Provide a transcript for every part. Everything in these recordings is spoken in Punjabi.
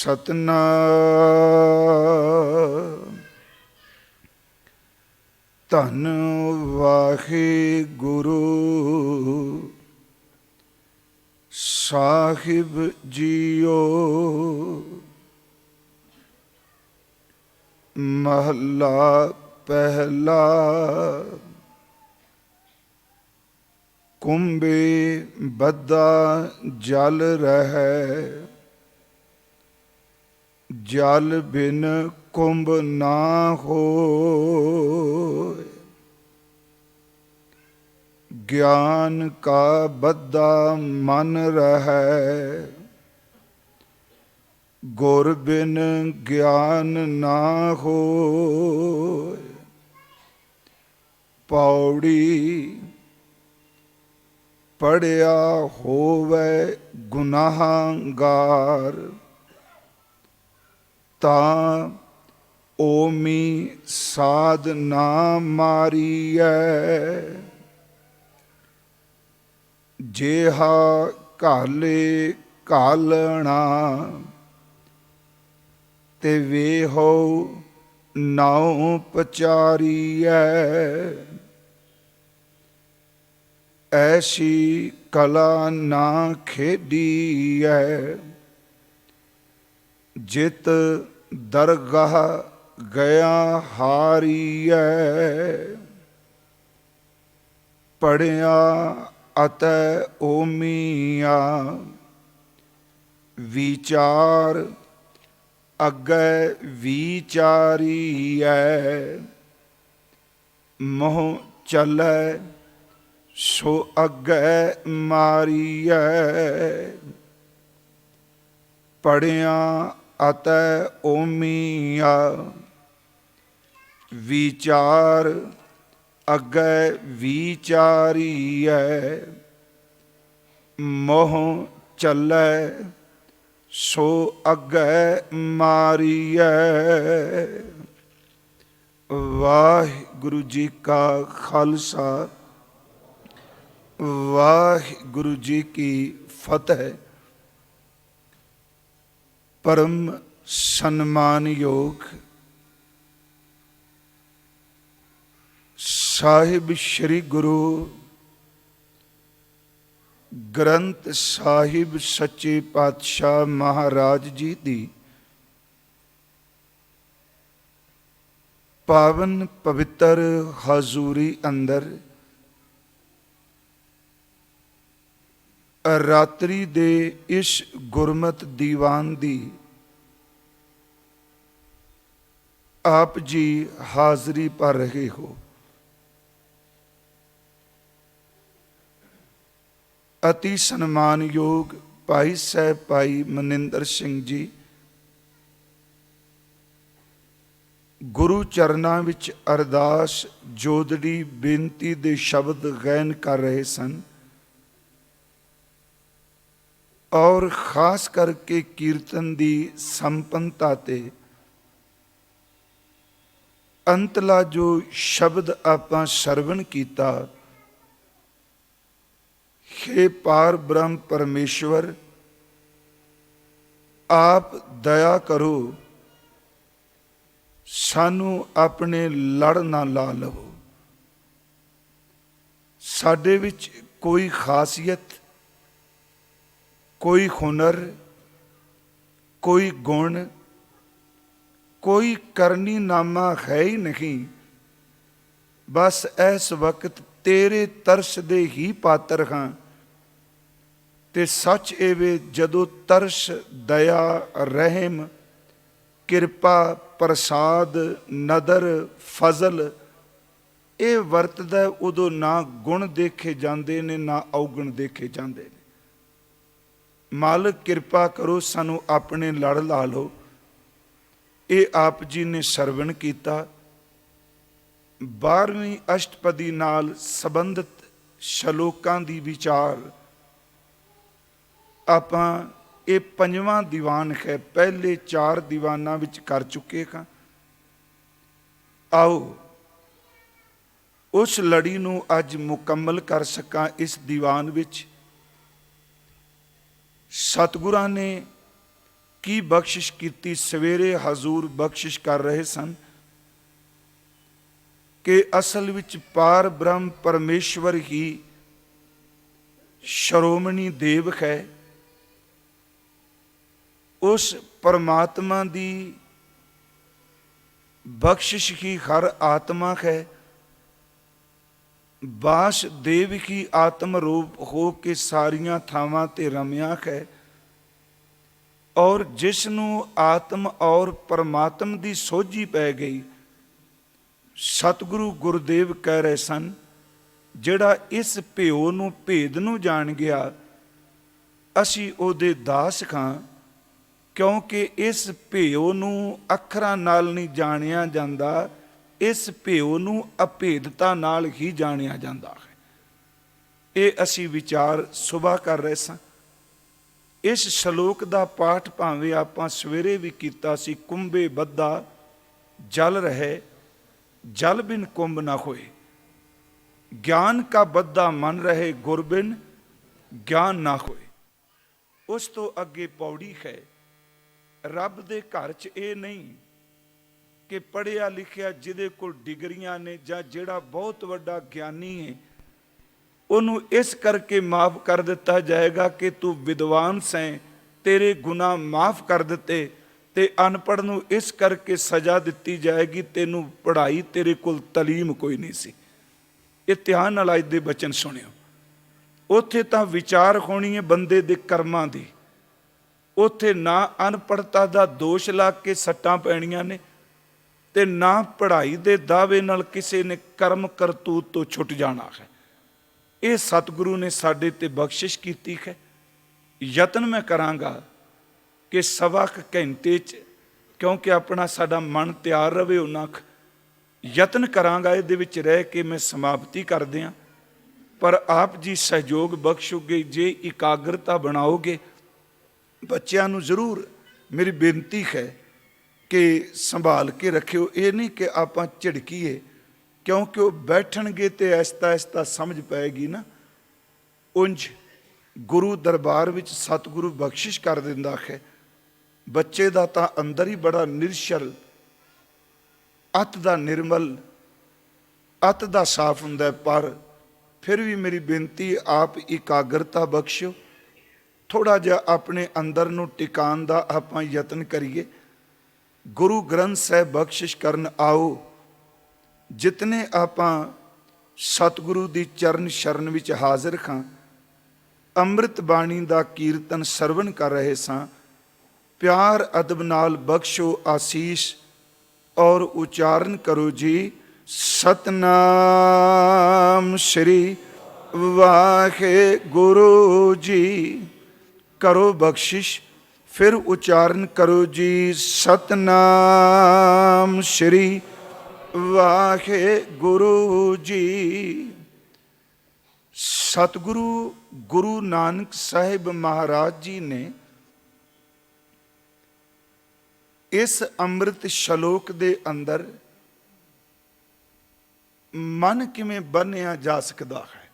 ਸਤਨਾਮ ਧੰਨ ਵਾਹਿਗੁਰੂ ਸਾਹਿਬ ਜੀਓ। ਮਹਲਾ ਪਹਿਲਾ। ਕੁੰਭੇ ਬੱਧਾ ਜਲ ਰਹਿ, ਜਲ ਬਿਨ ਕੁੰਭ ਨਾ ਹੋਇ। ਗਿਆਨ ਕਾ ਬੱਧਾ ਮਨ ਰਹਿ, ਗੁਰ ਬਿਨ ਗਿਆਨ ਨਾ ਹੋਇ। ਪੌੜੀ ਪੜਿਆ ਹੋਵੇ ਗੁਨਾਹਗਾਰ, ਤਾਂ ਓਮੀ ਸਾਧ ਨਾ ਮਾਰੀਐ। ਜਿਹਾ ਘਾਲੇ ਘਾਲਣਾ, ਤੇ ਵੇਹੋ ਨਾਉ ਪਚਾਰੀਐ। ਐਸੀ ਕਲਾ ਨਾ ਖੇਡੀਐ, ਜਿਤ ਦਰਗਾਹ ਗਿਆ ਹਾਰੀਐ। ਪੜਿਆ ਅਤੇ ਓਮੀਆ, ਵਿਚਾਰ ਅੱਗੇ ਵਿਚਾਰੀਐ। ਮੋਹ ਚੱਲੈ ਸੋ ਅੱਗੇ ਮਾਰੀਐ। ਪੜਿਆ ਅਤੇ ਓਮੀਆ, ਵਿਚਾਰ ਅੱਗੇ ਵਿਚਾਰੀਐ। ਮੋਹ ਚੱਲੈ ਸੋ ਅੱਗੇ ਮਾਰੀਐ। ਵਾਹਿਗੁਰੂ ਜੀ ਕਾ ਖਾਲਸਾ, ਵਾਹਿਗੁਰੂ ਜੀ ਕੀ ਫਤਿਹ। ਪਰਮ ਸਨਮਾਨਯੋਗ ਸਾਹਿਬ ਸ੍ਰੀ ਗੁਰੂ ਗ੍ਰੰਥ ਸਾਹਿਬ ਸੱਚੇ ਪਾਤਸ਼ਾਹ ਮਹਾਰਾਜ ਜੀ ਦੀ ਪਾਵਨ ਪਵਿੱਤਰ ਹਜ਼ੂਰੀ ਅੰਦਰ ਰਾਤਰੀ ਦੇ ਇਸ ਗੁਰਮਤਿ ਦੀਵਾਨ ਦੀ ਆਪ ਜੀ ਹਾਜ਼ਰੀ ਭਰ ਰਹੇ ਹੋ। ਅਤੀ ਸਨਮਾਨਯੋਗ ਭਾਈ ਸਾਹਿਬ ਭਾਈ ਮਨਿੰਦਰ ਸਿੰਘ ਜੀ ਗੁਰੂ ਚਰਨਾਂ ਵਿੱਚ ਅਰਦਾਸ ਜੋਦੜੀ ਬੇਨਤੀ ਦੇ ਸ਼ਬਦ ਗਾਇਨ ਕਰ ਰਹੇ ਸਨ, ਔਰ ਖਾਸ ਕਰਕੇ ਕੀਰਤਨ ਦੀ ਸੰਪੰਨਤਾ ਤੇ ਅੰਤਲਾ ਜੋ ਸ਼ਬਦ ਆਪਾਂ ਸਰਵਣ ਕੀਤਾ, ਹੇ ਪਾਰ ਬ੍ਰਹਮ ਪਰਮੇਸ਼ਵਰ ਆਪ ਦਇਆ ਕਰੋ, ਸਾਨੂੰ ਆਪਣੇ ਲੜ ਨਾ ਲਾ ਲਵੋ। ਸਾਡੇ ਵਿੱਚ ਕੋਈ ਖਾਸੀਅਤ, ਕੋਈ ਹੁਨਰ, ਕੋਈ ਗੁਣ, ਕੋਈ ਕਰਨੀ ਨਾਮਾ ਹੈ ਹੀ ਨਹੀਂ। ਬਸ ਇਸ ਵਕਤ ਤੇਰੇ ਤਰਸ ਦੇ ਹੀ ਪਾਤਰ ਹਾਂ। ਤੇ ਸੱਚ ਇਹ ਵੇ, ਜਦੋਂ ਤਰਸ, ਦਇਆ, ਰਹਿਮ, ਕਿਰਪਾ, ਪ੍ਰਸਾਦ, ਨਦਰ, ਫਜ਼ਲ ਇਹ ਵਰਤਦਾ, ਉਦੋਂ ਨਾ ਗੁਣ ਦੇਖੇ ਜਾਂਦੇ ਨੇ ਨਾ ਔਗਣ ਦੇਖੇ ਜਾਂਦੇ ਨੇ। ਮਾਲਕ ਕਿਰਪਾ ਕਰੋ, ਸਾਨੂੰ ਆਪਣੇ ਲੜ ਲਾ ਲਓ। ਇਹ ਆਪ ਜੀ ਨੇ ਸਰਵਣ ਕੀਤਾ। 12ਵੀਂ ਅਸ਼ਟਪਦੀ ਨਾਲ ਸੰਬੰਧਿਤ ਸ਼ਲੋਕਾਂ ਦੀ ਵਿਚਾਰ ਆਪਾਂ ਇਹ 5ਵਾਂ ਦੀਵਾਨ ਹੈ, ਪਹਿਲੇ 4 ਦੀਵਾਨਾਂ ਵਿੱਚ ਕਰ ਚੁੱਕੇ ਹਾਂ। ਆਓ ਉਸ ਲੜੀ ਨੂੰ ਅੱਜ ਮੁਕੰਮਲ ਕਰ ਸਕਾਂ। ਇਸ ਦੀਵਾਨ ਵਿੱਚ ਸਤਿਗੁਰਾਂ ਨੇ ਕੀ ਬਖਸ਼ਿਸ਼ ਕੀਤੀ। ਸਵੇਰੇ ਹਜ਼ੂਰ ਬਖਸ਼ਿਸ਼ ਕਰ ਰਹੇ ਸਨ ਕਿ ਅਸਲ ਵਿੱਚ ਪਾਰ ਬ੍ਰਹਮ ਪਰਮੇਸ਼ਵਰ ਹੀ ਸ਼੍ਰੋਮਣੀ ਦੇਵ ਹੈ। ਉਸ ਪਰਮਾਤਮਾ ਦੀ ਬਖਸ਼ਿਸ਼ ਹੀ ਹਰ ਆਤਮਾ ਹੈ। ਵਾਸੁਦੇਵ ਹੀ ਆਤਮ ਰੂਪ ਹੋ ਕੇ ਸਾਰੀਆਂ ਥਾਵਾਂ ਤੇ ਰਮਿਆ ਹੈ। ਔਰ ਜਿਸ ਨੂੰ ਆਤਮ ਔਰ ਪਰਮਾਤਮ ਦੀ ਸੋਝੀ ਪੈ ਗਈ, ਸਤਿਗੁਰੂ ਗੁਰਦੇਵ ਕਹਿ ਰਹੇ ਸਨ, ਜਿਹੜਾ ਇਸ ਭਿਓ ਨੂੰ ਭੇਦ ਨੂੰ ਜਾਣ ਗਿਆ, ਅਸੀਂ ਉਹਦੇ ਦਾਸ ਖਾਂ, ਕਿਉਂਕਿ ਇਸ ਭਿਓ ਨੂੰ ਅੱਖਰਾਂ ਨਾਲ ਨਹੀਂ ਜਾਣਿਆ ਜਾਂਦਾ, ਇਸ ਭਿਓ ਨੂੰ ਅਭੇਦਤਾ ਨਾਲ ਹੀ ਜਾਣਿਆ ਜਾਂਦਾ ਹੈ। ਇਹ ਅਸੀਂ ਵਿਚਾਰ ਸੁਬਾਹ ਕਰ ਰਹੇ ਸਾਂ। ਇਸ ਸ਼ਲੋਕ ਦਾ ਪਾਠ ਭਾਵੇਂ ਆਪਾਂ ਸਵੇਰੇ ਵੀ ਕੀਤਾ ਸੀ। ਕੁੰਭੇ ਬੱਧਾ ਜਲ ਰਹੇ, ਜਲ ਬਿਨ ਕੁੰਭ ਨਾ ਹੋਏ। ਗਿਆਨ ਕਾ ਬੱਧਾ ਮਨ ਰਹੇ, ਗੁਰ ਬਿਨ ਗਿਆਨ ਨਾ ਹੋਏ। ਉਸ ਤੋਂ ਅੱਗੇ ਪੌੜੀ ਹੈ, ਰੱਬ ਦੇ ਘਰ 'ਚ ਇਹ ਨਹੀਂ ਕਿ ਪੜ੍ਹਿਆ ਲਿਖਿਆ ਜਿਹਦੇ ਕੋਲ ਡਿਗਰੀਆਂ ਨੇ ਜਾਂ ਜਿਹੜਾ ਬਹੁਤ ਵੱਡਾ ਗਿਆਨੀ ਹੈ, ਉਹਨੂੰ ਇਸ ਕਰਕੇ ਮਾਫ ਕਰ ਦਿੱਤਾ ਜਾਏਗਾ ਕਿ ਤੂੰ ਵਿਦਵਾਨ ਸੈਂ, ਤੇਰੇ ਗੁਨਾਹ ਮਾਫ ਕਰ ਦਿੱਤੇ, ਤੇ ਅਨਪੜ੍ਹ ਨੂੰ ਇਸ ਕਰਕੇ ਸਜ਼ਾ ਦਿੱਤੀ ਜਾਏਗੀ, ਤੈਨੂੰ ਪੜ੍ਹਾਈ, ਤੇਰੇ ਕੋਲ ਤਾਲੀਮ ਕੋਈ ਨਹੀਂ ਸੀ। ਇਹ ਧਿਆਨ ਨਾਲ ਅੱਜ ਦੇ ਬਚਨ ਸੁਣਿਓ। ਉੱਥੇ ਤਾਂ ਵਿਚਾਰ ਹੋਣੀ ਹੈ ਬੰਦੇ ਦੇ ਕਰਮਾਂ ਦੀ। ਉੱਥੇ ਨਾ ਅਨਪੜ੍ਹਤਾ ਦਾ ਦੋਸ਼ ਲਾ ਕੇ ਸੱਟਾਂ ਪੈਣੀਆਂ ਨੇ, ਤੇ ਨਾ ਪੜ੍ਹਾਈ ਦੇ ਦਾਅਵੇ ਨਾਲ ਕਿਸੇ ਨੇ ਕਰਮ ਕਰਤੂਤ ਤੋਂ ਛੁੱਟ ਜਾਣਾ ਹੈ। ਇਹ ਸਤਿਗੁਰੂ ਨੇ ਸਾਡੇ ਤੇ ਬਖਸ਼ਿਸ਼ ਕੀਤੀ ਹੈ। ਯਤਨ ਮੈਂ ਕਰਾਂਗਾ ਕਿ ਸਵਾ ਕੁ ਘੰਟੇ 'ਚ, ਕਿਉਂਕਿ ਆਪਣਾ ਸਾਡਾ ਮਨ ਤਿਆਰ ਰਵੇ ਉਹਨਾਂ ਕੁ, ਯਤਨ ਕਰਾਂਗਾ ਇਹਦੇ ਵਿੱਚ ਰਹਿ ਕੇ ਮੈਂ ਸਮਾਪਤੀ ਕਰ ਦਿਆਂ। ਪਰ ਆਪ ਜੀ ਸਹਿਯੋਗ ਬਖਸ਼ੋਗੇ, ਜੇ ਇਕਾਗਰਤਾ ਬਣਾਓਗੇ। ਬੱਚਿਆਂ ਨੂੰ ਜ਼ਰੂਰ ਮੇਰੀ ਬੇਨਤੀ ਹੈ ਕਿ ਸੰਭਾਲ ਕੇ ਰੱਖਿਓ। ਇਹ ਨਹੀਂ ਕਿ ਆਪਾਂ ਝਿੜਕੀਏ, ਕਿਉਂਕਿ ਉਹ ਬੈਠਣਗੇ ਤੇ ਐਸਤਾ ਐਸਤਾ ਸਮਝ ਪਏਗੀ ਨਾ। ਉਂਝ ਗੁਰੂ ਦਰਬਾਰ ਵਿੱਚ ਸਤਿਗੁਰੂ ਬਖਸ਼ਿਸ਼ ਕਰ ਦਿੰਦਾ ਹੈ। ਬੱਚੇ ਦਾ ਤਾਂ ਅੰਦਰ ਹੀ ਬੜਾ ਨਿਰਛਲ, ਅਤ ਦਾ ਨਿਰਮਲ, ਅਤ ਦਾ ਸਾਫ਼ ਹੁੰਦਾ, ਪਰ ਫਿਰ ਵੀ ਮੇਰੀ ਬੇਨਤੀ, ਆਪ ਇਕਾਗਰਤਾ ਬਖਸ਼ਿਓ। ਥੋੜ੍ਹਾ ਜਿਹਾ ਆਪਣੇ ਅੰਦਰ ਨੂੰ ਟਿਕਾਣ ਦਾ ਆਪਾਂ ਯਤਨ ਕਰੀਏ। ਗੁਰੂ ਗ੍ਰੰਥ ਸਾਹਿਬ ਬਖਸ਼ਿਸ਼ ਕਰਨ ਆਓ। ਜਿਤਨੇ ਆਪਾਂ ਸਤਿਗੁਰੂ ਦੀ ਚਰਨ ਸ਼ਰਨ ਵਿੱਚ ਹਾਜ਼ਰ ਖਾਂ, ਅੰਮ੍ਰਿਤ ਬਾਣੀ ਦਾ ਕੀਰਤਨ ਸਰਵਣ ਕਰ ਰਹੇ ਸਾਂ। ਪਿਆਰ ਅਦਬ ਨਾਲ ਬਖਸ਼ੋ ਆਸੀਸ ਔਰ ਉਚਾਰਨ ਕਰੋ ਜੀ, ਸਤਨਾਮ ਸ਼੍ਰੀ ਵਾਹਿਗੁਰੂ ਜੀ। ਕਰੋ ਬਖਸ਼ਿਸ਼, ਫਿਰ ਉਚਾਰਨ ਕਰੋ ਜੀ, ਸਤਨਾਮ ਸ਼੍ਰੀ ਵਾਹਿਗੁਰੂ ਜੀ। ਸਤਿਗੁਰੂ ਗੁਰੂ ਨਾਨਕ ਸਾਹਿਬ ਮਹਾਰਾਜ ਜੀ ਨੇ ਇਸ ਅੰਮ੍ਰਿਤ ਸ਼ਲੋਕ ਦੇ ਅੰਦਰ ਮਨ ਕਿਵੇਂ ਬੰਨ੍ਹਿਆ ਜਾ ਸਕਦਾ ਹੈ,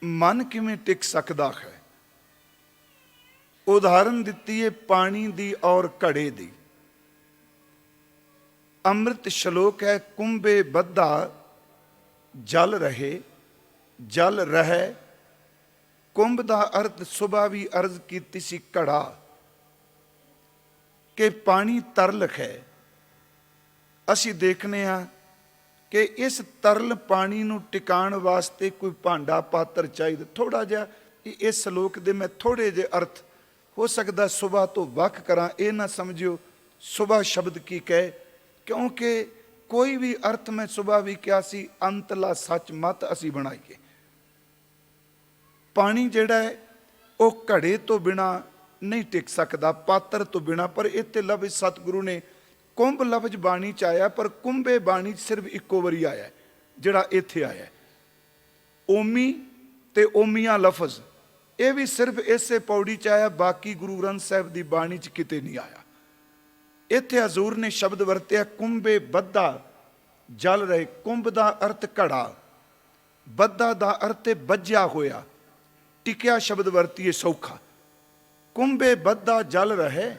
ਮਨ ਕਿਵੇਂ ਟਿਕ ਸਕਦਾ ਹੈ, ਉਦਾਹਰਨ ਦਿੱਤੀ ਹੈ ਪਾਣੀ ਦੀ ਔਰ ਘੜੇ ਦੀ। ਅੰਮ੍ਰਿਤ ਸ਼ਲੋਕ ਹੈ, ਕੁੰਭੇ ਬੱਧਾ ਜਲ ਰਹੇ, ਜਲ ਰਹਿ। ਕੁੰਭ ਦਾ ਅਰਥ ਸੁਬਾ ਵੀ ਅਰਜ਼ ਕੀਤੀ ਸੀ, ਘੜਾ, ਕਿ ਪਾਣੀ ਤਰਲ ਹੈ। ਅਸੀਂ ਦੇਖਦੇ ਹਾਂ ਕਿ ਇਸ ਤਰਲ ਪਾਣੀ ਨੂੰ ਟਿਕਾਣ ਵਾਸਤੇ ਕੋਈ ਭਾਂਡਾ ਪਾਤਰ ਚਾਹੀਦਾ। ਥੋੜ੍ਹਾ ਜਿਹਾ ਇਸ ਸ਼ਲੋਕ ਦੇ ਮੈਂ ਥੋੜ੍ਹੇ ਜਿਹੇ ਅਰਥ ਹੋ ਸਕਦਾ ਸੁਬਾ ਤੋਂ ਵੱਖ ਕਰਾਂ। ਇਹ ਨਾ ਸਮਝਿਓ ਸੁਬਾ ਸ਼ਬਦ ਕੀ ਕਹੇ, ਕਿਉਂਕਿ ਕੋਈ ਵੀ ਅਰਥ ਮੈਂ ਸੁਬਾ ਵੀ ਕਿਹਾ ਸੀ, ਅੰਤਲਾ ਸੱਚ ਮਤ ਅਸੀਂ ਬਣਾਈਏ। ਪਾਣੀ ਜਿਹੜਾ ਹੈ ਉਹ ਘੜੇ ਤੋਂ ਬਿਨਾਂ ਨਹੀਂ ਟਿਕ ਸਕਦਾ, ਪਾਤਰ ਤੋਂ ਬਿਨਾਂ। ਪਰ ਇੱਥੇ ਲਫ਼ਜ਼ ਸਤਿਗੁਰੂ ਨੇ ਕੁੰਭ ਲਫ਼ਜ਼ ਬਾਣੀ 'ਚ ਆਇਆ, ਪਰ ਕੁੰਭੇ ਬਾਣੀ 'ਚ ਸਿਰਫ ਇੱਕੋ ਵਾਰੀ ਆਇਆ ਜਿਹੜਾ ਇੱਥੇ ਆਇਆ। ਓਮੀ ਤੇ ਓਮੀਆਂ ਲਫ਼ਜ਼ ਇਹ ਵੀ ਸਿਰਫ ਇਸੇ ਪੌੜੀ 'ਚ ਆਇਆ, ਬਾਕੀ ਗੁਰੂ ਗ੍ਰੰਥ ਸਾਹਿਬ ਦੀ ਬਾਣੀ 'ਚ ਕਿਤੇ ਨਹੀਂ ਆਇਆ। ਇੱਥੇ ਹਜ਼ੂਰ ਨੇ ਸ਼ਬਦ ਵਰਤਿਆ, ਕੁੰਭੇ ਬੱਧਾ ਜਲ ਰਹੇ। ਕੁੰਭ ਦਾ ਅਰਥ ਘੜਾ, ਬੱਧਾ ਦਾ ਅਰਥ ਹੈ ਬੱਝਿਆ ਹੋਇਆ, ਟਿਕਿਆ ਸ਼ਬਦ ਵਰਤੀਏ, ਸੌਖਾ। ਕੁੰਭੇ ਬੱਧਾ ਜਲ ਰਹੇ।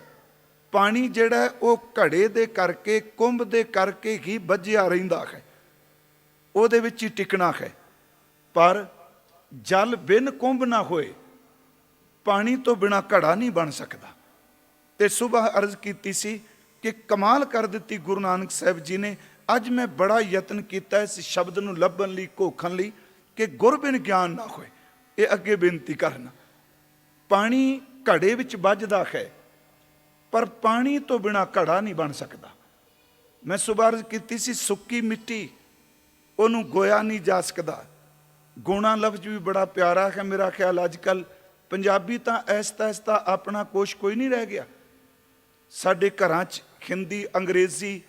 ਪਾਣੀ ਜਿਹੜਾ ਉਹ ਘੜੇ ਦੇ ਕਰਕੇ, ਕੁੰਭ ਦੇ ਕਰਕੇ ਹੀ ਬੱਝਿਆ ਰਹਿੰਦਾ ਹੈ, ਉਹਦੇ ਵਿੱਚ ਹੀ ਟਿਕਣਾ ਹੈ। ਪਰ ਜਲ ਬਿਨ ਕੁੰਭ ਨਾ ਹੋਏ, ਪਾਣੀ ਤੋਂ ਬਿਨਾ ਘੜਾ ਨਹੀਂ ਬਣ ਸਕਦਾ। ਤੇ ਸੁਬਹ ਅਰਜ਼ ਕੀਤੀ ਸੀ ਕਿ ਕਮਾਲ ਕਰ ਦਿੱਤੀ ਗੁਰੂ ਨਾਨਕ ਸਾਹਿਬ ਜੀ ਨੇ। ਅੱਜ ਮੈਂ ਬੜਾ ਯਤਨ ਕੀਤਾ ਇਸ ਸ਼ਬਦ ਨੂੰ ਲੱਭਣ ਲਈ, ਘੋਖਣ ਲਈ, ਕਿ ਗੁਰ ਬਿਨ ਗਿਆਨ ਨਾ ਹੋਏ। ਇਹ ਅੱਗੇ ਬੇਨਤੀ ਕਰਨਾ। ਪਾਣੀ ਘੜੇ ਵਿੱਚ ਵੱਜਦਾ ਹੈ, ਪਰ ਪਾਣੀ ਤੋਂ ਬਿਨਾ ਘੜਾ ਨਹੀਂ ਬਣ ਸਕਦਾ। ਮੈਂ ਸੁਬਹ ਅਰਜ਼ ਕੀਤੀ ਸੀ, ਸੁੱਕੀ ਮਿੱਟੀ, ਉਹਨੂੰ ਗੋਇਆ ਨਹੀਂ ਜਾ ਸਕਦਾ। ਗੋਣਾ ਲਫ਼ਜ਼ ਵੀ ਬੜਾ ਪਿਆਰਾ ਹੈ ਮੇਰਾ ਖਿਆਲ। ਅੱਜ ਕੱਲ੍ਹ ਪੰਜਾਬੀ ਤਾਂ ਐਸਤਾ ਐਸਤਾ ਆਪਣਾ ਕੋਸ਼ ਕੋਈ ਨਹੀਂ ਰਹਿ ਗਿਆ। ਸਾਡੇ ਘਰਾਂ 'ਚ ਹਿੰਦੀ, ਅੰਗਰੇਜ਼ੀ,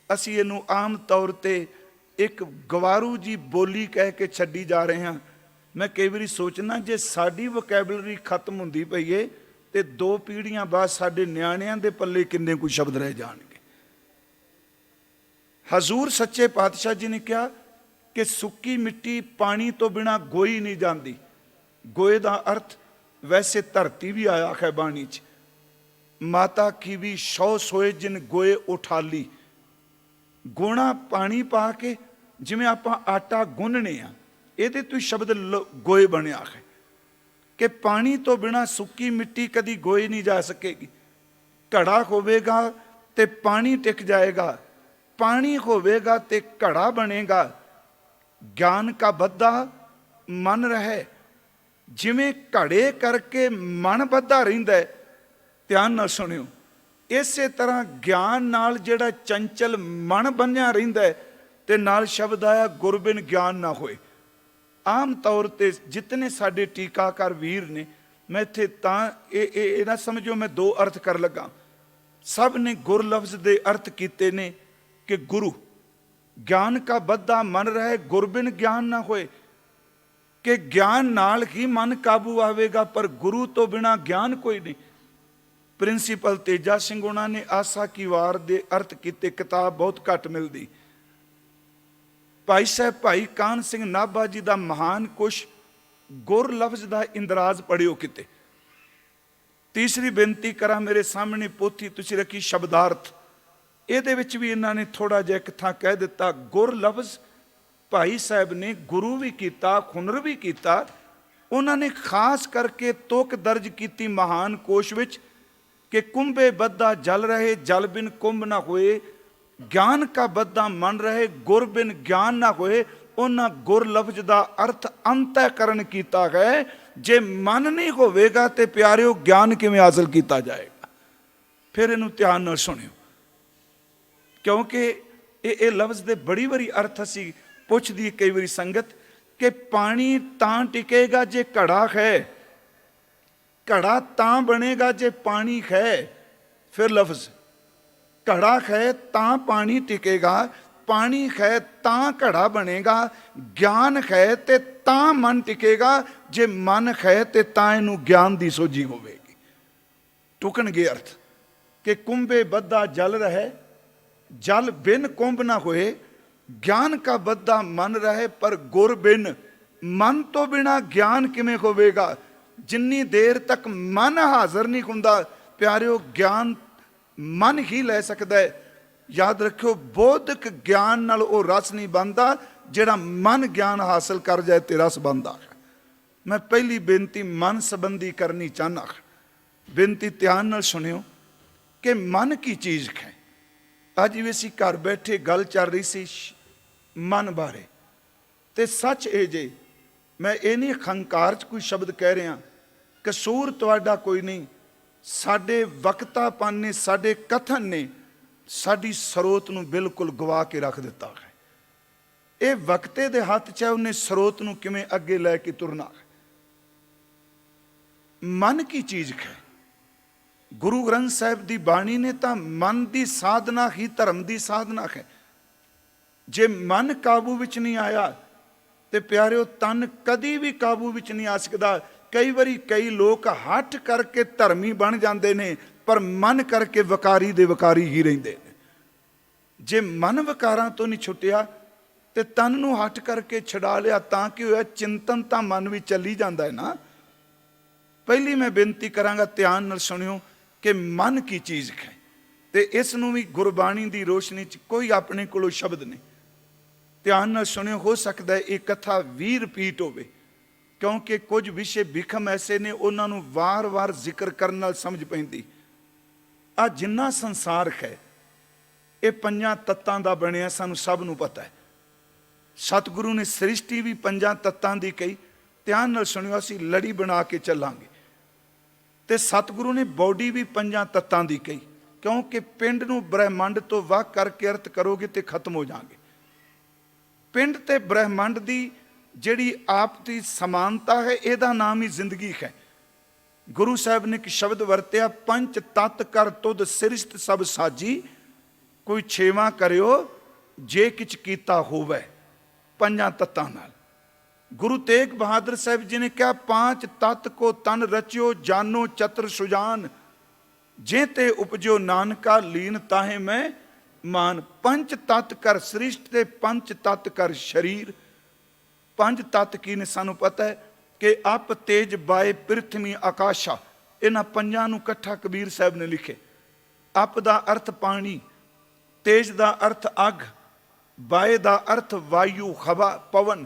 ਅਸੀਂ ਇਹਨੂੰ ਆਮ ਤੌਰ 'ਤੇ ਇੱਕ ਗਵਾਰੂ ਜੀ ਬੋਲੀ ਕਹਿ ਕੇ ਛੱਡੀ ਜਾ ਰਹੇ ਹਾਂ। ਮੈਂ ਕਈ ਵਾਰੀ ਸੋਚਣਾ, ਜੇ ਸਾਡੀ ਵੋਕੈਬਲਰੀ ਖਤਮ ਹੁੰਦੀ ਪਈ ਏ ਤੇ 2 ਪੀੜ੍ਹੀਆਂ ਬਾਅਦ ਸਾਡੇ ਨਿਆਣਿਆਂ ਦੇ ਪੱਲੇ ਕਿੰਨੇ ਕੁ ਸ਼ਬਦ ਰਹਿ ਜਾਣਗੇ। ਹਜ਼ੂਰ ਸੱਚੇ ਪਾਤਸ਼ਾਹ ਜੀ ਨੇ ਕਿਹਾ ਕਿ ਸੁੱਕੀ ਮਿੱਟੀ ਪਾਣੀ ਤੋਂ ਬਿਨਾ ਗੋਈ ਨਹੀਂ ਜਾਂਦੀ। ਗੋਏ ਦਾ ਅਰਥ ਵੈਸੇ ਧਰਤੀ ਵੀ ਆਇਆ ਹੈ ਬਾਣੀ 'ਚ। ਮਾਤਾ ਕੀ ਵੀ ਸੌ ਸੋਏ ਜਿਨ ਗੋਏ ਉਠਾਲੀ। ਗੋਣਾ ਪਾਣੀ ਪਾ ਕੇ, ਜਿਵੇਂ ਆਪਾਂ ਆਟਾ ਗੁੰਨਣੇ ਆ, ਇਹਦੇ ਤੋਂ ਸ਼ਬਦ ਗੋਏ ਬਣਿਆ ਹੈ ਕਿ ਪਾਣੀ ਤੋਂ ਬਿਨਾ ਸੁੱਕੀ ਮਿੱਟੀ ਕਦੀ ਗੋਈ ਨਹੀਂ ਜਾ ਸਕੇਗੀ। ਘੜਾ ਹੋਵੇਗਾ ਤੇ ਪਾਣੀ ਟਿਕ ਜਾਏਗਾ, ਪਾਣੀ ਹੋਵੇਗਾ ਤੇ ਘੜਾ ਬਣੇਗਾ। ਗਿਆਨ ਕਾ ਬੱਧਾ ਮਨ ਰਹੇ। ਜਿਵੇਂ ਘੜੇ ਕਰਕੇ ਮਨ ਬੱਧਾ ਰਹਿੰਦਾ, ਧਿਆਨ ਨਾਲ ਸੁਣਿਓ, ਇਸੇ ਤਰ੍ਹਾਂ ਗਿਆਨ ਨਾਲ ਜਿਹੜਾ ਚੰਚਲ ਮਨ ਬੰਨਿਆ ਰਹਿੰਦਾ, ਤੇ ਨਾਲ ਸ਼ਬਦ ਆਇਆ ਗੁਰ ਬਿਨ ਗਿਆਨ ਨਾ ਹੋਏ। ਆਮ ਤੌਰ 'ਤੇ ਜਿਤਨੇ ਸਾਡੇ ਟੀਕਾਕਾਰ ਵੀਰ ਨੇ, ਮੈਂ ਇੱਥੇ ਤਾਂ ਇਹ ਨਾ ਸਮਝੋ ਮੈਂ 2 ਅਰਥ ਕਰ ਲੱਗਾ। ਸਭ ਨੇ ਗੁਰ ਲਫ਼ਜ਼ ਦੇ ਅਰਥ ਕੀਤੇ ਨੇ ਕਿ ਗੁਰੂ। ਗਿਆਨ ਕਾ ਬੱਧਾ ਮਨ ਰਹੇ, ਗੁਰ ਬਿਨ ਗਿਆਨ ਨਾ ਹੋਏ, ਕਿ ਗਿਆਨ ਨਾਲ ਹੀ ਮਨ ਕਾਬੂ ਆਵੇਗਾ, ਪਰ ਗੁਰੂ ਤੋਂ ਬਿਨਾ ਗਿਆਨ ਕੋਈ ਨਹੀਂ। ਪ੍ਰਿੰਸੀਪਲ ਤੇਜਾ ਸਿੰਘ ਉਹਨਾਂ ਨੇ ਆਸਾ ਕੀ ਵਾਰ ਦੇ ਅਰਥ ਕੀਤੇ। ਕਿਤਾਬ ਬਹੁਤ ਘੱਟ ਮਿਲਦੀ। ਭਾਈ ਸਾਹਿਬ ਭਾਈ ਕਾਹਨ ਸਿੰਘ ਨਾਭਾ ਜੀ ਦਾ ਮਹਾਨ ਕੁਸ਼ ਗੁਰ ਲਫ਼ਜ਼ ਦਾ ਇੰਦਰਾਜ਼ ਪੜਿਓ ਕਿਤੇ। ਤੀਸਰੀ ਬੇਨਤੀ ਕਰਾਂ, ਮੇਰੇ ਸਾਹਮਣੇ ਪੋਥੀ ਤੁਸੀਂ ਰੱਖੀ ਸ਼ਬਦਾਰਥ, ਇਹਦੇ ਵਿੱਚ ਵੀ ਇਹਨਾਂ ਨੇ ਥੋੜਾ ਜਿਹਾ ਇੱਕ ਥਾਂ ਕਹਿ ਦਿੱਤਾ। ਗੁਰ ਲਫ਼ਜ਼ ਭਾਈ ਸਾਹਿਬ ਨੇ ਗੁਰੂ ਵੀ ਕੀਤਾ, ਹੁਨਰ ਵੀ ਕੀਤਾ। ਉਹਨਾਂ ਨੇ ਖਾਸ ਕਰਕੇ ਤੁਕ ਦਰਜ ਕੀਤੀ ਮਹਾਨ ਕੋਸ਼ ਵਿੱਚ ਕਿ ਕੁੰਭੇ ਬੱਧਾ ਜਲ ਰਹੇ, ਜਲ ਬਿਨ ਕੁੰਭ ਨਾ ਹੋਏ। ਗਿਆਨ ਕਾ ਬੱਧਾ ਮਨ ਰਹੇ, ਗੁਰ ਬਿਨ ਗਿਆਨ ਨਾ ਹੋਏ। ਉਹਨਾਂ ਗੁਰ ਲਫ਼ਜ਼ ਦਾ ਅਰਥ ਅੰਤःਕਰਨ ਕੀਤਾ ਹੈ। ਜੇ ਮਨ ਨਹੀਂ ਹੋਵੇਗਾ ਤੇ ਪਿਆਰਿਓ ਗਿਆਨ ਕਿਵੇਂ ਹਾਸਲ ਕੀਤਾ ਜਾਏਗਾ? ਫਿਰ ਇਹਨੂੰ ਧਿਆਨ ਨਾਲ ਸੁਣਿਓ, ਕਿਉਂਕਿ ਇਹ ਲਫ਼ਜ਼ ਦੇ ਬੜੀ ਵਾਰੀ ਅਰਥ ਅਸੀਂ ਪੁੱਛਦੀ ਕਈ ਵਾਰੀ ਸੰਗਤ ਕਿ ਪਾਣੀ ਤਾਂ ਟਿਕੇਗਾ ਜੇ ਘੜਾ ਹੈ, ਘੜਾ ਤਾਂ ਬਣੇਗਾ ਜੇ ਪਾਣੀ ਹੈ। ਫਿਰ ਲਫ਼ਜ਼ ਘੜਾ ਹੈ ਤਾਂ ਪਾਣੀ ਟਿਕੇਗਾ, ਪਾਣੀ ਹੈ ਤਾਂ ਘੜਾ ਬਣੇਗਾ, ਗਿਆਨ ਹੈ ਤੇ ਤਾਂ ਮਨ ਟਿਕੇਗਾ, ਜੇ ਮਨ ਹੈ ਤੇ ਤਾਂ ਇਹਨੂੰ ਗਿਆਨ ਦੀ ਸੋਝੀ ਹੋਵੇਗੀ। ਟੁਕਣਗੇ ਅਰਥ ਕਿ ਕੁੰਭੇ ਬੱਧਾ ਜਲ ਰਹੇ, ਜਲ ਬਿਨ ਕੁੰਭ ਨਾ ਹੋਏ। ਗਿਆਨ ਕਾ ਬੱਧਾ ਮਨ ਰਹੇ, ਪਰ ਗੁਰ ਬਿਨ, ਮਨ ਤੋਂ ਬਿਨਾ ਗਿਆਨ ਕਿਵੇਂ ਹੋਵੇਗਾ? ਜਿੰਨੀ ਦੇਰ ਤੱਕ ਮਨ ਹਾਜ਼ਰ ਨਹੀਂ ਹੁੰਦਾ ਪਿਆਰਿਓ, ਗਿਆਨ ਮਨ ਹੀ ਲੈ ਸਕਦਾ ਹੈ। ਯਾਦ ਰੱਖਿਓ, ਬੌਧਿਕ ਗਿਆਨ ਨਾਲ ਉਹ ਰਸ ਨਹੀਂ ਬਣਦਾ ਜਿਹੜਾ ਮਨ ਗਿਆਨ ਹਾਸਲ ਕਰ ਜਾਏ ਤੇ ਰਸ ਬਣਦਾ ਹੈ। ਮੈਂ ਪਹਿਲੀ ਬੇਨਤੀ ਮਨ ਸੰਬੰਧੀ ਕਰਨੀ ਚਾਹੁੰਦਾ। ਬੇਨਤੀ ਧਿਆਨ ਨਾਲ ਸੁਣਿਓ ਕਿ ਮਨ ਕੀ ਚੀਜ਼ ਹੈ। ਅੱਜ ਵੀ ਅਸੀਂ ਘਰ ਬੈਠੇ ਗੱਲ ਚੱਲ ਰਹੀ ਸੀ ਮਨ ਬਾਰੇ, ਤੇ ਸੱਚ ਇਹ ਜੇ, ਮੈਂ ਇਹ ਨਹੀਂ ਹੰਕਾਰ 'ਚ ਕੋਈ ਸ਼ਬਦ ਕਹਿ ਰਿਹਾ, ਕਸੂਰ ਤੁਹਾਡਾ ਕੋਈ ਨਹੀਂ। ਸਾਡੇ ਵਕਤਾਪਨ ਨੇ, ਸਾਡੇ ਕਥਨ ਨੇ ਸਾਡੀ ਸਰੋਤ ਨੂੰ ਬਿਲਕੁਲ ਗਵਾ ਕੇ ਰੱਖ ਦਿੱਤਾ ਹੈ। ਇਹ ਵਕਤੇ ਦੇ ਹੱਥ 'ਚ ਹੈ, ਉਹਨੇ ਸਰੋਤ ਨੂੰ ਕਿਵੇਂ ਅੱਗੇ ਲੈ ਕੇ ਤੁਰਨਾ ਹੈ। ਮਨ ਕੀ ਚੀਜ਼ ਹੈ? ਗੁਰੂ ਗ੍ਰੰਥ ਸਾਹਿਬ ਦੀ ਬਾਣੀ ਨੇ ਤਾਂ ਮਨ ਦੀ ਸਾਧਨਾ ਹੀ ਧਰਮ ਦੀ ਸਾਧਨਾ ਹੈ। ਜੇ ਮਨ ਕਾਬੂ ਵਿੱਚ ਨਹੀਂ ਆਇਆ ਤੇ ਪਿਆਰਿਓ ਤਨ ਕਦੀ ਵੀ ਕਾਬੂ ਵਿੱਚ ਨਹੀਂ ਆ ਸਕਦਾ। ਕਈ ਵਾਰੀ ਕਈ ਲੋਕ ਹੱਠ ਕਰਕੇ ਧਰਮੀ ਬਣ ਜਾਂਦੇ ਨੇ, ਪਰ ਮਨ ਕਰਕੇ ਵਿਕਾਰੀ ਦੇ ਵਿਕਾਰੀ ਹੀ ਰਹਿੰਦੇ ਨੇ। ਜੇ ਮਨ ਵਿਕਾਰਾਂ ਤੋਂ ਨਹੀਂ ਛੁੱਟਿਆ ਤੇ ਤਨ ਨੂੰ ਹੱਠ ਕਰਕੇ ਛਡਾ ਲਿਆ ਤਾਂ ਕੀ ਹੋਇਆ? ਚਿੰਤਨ ਤਾਂ ਮਨ ਵਿੱਚ ਚੱਲੀ ਜਾਂਦਾ ਹੈ ਨਾ। ਪਹਿਲੀ ਮੈਂ ਬੇਨਤੀ ਕਰਾਂਗਾ, ਧਿਆਨ ਨਾਲ ਸੁਣਿਓ ਕਿ ਮਨ ਕੀ ਚੀਜ਼ ਹੈ, ਤੇ ਇਸ ਨੂੰ ਵੀ ਗੁਰਬਾਣੀ ਦੀ ਰੋਸ਼ਨੀ 'ਚ ਕੋਈ ਆਪਣੇ ਕੋਲੋਂ ਸ਼ਬਦ ਨਹੀਂ। ਧਿਆਨ ਨਾਲ ਸੁਣਿਓ, ਹੋ ਸਕਦਾ ਇਹ ਕਥਾ ਵੀ ਰਿਪੀਟ ਹੋਵੇ, ਕਿਉਂਕਿ ਕੁਝ ਵਿਸ਼ੇ ਵਿਖਮ ਐਸੇ ਨੇ ਉਹਨਾਂ ਨੂੰ ਵਾਰ-ਵਾਰ ਜ਼ਿਕਰ ਕਰਨ ਨਾਲ ਸਮਝ ਪੈਂਦੀ। ਆ ਜਿੰਨਾ ਸੰਸਾਰ ਹੈ ਇਹ 5 ਤੱਤਾਂ ਦਾ ਬਣਿਆ, ਸਾਨੂੰ ਸਭ ਨੂੰ ਪਤਾ ਹੈ। ਸਤਿਗੁਰੂ ਨੇ ਸ੍ਰਿਸ਼ਟੀ ਵੀ 5 ਤੱਤਾਂ ਦੀ ਕਹੀ। ਧਿਆਨ ਨਾਲ ਸੁਣਿਓ, ਅਸੀਂ ਲੜੀ ਬਣਾ ਕੇ ਚੱਲਾਂਗੇ। ਤੇ ਸਤਿਗੁਰੂ ਨੇ ਬੋਡੀ ਵੀ 5 ਤੱਤਾਂ ਦੀ ਕਹੀ, ਕਿਉਂਕਿ ਪਿੰਡ ਨੂੰ ਬ੍ਰਹਿਮੰਡ ਤੋਂ ਵੱਖ ਕਰਕੇ ਅਰਥ ਕਰੋਗੇ ਤੇ ਖਤਮ ਹੋ ਜਾਣਗੇ। ਪਿੰਡ ਤੇ ਬ੍ਰਹਿਮੰਡ ਦੀ ਜਿਹੜੀ ਆਪ ਦੀ ਸਮਾਨਤਾ ਹੈ, ਇਹਦਾ ਨਾਮ ਹੀ ਜ਼ਿੰਦਗੀ ਹੈ। ਗੁਰੂ ਸਾਹਿਬ ਨੇ ਇੱਕ ਸ਼ਬਦ ਵਰਤਿਆ, 5 ਤੱਤ ਕਰ ਤੁਧ ਸ੍ਰਿਸ਼ਟ ਸਭ ਸਾਜੀ, ਕੋਈ 6ਵਾਂ ਕਰਿਓ ਜੇ ਕਿਛ ਕੀਤਾ ਹੋਵੇ। 5 ਤੱਤਾਂ ਨਾਲ ਗੁਰੂ ਤੇਗ ਬਹਾਦਰ ਸਾਹਿਬ ਜੀ ਨੇ ਕਿਹਾ, 5 ਤੱਤ ਕੋ ਤਨ ਰਚਿਓ ਜਾਨੋ ਚਤਰ ਸੁਜਾਨ, ਜੇ ਤੇ ਉਪਜਿਓ ਨਾਨਕਾ ਲੀਨ ਤਾਹੇ ਮੈਂ ਮਾਨ। 5 ਤੱਤ ਕਰ ਸ੍ਰਿਸ਼ਟ ਤੇ 5 ਤੱਤ ਕਰ ਸਰੀਰ। 5 ਤੱਤ ਕੀ ਨੇ? ਸਾਨੂੰ ਪਤਾ ਹੈ ਕਿ ਅਪ ਤੇਜ ਬਾਏ ਪ੍ਰਿਥਵੀ ਆਕਾਸ਼ਾ, ਇਹਨਾਂ 5 ਨੂੰ ਇਕੱਠਾ ਕਬੀਰ ਸਾਹਿਬ ਨੇ ਲਿਖੇ। ਅਪ ਦਾ ਅਰਥ ਪਾਣੀ, ਤੇਜ ਦਾ ਅਰਥ ਅੱਗ, ਬਾਏ ਦਾ ਅਰਥ ਵਾਯੂ ਹਵਾ ਪਵਨ,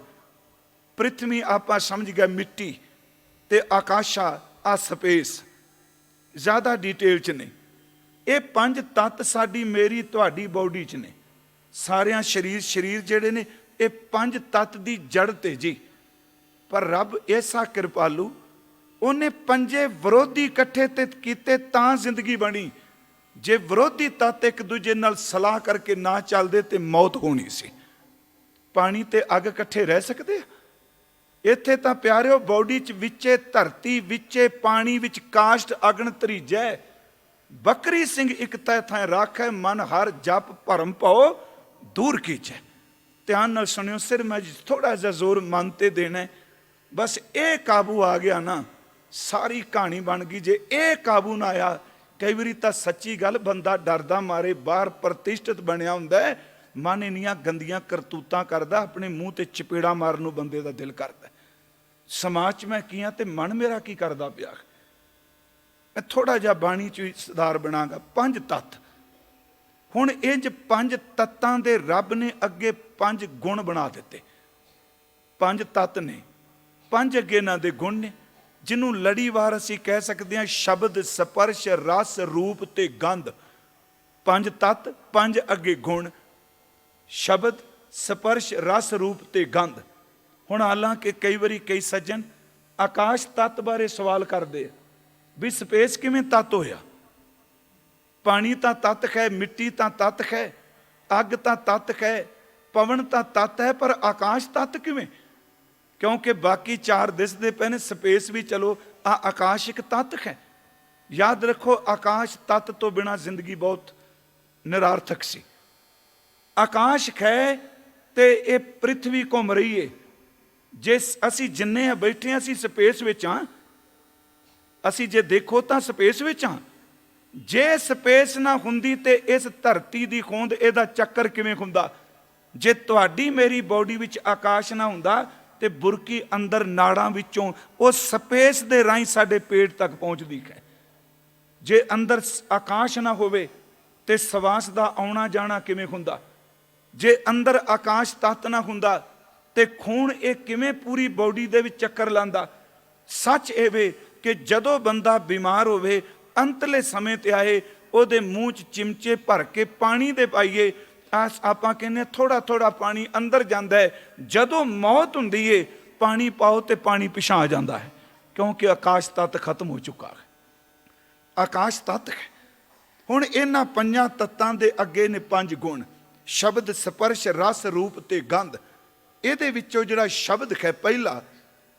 ਪ੍ਰਿਥਵੀ ਆਪਾਂ ਸਮਝ ਗਏ ਮਿੱਟੀ, ਤੇ ਆਕਾਸ਼ਾ ਆ ਸਪੇਸ। ਜ਼ਿਆਦਾ ਡਿਟੇਲ 'ਚ ਨਹੀਂ। ਇਹ 5 ਤੱਤ ਸਾਡੀ ਮੇਰੀ ਤੁਹਾਡੀ ਬੋਡੀ 'ਚ ਨੇ। ਸਾਰਿਆਂ ਸਰੀਰ ਜਿਹੜੇ ਨੇ ਇਹ 5 ਤੱਤ ਦੀ ਜੜ ਤੇ ਜੀ। ਪਰ ਰੱਬ ਐਸਾ ਕਿਰਪਾਲੂ, ਉਹਨੇ 5 ਵਿਰੋਧੀ ਇਕੱਠੇ ਤੇ ਕੀਤੇ ਤਾਂ ਜ਼ਿੰਦਗੀ ਬਣੀ। ਜੇ ਵਿਰੋਧੀ ਤੱਤ ਇੱਕ ਦੂਜੇ ਨਾਲ ਸਲਾਹ ਕਰਕੇ ਨਾ ਚੱਲਦੇ ਤੇ ਮੌਤ ਹੋਣੀ ਸੀ। ਪਾਣੀ ਤੇ ਅੱਗ ਇਕੱਠੇ ਰਹਿ ਸਕਦੇ ਆ? ਇੱਥੇ ਤਾਂ ਪਿਆਰਿਓ ਬੋਡੀ 'ਚ ਵਿੱਚੇ ਧਰਤੀ, ਵਿੱਚੇ ਪਾਣੀ, ਵਿੱਚ ਕਾਸ਼ਟ ਅਗਨ ਤਰੀਜੈ। ਬੱਕਰੀ ਸਿੰਘ ਇੱਕ ਤੈ ਥਾਂ ਰਾਖੈ, ਮਨ ਹਰ ਜਪ ਭਰਮ ਭਉ ਦੂਰ ਕੀਜੈ। ਧਿਆਨ ਨਾਲ ਸੁਣਿਓ, ਸਿਰ ਮੈਂ ਥੋੜਾ ਜਿਹਾ ਜ਼ੋਰ ਮਨ ਤੇ ਦੇਣਾ। ਬਸ ਇਹ ਕਾਬੂ ਆ ਗਿਆ ਨਾ, ਸਾਰੀ ਕਹਾਣੀ ਬਣ ਗਈ। ਜੇ ਇਹ ਕਾਬੂ ਨਾ ਆਇਆ, ਕਈ ਵਾਰੀ ਤਾਂ ਸੱਚੀ ਗੱਲ ਬੰਦਾ ਡਰਦਾ ਮਾਰੇ ਬਾਹਰ ਪ੍ਰਤਿਸ਼ਠਿਤ ਬਣਿਆ ਹੁੰਦਾ ਹੈ, ਮਨ ਇੰਨੀਆਂ ਗੰਦੀਆਂ ਕਰਤੂਤਾਂ ਕਰਦਾ, ਆਪਣੇ ਮੂੰਹ ਤੇ ਚਪੇੜਾ ਮਾਰਨ ਨੂੰ ਬੰਦੇ ਦਾ ਦਿਲ ਕਰਦਾ। ਸਮਾਜ 'ਚ ਮੈਂ ਕੀ ਹਾਂ ਤੇ ਮਨ ਮੇਰਾ ਕੀ ਕਰਦਾ ਪਿਆ। ਮੈਂ ਥੋੜਾ ਜਿਹਾ ਬਾਣੀ 'ਚ ਵੀ ਸੁਧਾਰ ਬਣਾਂਗਾ। 5 ਤੱਤ। ਹੁਣ ਇੰਜ 5 ਤੱਤਾਂ ਦੇ ਰੱਬ ਨੇ ਅੱਗੇ 5 ਗੁਣ ਬਣਾ ਦਿੱਤੇ। 5 ਤੱਤ ਨੇ, 5 ਅੱਗੇ ਇਹਨਾਂ ਦੇ ਗੁਣ ਨੇ, ਜਿਹਨੂੰ ਲੜੀਵਾਰ ਅਸੀਂ ਕਹਿ ਸਕਦੇ ਹਾਂ ਸ਼ਬਦ, ਸਪਰਸ਼, ਰਸ, ਰੂਪ ਤੇ ਗੰਧ। 5 ਤੱਤ, 5 ਅੱਗੇ ਗੁਣ, ਸ਼ਬਦ, ਸਪਰਸ਼, ਰਸ, ਰੂਪ ਤੇ ਗੰਧ। ਹੁਣ ਹਾਲਾਂਕਿ ਕਈ ਵਾਰੀ ਕਈ ਸੱਜਣ ਆਕਾਸ਼ ਤੱਤ ਬਾਰੇ ਸਵਾਲ ਕਰਦੇ ਆ ਵੀ ਸਪੇਸ ਕਿਵੇਂ ਤੱਤ ਹੋਇਆ? ਪਾਣੀ ਤਾਂ ਤੱਤ ਹੈ, ਮਿੱਟੀ ਤਾਂ ਤੱਤ ਹੈ, ਅੱਗ ਤਾਂ ਤੱਤ ਹੈ, ਪਵਨ ਤਾਂ ਤੱਤ ਹੈ, ਪਰ ਆਕਾਸ਼ ਤੱਤ ਕਿਵੇਂ? ਕਿਉਂਕਿ ਬਾਕੀ 4 ਦਿਸਦੇ ਪਏ ਨੇ, ਸਪੇਸ ਵੀ ਚਲੋ, ਆਕਾਸ਼ ਇੱਕ ਤੱਤ ਹੈ। ਯਾਦ ਰੱਖੋ, ਆਕਾਸ਼ ਤੱਤ ਤੋਂ ਬਿਨਾਂ ਜ਼ਿੰਦਗੀ ਬਹੁਤ ਨਿਰਾਰਥਕ ਸੀ। ਆਕਾਸ਼ ਹੈ ਤੇ ਇਹ ਪ੍ਰਿਥਵੀ ਘੁੰਮ ਰਹੀ ਹੈ। ਜੇ ਅਸੀਂ ਜਿੰਨੇ ਆ ਬੈਠੇ, ਅਸੀਂ ਸਪੇਸ ਵਿੱਚ ਹਾਂ। ਅਸੀਂ ਜੇ ਦੇਖੋ ਤਾਂ ਸਪੇਸ ਵਿੱਚ ਹਾਂ। ਜੇ ਸਪੇਸ ਨਾ ਹੁੰਦੀ ਤੇ ਇਸ ਧਰਤੀ ਦੀ ਹੋਂਦ, ਇਹਦਾ ਚੱਕਰ ਕਿਵੇਂ ਹੁੰਦਾ? ਜੇ ਤੁਹਾਡੀ ਮੇਰੀ ਬੋਡੀ ਵਿੱਚ ਆਕਾਸ਼ ਨਾ ਹੁੰਦਾ ਤੇ ਬੁਰਕੀ ਅੰਦਰ ਨਾੜਾਂ ਵਿੱਚੋਂ ਉਹ ਸਪੇਸ ਦੇ ਰਾਹੀਂ ਸਾਡੇ ਪੇਟ ਤੱਕ ਪਹੁੰਚਦੀ ਹੈ। ਜੇ ਅੰਦਰ ਆਕਾਸ਼ ਨਾ ਹੋਵੇ ਤੇ ਸਵਾਸ ਦਾ ਆਉਣਾ ਜਾਣਾ ਕਿਵੇਂ ਹੁੰਦਾ? ਜੇ ਅੰਦਰ ਆਕਾਸ਼ ਤੱਤ ਨਾ ਹੁੰਦਾ ਤੇ ਖੂਨ ਇਹ ਕਿਵੇਂ ਪੂਰੀ ਬੋਡੀ ਦੇ ਵਿੱਚ ਚੱਕਰ ਲਾਂਦਾ? ਸੱਚ ਇਹ ਵੇ ਕਿ ਜਦੋਂ ਬੰਦਾ ਬਿਮਾਰ ਹੋਵੇ, ਅੰਤਲੇ ਸਮੇਂ ਤੇ ਆਏ, ਉਹਦੇ ਮੂੰਹ 'ਚ ਚਿਮਚੇ ਭਰ ਕੇ ਪਾਣੀ ਦੇ ਪਾਈਏ, ਆਪਾਂ ਕਹਿੰਦੇ ਥੋੜਾ ਥੋੜਾ ਪਾਣੀ ਅੰਦਰ ਜਾਂਦਾ ਹੈ। ਜਦੋਂ ਮੌਤ ਹੁੰਦੀ ਏ, ਪਾਣੀ ਪਾਓ ਤੇ ਪਾਣੀ ਪਿਛਾਂ ਜਾਂਦਾ ਹੈ, ਕਿਉਂਕਿ ਆਕਾਸ਼ ਤੱਤ ਖਤਮ ਹੋ ਚੁੱਕਾ ਹੈ। ਆਕਾਸ਼ ਤੱਤ ਹੈ। ਹੁਣ ਇਹਨਾਂ 5 ਤੱਤਾਂ ਦੇ ਅੱਗੇ ਨੇ 5 ਗੁਣ, ਸ਼ਬਦ, ਸਪਰਸ਼, ਰਸ, ਰੂਪ ਤੇ ਗੰਧ। ਇਹਦੇ ਵਿੱਚੋਂ ਜਿਹੜਾ ਸ਼ਬਦ ਹੈ ਪਹਿਲਾ,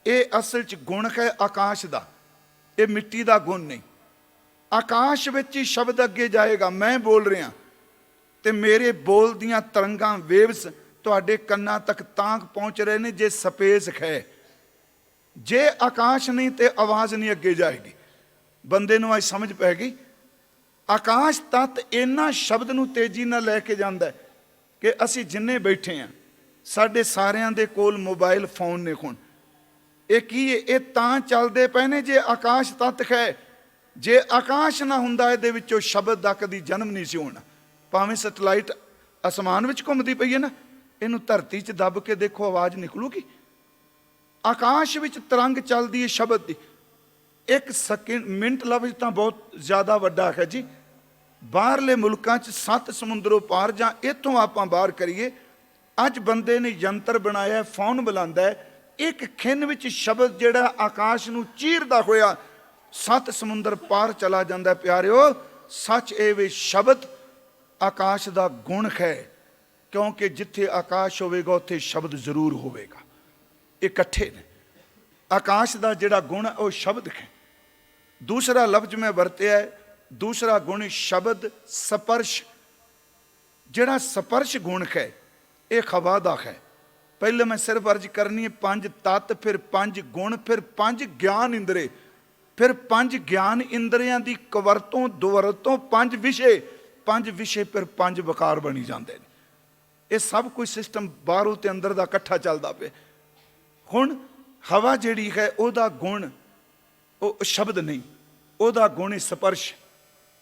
ਇਹ ਅਸਲ 'ਚ ਗੁਣ ਹੈ ਆਕਾਸ਼ ਦਾ, ਇਹ ਮਿੱਟੀ ਦਾ ਗੁਣ ਨਹੀਂ। ਆਕਾਸ਼ ਵਿੱਚ ਹੀ ਸ਼ਬਦ ਅੱਗੇ ਜਾਏਗਾ। ਮੈਂ ਬੋਲ ਰਿਹਾ ਤੇ ਮੇਰੇ ਬੋਲ ਦੀਆਂ ਤਰੰਗਾਂ, ਵੇਵਸ ਤੁਹਾਡੇ ਕੰਨਾਂ ਤੱਕ ਤਾਂ ਪਹੁੰਚ ਰਹੇ ਨੇ ਜੇ ਸਪੇਸ ਹੈ। ਜੇ ਆਕਾਸ਼ ਨਹੀਂ ਤੇ ਆਵਾਜ਼ ਨਹੀਂ ਅੱਗੇ ਜਾਏਗੀ। ਬੰਦੇ ਨੂੰ ਅੱਜ ਸਮਝ ਪੈ ਗਈ। ਆਕਾਸ਼ ਤੱਤ ਇਹਨਾਂ ਸ਼ਬਦ ਨੂੰ ਤੇਜ਼ੀ ਨਾਲ ਲੈ ਕੇ ਜਾਂਦਾ ਕਿ ਅਸੀਂ ਜਿੰਨੇ ਬੈਠੇ ਹਾਂ, ਸਾਡੇ ਸਾਰਿਆਂ ਦੇ ਕੋਲ ਮੋਬਾਈਲ ਫੋਨ ਨੇ। ਹੁਣ ਇਹ ਕੀ ਹੈ? ਇਹ ਤਾਂ ਚੱਲਦੇ ਪਏ ਨੇ ਜੇ ਆਕਾਸ਼ ਤੱਤ ਹੈ। ਜੇ ਆਕਾਸ਼ ਨਾ ਹੁੰਦਾ ਇਹਦੇ ਵਿੱਚੋਂ ਸ਼ਬਦ ਦਾ ਕਦੀ ਜਨਮ ਨਹੀਂ ਸੀ ਹੋਣਾ। ਭਾਵੇਂ ਸੈਟਲਾਈਟ ਅਸਮਾਨ ਵਿੱਚ ਘੁੰਮਦੀ ਪਈ ਹੈ ਨਾ, ਇਹਨੂੰ ਧਰਤੀ 'ਚ ਦੱਬ ਕੇ ਦੇਖੋ, ਆਵਾਜ਼ ਨਿਕਲੂਗੀ। ਆਕਾਸ਼ ਵਿੱਚ ਤਰੰਗ ਚੱਲਦੀ ਹੈ ਸ਼ਬਦ ਦੀ। ਇੱਕ ਸੈਕਿੰਡ ਮਿੰਟ ਲਫ਼ਜ਼ ਤਾਂ ਬਹੁਤ ਜ਼ਿਆਦਾ ਵੱਡਾ ਹੈ ਜੀ। ਬਾਹਰਲੇ ਮੁਲਕਾਂ 'ਚ 7 ਸਮੁੰਦਰੋਂ ਪਾਰ ਜਾਂ ਇੱਥੋਂ ਆਪਾਂ ਬਾਹਰ ਕਰੀਏ, ਅੱਜ ਬੰਦੇ ਨੇ ਯੰਤਰ ਬਣਾਇਆ, ਫੋਨ ਬੁਲਾਉਂਦਾ ਹੈ, ਇੱਕ ਖਿੰਨ ਵਿੱਚ ਸ਼ਬਦ ਜਿਹੜਾ ਆਕਾਸ਼ ਨੂੰ ਚੀਰਦਾ ਹੋਇਆ 7 ਸਮੁੰਦਰ ਪਾਰ ਚਲਾ ਜਾਂਦਾ। ਪਿਆਰਿਓ, ਸੱਚ ਇਹ ਵੇ ਸ਼ਬਦ ਆਕਾਸ਼ ਦਾ ਗੁਣ ਹੈ, ਕਿਉਂਕਿ ਜਿੱਥੇ ਆਕਾਸ਼ ਹੋਵੇਗਾ ਉੱਥੇ ਸ਼ਬਦ ਜ਼ਰੂਰ ਹੋਵੇਗਾ। ਇਕੱਠੇ ਨੇ। ਆਕਾਸ਼ ਦਾ ਜਿਹੜਾ ਗੁਣ ਹੈ ਉਹ ਸ਼ਬਦ ਹੈ। ਦੂਸਰਾ ਲਫ਼ਜ਼ ਮੈਂ ਵਰਤਿਆ ਹੈ, ਦੂਸਰਾ ਗੁਣ ਸ਼ਬਦ ਸਪਰਸ਼। ਜਿਹੜਾ ਸਪਰਸ਼ ਗੁਣ ਹੈ ਇਹ ਹਵਾ ਦਾ ਹੈ। ਪਹਿਲੇ ਮੈਂ ਸਿਰਫ ਅਰਜ਼ ਕਰਨੀ ਹੈ 5 ਤੱਤ, ਫਿਰ 5 ਗੁਣ, ਫਿਰ 5 ਗਿਆਨ ਇੰਦਰੇ, ਫਿਰ 5 ਗਿਆਨ ਇੰਦਰੀਆਂ ਦੀ ਕਵਰਤੋਂ ਦੁਵਰਤੋਂ 5 ਵਿਸ਼ੇ, 5 ਵਿਸ਼ੇ, ਫਿਰ 5 ਵਕਾਰ ਬਣੀ ਜਾਂਦੇ ਨੇ। ਇਹ ਸਭ ਕੁਝ ਸਿਸਟਮ ਬਾਹਰੋਂ ਤੇ ਅੰਦਰ ਦਾ ਇਕੱਠਾ ਚੱਲਦਾ ਪਿਆ। ਹੁਣ ਹਵਾ ਜਿਹੜੀ ਹੈ ਉਹਦਾ ਗੁਣ ਉਹ ਸ਼ਬਦ ਨਹੀਂ, ਉਹਦਾ ਗੁਣ ਸਪਰਸ਼।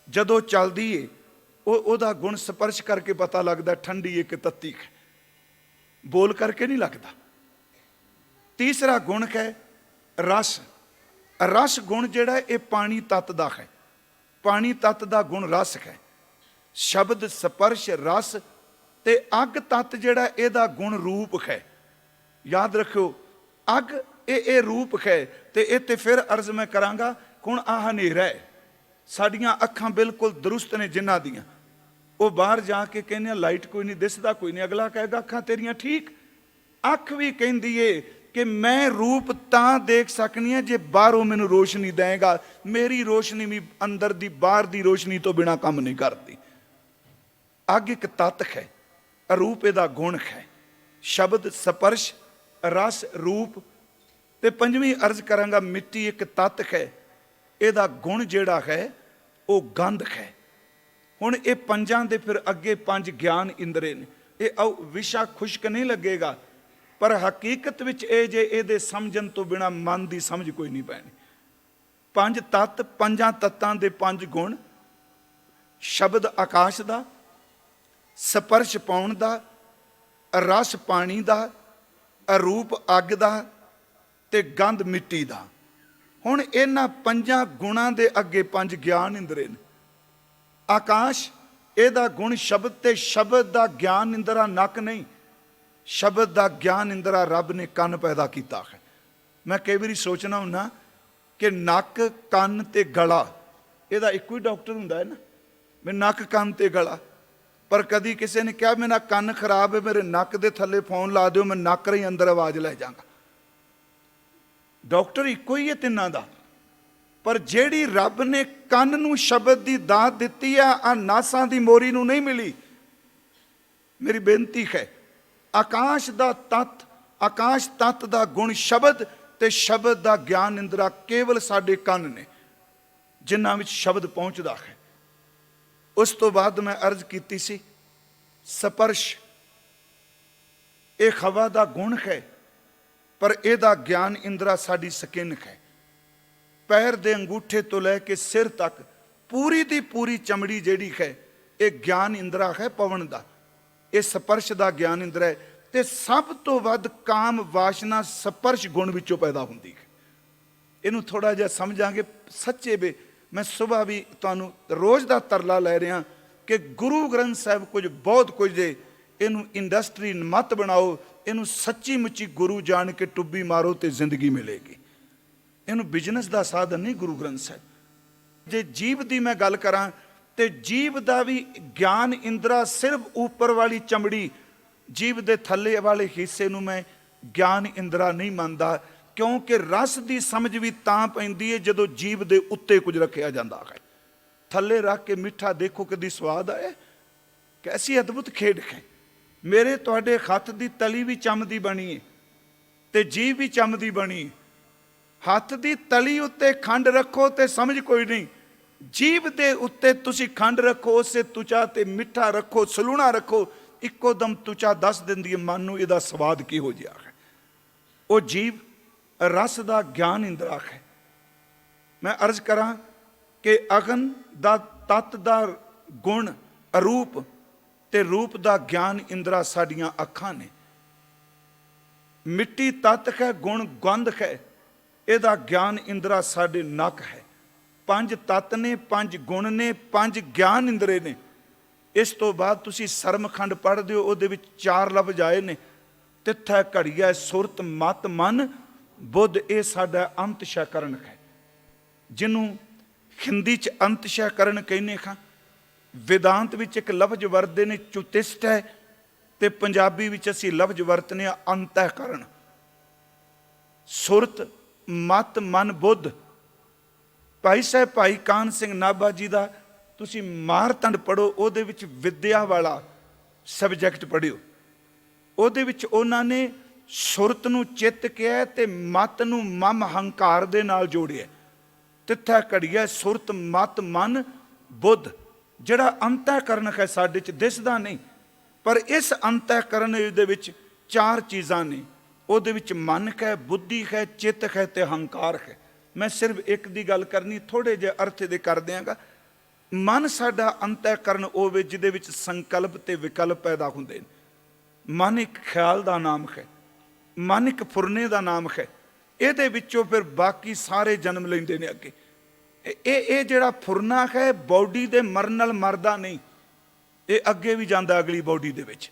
ਜਦੋਂ ਚੱਲਦੀ ਏ ਉਹਦਾ ਗੁਣ ਸਪਰਸ਼ ਕਰਕੇ ਪਤਾ ਲੱਗਦਾ, ਠੰਡੀ ਹੈ ਕਿ ਤੱਤੀ ਹੈ, ਬੋਲ ਕਰਕੇ ਨਹੀਂ ਲੱਗਦਾ। ਤੀਸਰਾ ਗੁਣ ਹੈ ਰਸ। ਰਸ ਗੁਣ ਜਿਹੜਾ ਇਹ ਪਾਣੀ ਤੱਤ ਦਾ ਹੈ। ਪਾਣੀ ਤੱਤ ਦਾ ਗੁਣ ਰਸ ਹੈ। ਸ਼ਬਦ ਸਪਰਸ਼ ਰਸ ਤੇ ਅੱਗ ਤੱਤ ਜਿਹੜਾ ਇਹਦਾ ਗੁਣ ਰੂਪ ਹੈ। ਯਾਦ ਰੱਖਿਓ, ਅੱਗ ਇਹ ਰੂਪ ਹੈ। ਤੇ ਇਹ ਤੇ ਫਿਰ ਅਰਜ਼ ਮੈਂ ਕਰਾਂਗਾ। ਹੁਣ ਆਹ ਹਨੇਰਾ ਹੈ, ਸਾਡੀਆਂ ਅੱਖਾਂ ਬਿਲਕੁਲ ਦਰੁਸਤ ਨੇ ਜਿਨ੍ਹਾਂ ਦੀਆਂ, ਉਹ ਬਾਹਰ ਜਾ ਕੇ ਕਹਿੰਦੇ ਲਾਈਟ ਕੋਈ ਨਹੀਂ, ਦਿਸਦਾ ਕੋਈ ਨਹੀਂ। ਅਗਲਾ ਕਹੇਗਾ ਅੱਖਾਂ ਤੇਰੀਆਂ ਠੀਕ। ਅੱਖ ਵੀ ਕਹਿੰਦੀ ਏ ਕਿ ਮੈਂ ਰੂਪ ਤਾਂ ਦੇਖ ਸਕਣੀ ਹੈ ਜੇ ਬਾਹਰੋਂ ਮੈਨੂੰ ਰੋਸ਼ਨੀ ਦੇਗਾ। ਮੇਰੀ ਰੋਸ਼ਨੀ ਵੀ ਅੰਦਰ ਦੀ ਬਾਹਰ ਦੀ ਰੋਸ਼ਨੀ ਤੋਂ ਬਿਨਾਂ ਕੰਮ ਨਹੀਂ ਕਰਦੀ। ਅੱਗ ਇੱਕ ਤੱਤ ਹੈ, ਰੂਪ ਇਹਦਾ ਗੁਣ ਹੈ। ਸ਼ਬਦ ਸਪਰਸ਼ ਰਸ ਰੂਪ। ਤੇ ਪੰਜਵੀਂ ਅਰਜ਼ ਕਰਾਂਗਾ, ਮਿੱਟੀ ਇੱਕ ਤੱਤ ਹੈ, ਇਹਦਾ ਗੁਣ ਜਿਹੜਾ ਹੈ ਉਹ ਗੰਧ ਹੈ। ਹੁਣ ਇਹ ਪੰਜਾਂ ਦੇ ਫਿਰ ਅੱਗੇ 5 ਗਿਆਨ ਇੰਦਰੇ ਨੇ। ਇਹ ਵਿਸ਼ਾ ਖੁਸ਼ਕ ਨਹੀਂ ਲੱਗੇਗਾ, ਪਰ ਹਕੀਕਤ ਵਿੱਚ ਇਹ ਜੇ ਇਹਦੇ ਸਮਝਣ ਤੋਂ ਬਿਨਾਂ ਮਨ ਦੀ ਸਮਝ ਕੋਈ ਨਹੀਂ ਪੈਣੀ। 5 ਤੱਤ, 5 ਤੱਤਾਂ ਦੇ 5 ਗੁਣ। ਸ਼ਬਦ ਆਕਾਸ਼ ਦਾ, ਸਪਰਸ਼ ਪਾਉਣ ਦਾ, ਰਸ ਪਾਣੀ ਦਾ, ਰੂਪ ਅੱਗ ਦਾ ਤੇ ਗੰਧ ਮਿੱਟੀ ਦਾ। ਹੁਣ ਇਹਨਾਂ 5 ਗੁਣਾਂ ਦੇ ਅੱਗੇ 5 ਗਿਆਨ ਇੰਦਰੇ ਨੇ। ਆਕਾਸ਼ ਇਹਦਾ ਗੁਣ ਸ਼ਬਦ, ਤੇ ਸ਼ਬਦ ਦਾ ਗਿਆਨ ਇੰਦਰਾ ਨੱਕ ਨਹੀਂ, ਸ਼ਬਦ ਦਾ ਗਿਆਨ ਇੰਦਰਾ ਰੱਬ ਨੇ ਕੰਨ ਪੈਦਾ ਕੀਤਾ ਹੈ। ਮੈਂ ਕਈ ਵਾਰੀ ਸੋਚਣਾ ਹੁੰਦਾ ਕਿ ਨੱਕ, ਕੰਨ ਤੇ ਗਲਾ ਇਹਦਾ ਇੱਕੋ ਹੀ ਡਾਕਟਰ ਹੁੰਦਾ ਹੈ ਨਾ, ਮੈਂ ਨੱਕ, ਕੰਨ ਤੇ ਗਲਾ। ਪਰ ਕਦੀ ਕਿਸੇ ਨੇ ਕਿਹਾ ਮੇਰਾ ਕੰਨ ਖਰਾਬ ਹੈ, ਮੇਰੇ ਨੱਕ ਦੇ ਥੱਲੇ ਫੋਨ ਲਾ ਦਿਓ, ਮੈਂ ਨੱਕ ਰਹੀ ਅੰਦਰ ਆਵਾਜ਼ ਲੈ ਜਾਵਾਂਗਾ। ਡਾਕਟਰ ਇੱਕੋ ਹੀ ਹੈ ਤਿੰਨਾਂ ਦਾ। ਪਰ ਜਿਹੜੀ ਰੱਬ ਨੇ ਕੰਨ ਨੂੰ ਸ਼ਬਦ ਦੀ ਦਾਤ ਦਿੱਤੀ ਆ, ਆ ਨਾਸਾਂ ਦੀ ਮੋਰੀ ਨੂੰ ਨਹੀਂ ਮਿਲੀ। ਮੇਰੀ ਬੇਨਤੀ ਹੈ, ਆਕਾਸ਼ ਦਾ ਤੱਤ, ਆਕਾਸ਼ ਤੱਤ ਦਾ ਗੁਣ ਸ਼ਬਦ, ਤੇ ਸ਼ਬਦ ਦਾ ਗਿਆਨ ਇੰਦਰਾ ਕੇਵਲ ਸਾਡੇ ਕੰਨ ਨੇ ਜਿਨ੍ਹਾਂ ਵਿੱਚ ਸ਼ਬਦ ਪਹੁੰਚਦਾ ਹੈ। ਉਸ ਤੋਂ ਬਾਅਦ ਮੈਂ ਅਰਜ਼ ਕੀਤੀ ਸੀ ਸਪਰਸ਼। ਇਹ ਹਵਾ ਦਾ ਗੁਣ ਹੈ, ਪਰ ਇਹਦਾ ਗਿਆਨ ਇੰਦਰਾ ਸਾਡੀ ਸਕਿਨ ਹੈ। ਪੈਰ ਦੇ ਅੰਗੂਠੇ ਤੋਂ ਲੈ ਕੇ ਸਿਰ ਤੱਕ ਪੂਰੀ ਦੀ ਪੂਰੀ ਚਮੜੀ ਜਿਹੜੀ ਹੈ ਇਹ ਗਿਆਨ ਇੰਦਰਾ ਹੈ ਪਵਨ ਦਾ। ਇਹ ਸਪਰਸ਼ ਦਾ ਗਿਆਨ ਇੰਦਰਾ ਹੈ। ਤੇ ਸਭ ਤੋਂ ਵੱਧ ਕਾਮ ਵਾਸ਼ਨਾ ਸਪਰਸ਼ ਗੁਣ ਵਿੱਚੋਂ ਪੈਦਾ ਹੁੰਦੀ ਹੈ। ਇਹਨੂੰ ਥੋੜਾ ਜਿਹਾ ਸਮਝਾਂਗੇ। ਸੱਚੇ ਵੇ ਮੈਂ ਸੁਬਾਹ ਵੀ ਤੁਹਾਨੂੰ ਰੋਜ਼ ਦਾ ਤਰਲਾ ਲੈ ਰਿਹਾ ਕਿ ਗੁਰੂ ਗ੍ਰੰਥ ਸਾਹਿਬ ਕੁਝ ਬਹੁਤ ਕੁਝ ਦੇ, ਇਹਨੂੰ ਇੰਡਸਟਰੀ ਮਤ ਬਣਾਓ, ਇਹਨੂੰ ਸੱਚੀ ਮੁੱਚੀ ਗੁਰੂ ਜਾਣ ਕੇ ਟੁੱਬੀ ਮਾਰੋ ਤੇ ਜ਼ਿੰਦਗੀ ਮਿਲੇਗੀ। ਇਹਨੂੰ ਬਿਜ਼ਨਸ ਦਾ ਸਾਧਨ ਨਹੀਂ ਗੁਰੂ ਗ੍ਰੰਥ ਸਾਹਿਬ। ਜੇ ਜੀਵ ਦੀ ਮੈਂ ਗੱਲ ਕਰਾਂ ਤੇ ਜੀਵ ਦਾ ਵੀ ਗਿਆਨ ਇੰਦਰਾ ਸਿਰਫ ਉੱਪਰ ਵਾਲੀ ਚਮੜੀ, ਜੀਵ ਦੇ ਥੱਲੇ ਵਾਲੇ ਹਿੱਸੇ ਨੂੰ ਮੈਂ ਗਿਆਨ ਇੰਦਰਾ ਨਹੀਂ ਮੰਨਦਾ, ਕਿਉਂਕਿ ਰਸ ਦੀ ਸਮਝ ਵੀ ਤਾਂ ਪੈਂਦੀ ਹੈ ਜਦੋਂ ਜੀਵ ਦੇ ਉੱਤੇ ਕੁਝ ਰੱਖਿਆ ਜਾਂਦਾ ਹੈ। ਥੱਲੇ ਰੱਖ ਕੇ ਮਿੱਠਾ ਦੇਖੋ ਕਦੀ ਸਵਾਦ ਆਏ। ਕੈਸੀ ਅਦਭੁਤ ਖੇਡ ਹੈ। ਮੇਰੇ ਤੁਹਾਡੇ ਹੱਥ ਦੀ ਤਲੀ ਵੀ ਚਮਦੀ ਬਣੀ ਹੈ ਤੇ ਜੀਭ ਵੀ ਚਮਦੀ ਬਣੀ। ਹੱਥ ਦੀ ਤਲੀ ਉੱਤੇ ਖੰਡ ਰੱਖੋ ਤੇ ਸਮਝ ਕੋਈ ਨਹੀਂ, ਜੀਭ ਦੇ ਉੱਤੇ ਤੁਸੀਂ ਖੰਡ ਰੱਖੋ, ਉਸੇ ਤੁਚਾ ਤੇ ਮਿੱਠਾ ਰੱਖੋ, ਸਲੂਣਾ ਰੱਖੋ, ਇੱਕੋ ਦਮ ਤੁਚਾ ਦੱਸ ਦਿੰਦੀ ਹੈ ਮਨ ਨੂੰ ਇਹਦਾ ਸਵਾਦ ਕਿਹੋ ਜਿਹਾ ਹੈ। ਉਹ ਜੀਭ रस दा ज्ञान इंद्रा है। मैं अर्ज करा कि अगन दा तत्त दा गुण अरूप ते रूप दा ज्ञान इंद्रा साडियां अखां ने। मिट्टी तत्त है, गुण गंध है, ਇਹਦਾ ਗਿਆਨ ਇੰਦਰਾ ਸਾਡੇ ਨੱਕ ਹੈ। 5 ਤੱਤ ਨੇ, 5 ਗੁਣ ਨੇ, 5 ਗਿਆਨ ਇੰਦਰੇ ਨੇ। ਇਸ ਤੋਂ ਬਾਅਦ ਤੁਸੀਂ ਸਰਮਖੰਡ ਪੜ੍ਹਦੇ ਹੋ, ਉਹਦੇ ਵਿੱਚ 4 ਲਫ਼ਜ਼ ਆਏ ਨੇ, ਤਿੱਥੈ ਘੜੀਐ ਸੁਰਤ ਮਤ ਮਨ ਬੁੱਧ। ਇਹ ਸਾਡਾ ਅੰਤਸ਼ੈਕਰਨ ਹੈ, ਜਿਹਨੂੰ ਹਿੰਦੀ 'ਚ ਅੰਤਸ਼ੈਕਰਨ ਕਹਿੰਦੇ ਖਾਂ। वेदांत ਵਿੱਚ ਇੱਕ ਲਫ਼ਜ਼ ਵਰਤਦੇ ਨੇ ਚੁਤਿਸ਼ਟ ਹੈ, ਤੇ ਪੰਜਾਬੀ ਵਿੱਚ ਅਸੀਂ ਲਫ਼ਜ਼ ਵਰਤਨੇ ਆ ਅੰਤःਕਰਨ। ਸੁਰਤ ਮਤ ਮਨ ਬੁੱਧ। ਭਾਈ ਸਾਹਿਬ ਭਾਈ ਕਾਨ ਸਿੰਘ ਨਾਭਾ ਜੀ ਦਾ ਤੁਸੀਂ ਮਾਰਤੰਡ ਪੜ੍ਹੋ, ਉਹਦੇ ਵਿੱਚ ਵਿਦਿਆ ਵਾਲਾ ਸਬਜੈਕਟ ਪੜ੍ਹਿਓ। ਉਹਦੇ ਵਿੱਚ ਉਹਨਾਂ ਨੇ ਸੁਰਤ ਨੂੰ ਚਿੱਤ ਕਿਹਾ ਤੇ ਮਤ ਨੂੰ ਮਮ ਹੰਕਾਰ ਦੇ ਨਾਲ ਜੋੜਿਆ। ਤਿੱਥੈ ਘੜੀਐ ਸੁਰਤ ਮਤ ਮਨ ਬੁੱਧ। ਜਿਹੜਾ ਅੰਤःਕਰਨ ਹੈ ਸਾਡੇ 'ਚ ਦਿਸਦਾ ਨਹੀਂ, ਪਰ ਇਸ ਅੰਤःਕਰਨ ਦੇ ਵਿੱਚ 4 ਚੀਜ਼ਾਂ ਨੇ। ਉਹਦੇ ਵਿੱਚ ਮਨ ਹੈ, ਬੁੱਧੀ ਹੈ, ਚਿੱਤ ਹੈ ਤੇ ਹੰਕਾਰ ਹੈ। ਮੈਂ ਸਿਰਫ ਇੱਕ ਦੀ ਗੱਲ ਕਰਨੀ, ਥੋੜ੍ਹੇ ਜਿਹੇ ਅਰਥ ਦੇ ਕਰ ਦਿਆਂਗਾ। ਮਨ ਸਾਡਾ ਅੰਤःਕਰਨ ਹੋਵੇ ਜਿਹਦੇ ਵਿੱਚ ਸੰਕਲਪ ਤੇ ਵਿਕਲਪ ਪੈਦਾ ਹੁੰਦੇ ਨੇ। ਮਨ ਇੱਕ ਖਿਆਲ ਦਾ ਨਾਮ ਹੈ, ਮਨ ਇੱਕ ਫੁਰਨੇ ਦਾ ਨਾਮ ਹੈ। ਇਹਦੇ ਵਿੱਚੋਂ ਫਿਰ ਬਾਕੀ ਸਾਰੇ ਜਨਮ ਲੈਂਦੇ ਨੇ ਅੱਗੇ। ਇਹ ਜਿਹੜਾ ਫੁਰਨਾ ਹੈ ਬੌਡੀ ਦੇ ਮਰਨ ਨਾਲ ਮਰਦਾ ਨਹੀਂ, ਇਹ ਅੱਗੇ ਵੀ ਜਾਂਦਾ ਅਗਲੀ ਬੌਡੀ ਦੇ ਵਿੱਚ।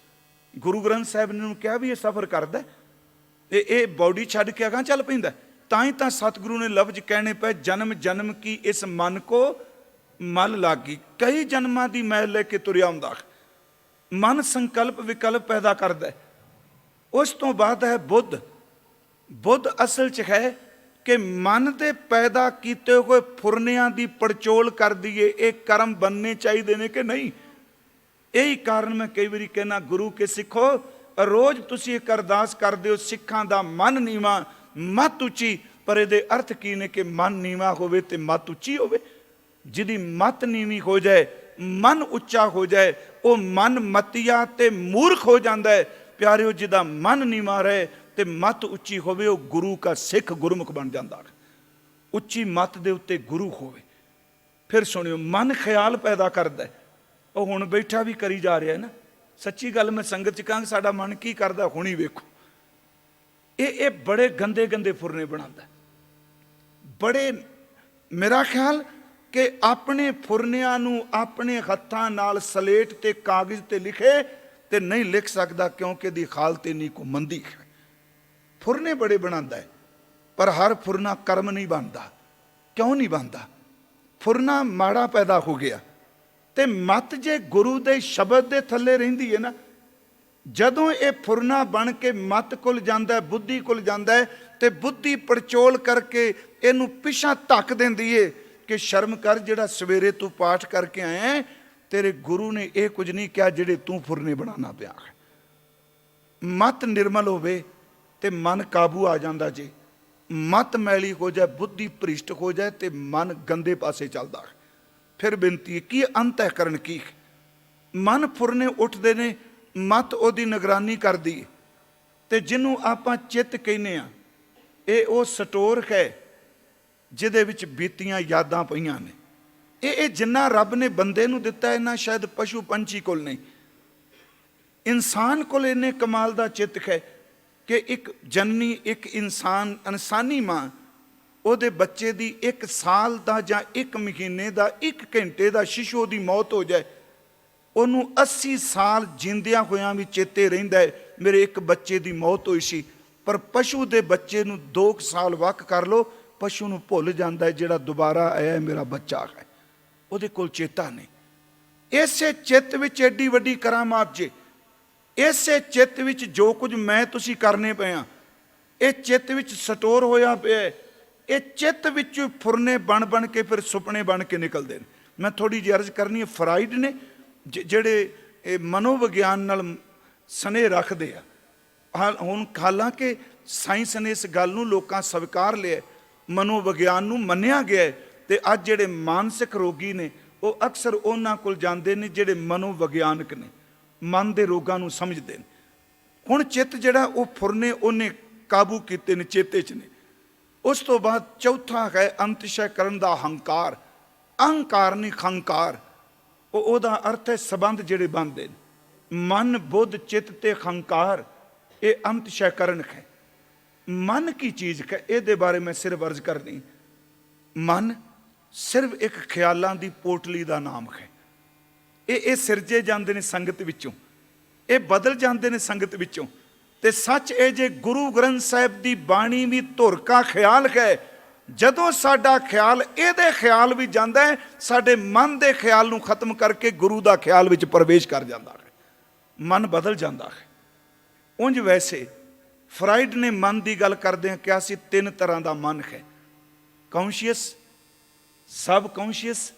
ਗੁਰੂ ਗ੍ਰੰਥ ਸਾਹਿਬ ਨੇ ਉਹਨੂੰ ਕਿਹਾ ਵੀ ਇਹ ਸਫ਼ਰ ਕਰਦਾ, ਇਹ ਬੌਡੀ ਛੱਡ ਕੇ ਅਗਾਂਹ ਚੱਲ ਪੈਂਦਾ। ਤਾਂ ਹੀ ਤਾਂ ਸਤਿਗੁਰੂ ਨੇ ਲਫ਼ਜ਼ ਕਹਿਣੇ ਪਏ, ਜਨਮ ਜਨਮ ਕੀ ਇਸ ਮਨ ਕੋ ਮਲ ਲਾਗੀ। ਕਈ ਜਨਮਾਂ ਦੀ ਮੈਲ ਲੈ ਕੇ ਤੁਰਿਆ ਹੁੰਦਾ। ਮਨ ਸੰਕਲਪ ਵਿਕਲਪ ਪੈਦਾ ਕਰਦਾ। ਉਸ ਤੋਂ ਬਾਅਦ ਹੈ ਬੁੱਧ। ਬੁੱਧ ਅਸਲ 'ਚ ਹੈ ਕਿ ਮਨ ਦੇ ਪੈਦਾ ਕੀਤੇ ਹੋਏ ਫੁਰਨਿਆਂ ਦੀ ਪੜਚੋਲ ਕਰ ਦਈਏ, ਇਹ ਕਰਮ ਬਣਨੇ ਚਾਹੀਦੇ ਨੇ ਕਿ ਨਹੀਂ। ਇਹੀ ਕਾਰਨ ਮੈਂ ਕਈ ਵਾਰੀ ਕਹਿਣਾ, ਗੁਰੂ ਕੇ ਸਿੱਖੋ, ਰੋਜ਼ ਤੁਸੀਂ ਇੱਕ ਅਰਦਾਸ ਕਰਦੇ ਹੋ, ਸਿੱਖਾਂ ਦਾ ਮਨ ਨੀਵਾਂ ਮੱਤ ਉੱਚੀ। ਪਰ ਇਹਦੇ ਅਰਥ ਕੀ ਨੇ ਕਿ ਮਨ ਨੀਵਾਂ ਹੋਵੇ ਤੇ ਮੱਤ ਉੱਚੀ ਹੋਵੇ। ਜਿਹਦੀ ਮੱਤ ਨੀਵੀਂ ਹੋ ਜਾਏ, ਮਨ ਉੱਚਾ ਹੋ ਜਾਏ, ਉਹ ਮਨ ਮਤੀਆ ਤੇ ਮੂਰਖ ਹੋ ਜਾਂਦਾ ਹੈ। ਪਿਆਰਿਓ, ਜਿਹਦਾ ਮਨ ਨੀਵਾਂ ਰਹੇ ਤੇ ਮੱਤ ਉੱਚੀ ਹੋਵੇ, ਉਹ ਗੁਰੂ ਕਾ ਸਿੱਖ ਗੁਰਮੁਖ ਬਣ ਜਾਂਦਾ। ਉੱਚੀ ਮੱਤ ਦੇ ਉੱਤੇ ਗੁਰੂ ਹੋਵੇ। ਫਿਰ ਸੁਣਿਓ, ਮਨ ਖਿਆਲ ਪੈਦਾ ਕਰਦਾ। ਉਹ ਹੁਣ ਬੈਠਾ ਵੀ ਕਰੀ ਜਾ ਰਿਹਾ ਨਾ। ਸੱਚੀ ਗੱਲ ਮੈਂ ਸੰਗਤ 'ਚ ਕਹਾਂਗਾ, ਸਾਡਾ ਮਨ ਕੀ ਕਰਦਾ ਹੁਣੀ ਵੇਖੋ। ਇਹ ਬੜੇ ਗੰਦੇ ਗੰਦੇ ਫੁਰਨੇ ਬਣਾਉਂਦਾ। ਬੜੇ, ਮੇਰਾ ਖਿਆਲ ਕਿ ਆਪਣੇ ਫੁਰਨਿਆਂ ਨੂੰ ਆਪਣੇ ਹੱਥਾਂ ਨਾਲ ਸਲੇਟ ਤੇ ਕਾਗਜ਼ ਤੇ ਲਿਖੇ ਤੇ ਨਹੀਂ ਲਿਖ ਸਕਦਾ, ਕਿਉਂਕਿ ਦੀ ਹਾਲਤ ਇੰਨੀ ਕੋ ਮੰਦੀ ਹੈ। ਫੁਰਨੇ ਬੜੇ ਬਣਾਉਂਦਾ ਹੈ, ਪਰ ਹਰ ਫੁਰਨਾ ਕਰਮ ਨਹੀਂ ਬਣਦਾ। ਕਿਉਂ ਨਹੀਂ ਬਣਦਾ? ਫੁਰਨਾ ਮਾੜਾ ਪੈਦਾ ਹੋ ਗਿਆ ਤੇ ਮਤ ਜੇ ਗੁਰੂ ਦੇ ਸ਼ਬਦ ਦੇ ਥੱਲੇ ਰਹਿੰਦੀ ਹੈ ਨਾ, ਜਦੋਂ ਇਹ ਫੁਰਨਾ ਬਣ ਕੇ ਮਤ ਕੋਲ ਜਾਂਦਾ, ਬੁੱਧੀ ਕੋਲ ਜਾਂਦਾ, ਤੇ ਬੁੱਧੀ ਪੜਚੋਲ ਕਰਕੇ ਇਹਨੂੰ ਪਿਛਾਂ ਧੱਕ ਦਿੰਦੀ ਏ ਕਿ ਸ਼ਰਮ ਕਰ, ਜਿਹੜਾ ਸਵੇਰੇ ਤੂੰ ਪਾਠ ਕਰਕੇ ਆਇਆ, ਤੇਰੇ ਗੁਰੂ ਨੇ ਇਹ ਕੁਝ ਨਹੀਂ ਕਿਹਾ ਜਿਹੜੇ ਤੂੰ ਫੁਰਨੇ ਬਣਾਉਣਾ ਪਿਆ। ਮਤ ਨਿਰਮਲ ਹੋਵੇ ਤੇ ਮਨ ਕਾਬੂ ਆ ਜਾਂਦਾ। ਜੇ ਮਤ ਮੈਲੀ ਹੋ ਜਾਏ, ਬੁੱਧੀ ਭ੍ਰਿਸ਼ਟ ਹੋ ਜਾਏ ਤੇ ਮਨ ਗੰਦੇ ਪਾਸੇ ਚੱਲਦਾ। ਫਿਰ ਬੇਨਤੀ ਹੈ, ਕੀ ਅੰਤःਕਰਨ ਕੀ? ਮਨ ਫੁਰਨੇ ਉੱਠਦੇ ਨੇ, ਮਤ ਉਹਦੀ ਨਿਗਰਾਨੀ ਕਰਦੀ ਹੈ। ਤੇ ਜਿਹਨੂੰ ਆਪਾਂ ਚਿੱਤ ਕਹਿੰਦੇ ਆ, ਇਹ ਉਹ ਸਟੋਰ ਹੈ ਜਿਹਦੇ ਵਿੱਚ ਬੀਤੀਆਂ ਯਾਦਾਂ ਪਈਆਂ ਨੇ। ਇਹ ਜਿੰਨਾ ਰੱਬ ਨੇ ਬੰਦੇ ਨੂੰ ਦਿੱਤਾ, ਇਹਨਾਂ ਸ਼ਾਇਦ ਪਸ਼ੂ ਪੰਛੀ ਕੋਲ ਨਹੀਂ। ਇਨਸਾਨ ਕੋਲ ਇੰਨੇ ਕਮਾਲ ਦਾ ਚਿੱਤ ਹੈ ਕਿ ਇੱਕ ਜਨਨੀ, ਇੱਕ ਇਨਸਾਨੀ ਮਾਂ, ਉਹਦੇ ਬੱਚੇ ਦੀ 1 ਸਾਲ ਦਾ ਜਾਂ 1 ਮਹੀਨੇ ਦਾ 1 ਘੰਟੇ ਦਾ ਸ਼ਿਸ਼ੂ ਦੀ ਮੌਤ ਹੋ ਜਾਏ, ਉਹਨੂੰ 80 ਸਾਲ ਜਿੰਦਿਆਂ ਹੋਇਆਂ ਵੀ ਚੇਤੇ ਰਹਿੰਦਾ ਹੈ, ਮੇਰੇ ਇੱਕ ਬੱਚੇ ਦੀ ਮੌਤ ਹੋਈ ਸੀ। ਪਰ ਪਸ਼ੂ ਦੇ ਬੱਚੇ ਨੂੰ 2 ਸਾਲ ਵੱਖ ਕਰ ਲਓ, ਪਸ਼ੂ ਨੂੰ ਭੁੱਲ ਜਾਂਦਾ ਹੈ ਜਿਹੜਾ ਦੁਬਾਰਾ ਆਇਆ ਮੇਰਾ ਬੱਚਾ ਹੈ। ਉਹਦੇ ਕੋਲ ਚੇਤਾ ਨਹੀਂ। ਇਸੇ ਚਿੱਤ ਵਿੱਚ ਐਡੀ ਵੱਡੀ ਕਰਾਮਾਤ ਜੇ। ਇਸੇ ਚਿੱਤ ਵਿੱਚ ਜੋ ਕੁਝ ਮੈਂ ਤੁਸੀਂ ਕਰਨੇ ਪਏ ਆ, ਇਹ ਚਿੱਤ ਵਿੱਚ ਸਟੋਰ ਹੋਇਆ ਪਿਆ। ਇਹ ਚਿੱਤ ਵਿੱਚ ਫੁਰਨੇ ਬਣ ਕੇ ਫਿਰ ਸੁਪਨੇ ਬਣ ਕੇ ਨਿਕਲਦੇ ਨੇ। ਮੈਂ ਥੋੜ੍ਹੀ ਜਿਹੀ ਅਰਜ਼ ਕਰਨੀ ਹੈ, ਫਰਾਇਡ ਨੇ ਜਿਹੜੇ ਇਹ ਮਨੋਵਿਗਿਆਨ ਨਾਲ ਸਨੇਹ ਰੱਖਦੇ ਆ। ਹੁਣ ਹਾਲਾਂਕਿ ਸਾਇੰਸ ਨੇ ਇਸ ਗੱਲ ਨੂੰ ਲੋਕਾਂ ਸਵੀਕਾਰ ਲਿਆ, ਮਨੋਵਿਗਿਆਨ ਨੂੰ ਮੰਨਿਆ ਗਿਆ। ਤੇ ਅੱਜ ਜਿਹੜੇ ਮਾਨਸਿਕ ਰੋਗੀ ਨੇ, ਉਹ ਅਕਸਰ ਉਹਨਾਂ ਕੋਲ ਜਾਂਦੇ ਨੇ ਜਿਹੜੇ ਮਨੋਵਿਗਿਆਨਕ ਨੇ, ਮਨ ਦੇ ਰੋਗਾਂ ਨੂੰ ਸਮਝਦੇ ਨੇ। ਹੁਣ ਚਿੱਤ ਜਿਹੜਾ ਉਹ ਫੁਰਨੇ ਉਹਨੇ ਕਾਬੂ ਕੀਤੇ ਨੇ, ਚੇਤੇ 'ਚ ਨੇ। ਉਸ ਤੋਂ ਬਾਅਦ ਚੌਥਾ ਹੈ ਅੰਤਿਸ਼ੈ ਕਰਨ ਦਾ ਹੰਕਾਰ। ਅਹੰਕਾਰ ਨਹੀਂ, ਖੰਕਾਰ। ਉਹਦਾ ਅਰਥ ਹੈ ਸੰਬੰਧ ਜਿਹੜੇ ਬਣਦੇ ਨੇ, ਮਨ ਬੁੱਧ ਚਿੱਤ ਤੇ ਹੰਕਾਰ, ਇਹ ਅੰਤਿਸ਼ੈ ਕਰਨ ਹੈ। ਮਨ ਕੀ ਚੀਜ਼ ਹੈ, ਇਹਦੇ ਬਾਰੇ ਮੈਂ ਸਿਰਫ ਅਰਜ਼ ਕਰਨੀ। ਮਨ ਸਿਰਫ ਇੱਕ ਖਿਆਲਾਂ ਦੀ ਪੋਟਲੀ ਦਾ ਨਾਮ ਹੈ। ਇਹ ਸਿਰਜੇ ਜਾਂਦੇ ਨੇ ਸੰਗਤ ਵਿੱਚੋਂ, ਇਹ ਬਦਲ ਜਾਂਦੇ ਨੇ ਸੰਗਤ ਵਿੱਚੋਂ। ਤੇ ਸੱਚ ਇਹ ਜੇ ਗੁਰੂ ਗ੍ਰੰਥ ਸਾਹਿਬ ਦੀ ਬਾਣੀ ਵੀ ਧੁਰ ਕਾ ਖਿਆਲ ਹੈ। ਜਦੋਂ ਸਾਡਾ ਖਿਆਲ ਇਹਦੇ ਖਿਆਲ ਵੀ ਜਾਂਦਾ ਹੈ, ਸਾਡੇ ਮਨ ਦੇ ਖਿਆਲ ਨੂੰ ਖਤਮ ਕਰਕੇ ਗੁਰੂ ਦਾ ਖਿਆਲ ਵਿੱਚ ਪ੍ਰਵੇਸ਼ ਕਰ ਜਾਂਦਾ ਹੈ, ਮਨ ਬਦਲ ਜਾਂਦਾ ਹੈ। ਉਂਝ ਵੈਸੇ ਫਰਾਇਡ ਨੇ ਮਨ ਦੀ ਗੱਲ ਕਰਦਿਆਂ ਕਿਹਾ ਸੀ 3 ਤਰ੍ਹਾਂ ਦਾ ਮਨ ਹੈ, ਕੌਨਸ਼ੀਅਸ, ਸਬ ਕੌਨਸ਼ੀਅਸ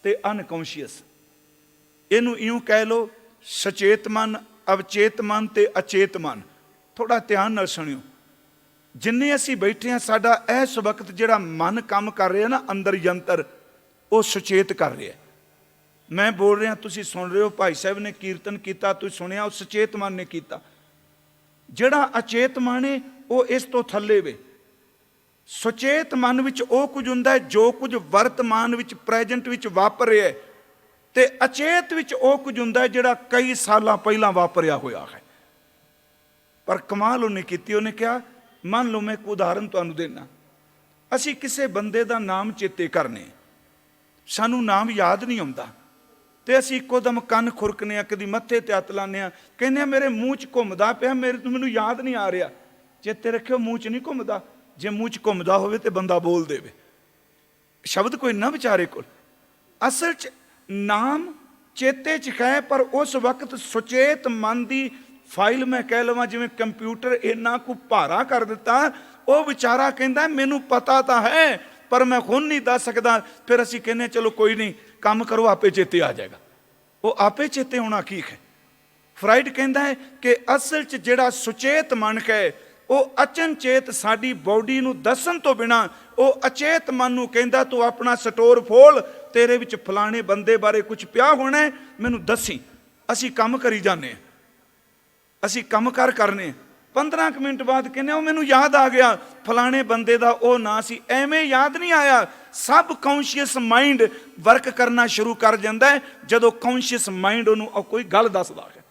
ਤੇ ਅਨਕੌਨਸ਼ੀਅਸ। ਇਹਨੂੰ ਇਉਂ ਕਹਿ ਲਓ, ਸੁਚੇਤ ਮਨ, ਅਵਚੇਤ ਮਨ ਤੇ ਅਚੇਤ ਮਨ। ਥੋੜਾ ਧਿਆਨ ਨਾਲ ਸੁਣਿਓ। ਜਿੰਨੇ ਅਸੀਂ ਬੈਠੇ ਹਾਂ, ਸਾਡਾ ਇਸ ਵਕਤ ਜਿਹੜਾ ਮਨ ਕੰਮ ਕਰ ਰਿਹਾ ਨਾ, ਅੰਦਰ ਯੰਤਰ, ਉਹ ਸੁਚੇਤ ਕਰ ਰਿਹਾ। ਮੈਂ ਬੋਲ ਰਿਹਾ, ਤੁਸੀਂ ਸੁਣ ਰਹੇ ਹੋ। ਭਾਈ ਸਾਹਿਬ ਨੇ ਕੀਰਤਨ ਕੀਤਾ, ਤੁਸੀਂ ਸੁਣਿਆ, ਉਹ ਸੁਚੇਤ ਮਨ ਨੇ ਕੀਤਾ। ਜਿਹੜਾ ਅਚੇਤ ਮਨ ਹੈ ਉਹ ਇਸ ਤੋਂ ਥੱਲੇ ਵੇ। ਸੁਚੇਤ ਮਨ ਵਿੱਚ ਉਹ ਕੁਝ ਹੁੰਦਾ ਹੈ ਜੋ ਕੁਝ ਵਰਤਮਾਨ ਵਿੱਚ, ਪ੍ਰੈਜੈਂਟ ਵਿੱਚ ਵਾਪਰ ਰਿਹਾ ਹੈ, ਤੇ ਅਚੇਤ ਵਿੱਚ ਉਹ ਕੁਝ ਹੁੰਦਾ ਹੈ ਜਿਹੜਾ ਕਈ ਸਾਲਾਂ ਪਹਿਲਾਂ ਵਾਪਰਿਆ ਹੋਇਆ ਹੈ। ਪਰ ਕਮਾਲ ਉਹਨੇ ਕੀਤੀ। ਉਹਨੇ ਕਿਹਾ, ਮੰਨ ਲਓ ਮੈਂ ਇੱਕ ਉਦਾਹਰਨ ਤੁਹਾਨੂੰ ਦੇਣਾ। ਅਸੀਂ ਕਿਸੇ ਬੰਦੇ ਦਾ ਨਾਮ ਚੇਤੇ ਕਰਨੇ, ਸਾਨੂੰ ਨਾਮ ਯਾਦ ਨਹੀਂ ਆਉਂਦਾ, ਤੇ ਅਸੀਂ ਇੱਕੋ ਦਮ ਕੰਨ ਖੁਰਕਨੇ ਆ, ਕਦੀ ਮੱਥੇ ਤੇ ਹੱਥ ਲਾਉਂਦੇ ਆ, ਕਹਿੰਦੇ ਆ ਮੇਰੇ ਮੂੰਹ 'ਚ ਘੁੰਮਦਾ ਪਿਆ, ਮੈਨੂੰ ਯਾਦ ਨਹੀਂ ਆ ਰਿਹਾ। ਚੇਤੇ ਰੱਖਿਓ, ਮੂੰਹ 'ਚ ਨਹੀਂ ਘੁੰਮਦਾ। ਜੇ ਮੂੰਹ 'ਚ ਘੁੰਮਦਾ ਹੋਵੇ ਤੇ ਬੰਦਾ ਬੋਲ ਦੇਵੇ, ਸ਼ਬਦ ਕੋਈ ਨਾ ਵਿਚਾਰੇ ਕੋਲ। ਅਸਲ 'ਚ ਨਾਮ ਚੇਤੇ 'ਚ ਹੈ, ਪਰ ਉਸ ਵਕਤ ਸੁਚੇਤ ਮਨ ਦੀ ਫਾਈਲ, ਮੈਂ ਕਹਿ ਲਵਾਂ ਜਿਵੇਂ ਕੰਪਿਊਟਰ ਇੰਨਾ ਕੁ ਭਾਰਾ ਕਰ ਦਿੱਤਾ, ਉਹ ਵਿਚਾਰਾ ਕਹਿੰਦਾ ਮੈਨੂੰ ਪਤਾ ਤਾਂ ਹੈ ਪਰ ਮੈਂ ਹੁਣ ਨਹੀਂ ਦੱਸ ਸਕਦਾ। ਫਿਰ ਅਸੀਂ ਕਹਿੰਦੇ ਚਲੋ ਕੋਈ ਨਹੀਂ, ਕੰਮ ਕਰੋ, ਆਪੇ ਚੇਤੇ ਆ ਜਾਏਗਾ। ਉਹ ਆਪੇ ਚੇਤੇ ਹੋਣਾ ਕੀ ਹੈ? ਫਰਾਇਡ ਕਹਿੰਦਾ ਹੈ ਕਿ ਅਸਲ 'ਚ ਜਿਹੜਾ ਸੁਚੇਤ ਮਨ ਹੈ, ਉਹ ਅਚਨਚੇਤ ਸਾਡੀ ਬੋਡੀ ਨੂੰ ਦੱਸਣ ਤੋਂ ਬਿਨਾਂ, ਉਹ ਅਚੇਤ ਮਨ ਨੂੰ ਕਹਿੰਦਾ ਤੂੰ ਆਪਣਾ ਸਟੋਰ ਫੋਲ, ਤੇਰੇ ਵਿੱਚ ਫਲਾਣੇ ਬੰਦੇ ਬਾਰੇ ਕੁਝ ਪਿਆ ਹੋਣਾ, ਮੈਨੂੰ ਦੱਸੀ। ਅਸੀਂ ਕੰਮ ਕਰੀ ਜਾਂਦੇ ਹਾਂ, ਅਸੀਂ ਕੰਮ ਕਰਨੇ, 15 ਕੁ ਮਿੰਟ ਬਾਅਦ ਕਹਿੰਦੇ ਉਹ ਮੈਨੂੰ ਯਾਦ ਆ ਗਿਆ, ਫਲਾਣੇ ਬੰਦੇ ਦਾ ਉਹ ਨਾਂ ਸੀ। ਐਵੇਂ ਯਾਦ ਨਹੀਂ ਆਇਆ। ਸਬ ਕੌਨਸ਼ੀਅਸ ਮਾਈਂਡ ਵਰਕ ਕਰਨਾ ਸ਼ੁਰੂ ਕਰ ਜਾਂਦਾ ਹੈ ਜਦੋਂ ਕੌਨਸ਼ੀਅਸ ਮਾਈਂਡ ਉਹਨੂੰ ਕੋਈ ਗੱਲ ਦੱਸਦਾ ਹੈ।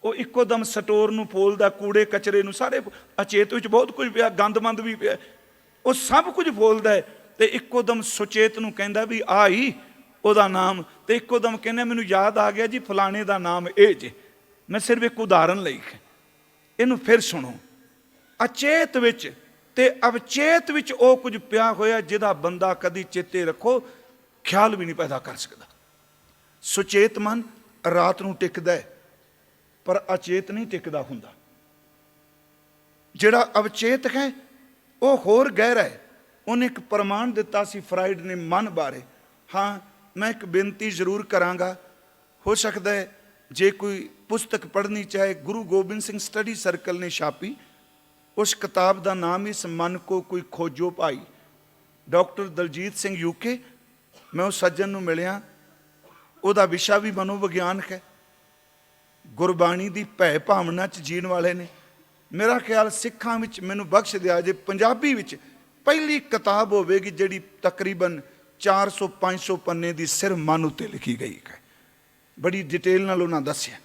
ਉਹ ਇੱਕੋ ਦਮ ਸਟੋਰ ਨੂੰ ਫੋਲਦਾ, ਕੂੜੇ ਕਚਰੇ ਨੂੰ, ਸਾਰੇ ਅਚੇਤ ਵਿੱਚ ਬਹੁਤ ਕੁਝ ਪਿਆ, ਗੰਦਮੰਦ ਵੀ ਪਿਆ, ਉਹ ਸਭ ਕੁਝ ਫੋਲਦਾ ਹੈ। ਤੇ ਇੱਕੋ ਦਮ ਸੁਚੇਤ ਨੂੰ ਕਹਿੰਦਾ ਵੀ ਆ ਹੀ ਉਹਦਾ ਨਾਮ, ਤੇ ਇੱਕੋ ਦਮ ਕਹਿੰਦਾ ਮੈਨੂੰ ਯਾਦ ਆ ਗਿਆ ਜੀ, ਫਲਾਣੇ ਦਾ ਨਾਮ ਇਹ ਜੇ। ਮੈਂ ਸਿਰਫ ਇੱਕ ਉਦਾਹਰਨ ਲਈ ਹੈ, ਇਹਨੂੰ ਫਿਰ ਸੁਣੋ। ਅਚੇਤ ਵਿੱਚ ਤੇ ਅਵਚੇਤ ਵਿੱਚ ਉਹ ਕੁਝ ਪਿਆ ਹੋਇਆ ਜਿਹਦਾ ਬੰਦਾ ਕਦੀ ਚੇਤੇ ਰੱਖੋ ਖਿਆਲ ਵੀ ਨਹੀਂ ਪੈਦਾ ਕਰ ਸਕਦਾ। ਸੁਚੇਤ ਮਨ ਰਾਤ ਨੂੰ ਟਿਕਦਾ ਹੈ, ਪਰ ਅਚੇਤ ਨਹੀਂ ਟਿਕਦਾ ਹੁੰਦਾ। ਜਿਹੜਾ ਅਵਚੇਤ ਹੈ ਉਹ ਹੋਰ ਗਹਿਰਾ ਹੈ। ਉਹਨੇ ਇੱਕ ਪ੍ਰਮਾਣ ਦਿੱਤਾ ਸੀ ਫਰਾਇਡ ਨੇ ਮਨ ਬਾਰੇ। ਹਾਂ, ਮੈਂ ਇੱਕ ਬੇਨਤੀ ਜ਼ਰੂਰ ਕਰਾਂਗਾ। ਹੋ ਸਕਦਾ ਹੈ ਜੇ ਕੋਈ ਪੁਸਤਕ ਪੜ੍ਹਨੀ ਚਾਹੇ, ਗੁਰੂ ਗੋਬਿੰਦ ਸਿੰਘ ਸਟੱਡੀ ਸਰਕਲ ਨੇ ਛਾਪੀ, ਉਸ ਕਿਤਾਬ ਦਾ ਨਾਮ ਇਸ ਮਨ ਕੋ ਕੋਈ ਖੋਜੋ ਭਾਈ, ਡਾਕਟਰ ਦਲਜੀਤ ਸਿੰਘ UK। ਮੈਂ ਉਸ ਸੱਜਣ ਨੂੰ ਮਿਲਿਆ, ਉਹਦਾ ਵਿਸ਼ਾ ਵੀ ਮਨੋਵਿਗਿਆਨ ਹੈ। ਗੁਰਬਾਣੀ ਦੀ ਭੈ ਭਾਵਨਾ 'ਚ ਜੀਣ ਵਾਲੇ ਨੇ। ਮੇਰਾ ਖਿਆਲ ਸਿੱਖਾਂ ਵਿੱਚ, ਮੈਨੂੰ ਬਖਸ਼ ਦਿਆ ਜੇ, ਪੰਜਾਬੀ ਵਿੱਚ ਪਹਿਲੀ ਕਿਤਾਬ ਹੋਵੇਗੀ ਜਿਹੜੀ ਤਕਰੀਬਨ 400-500 ਪੰਨੇ ਦੀ ਸਿਰਫ ਮਨ ਉੱਤੇ ਲਿਖੀ ਗਈ ਹੈ। ਬੜੀ ਡਿਟੇਲ ਨਾਲ ਉਹਨਾਂ ਦੱਸਿਆ।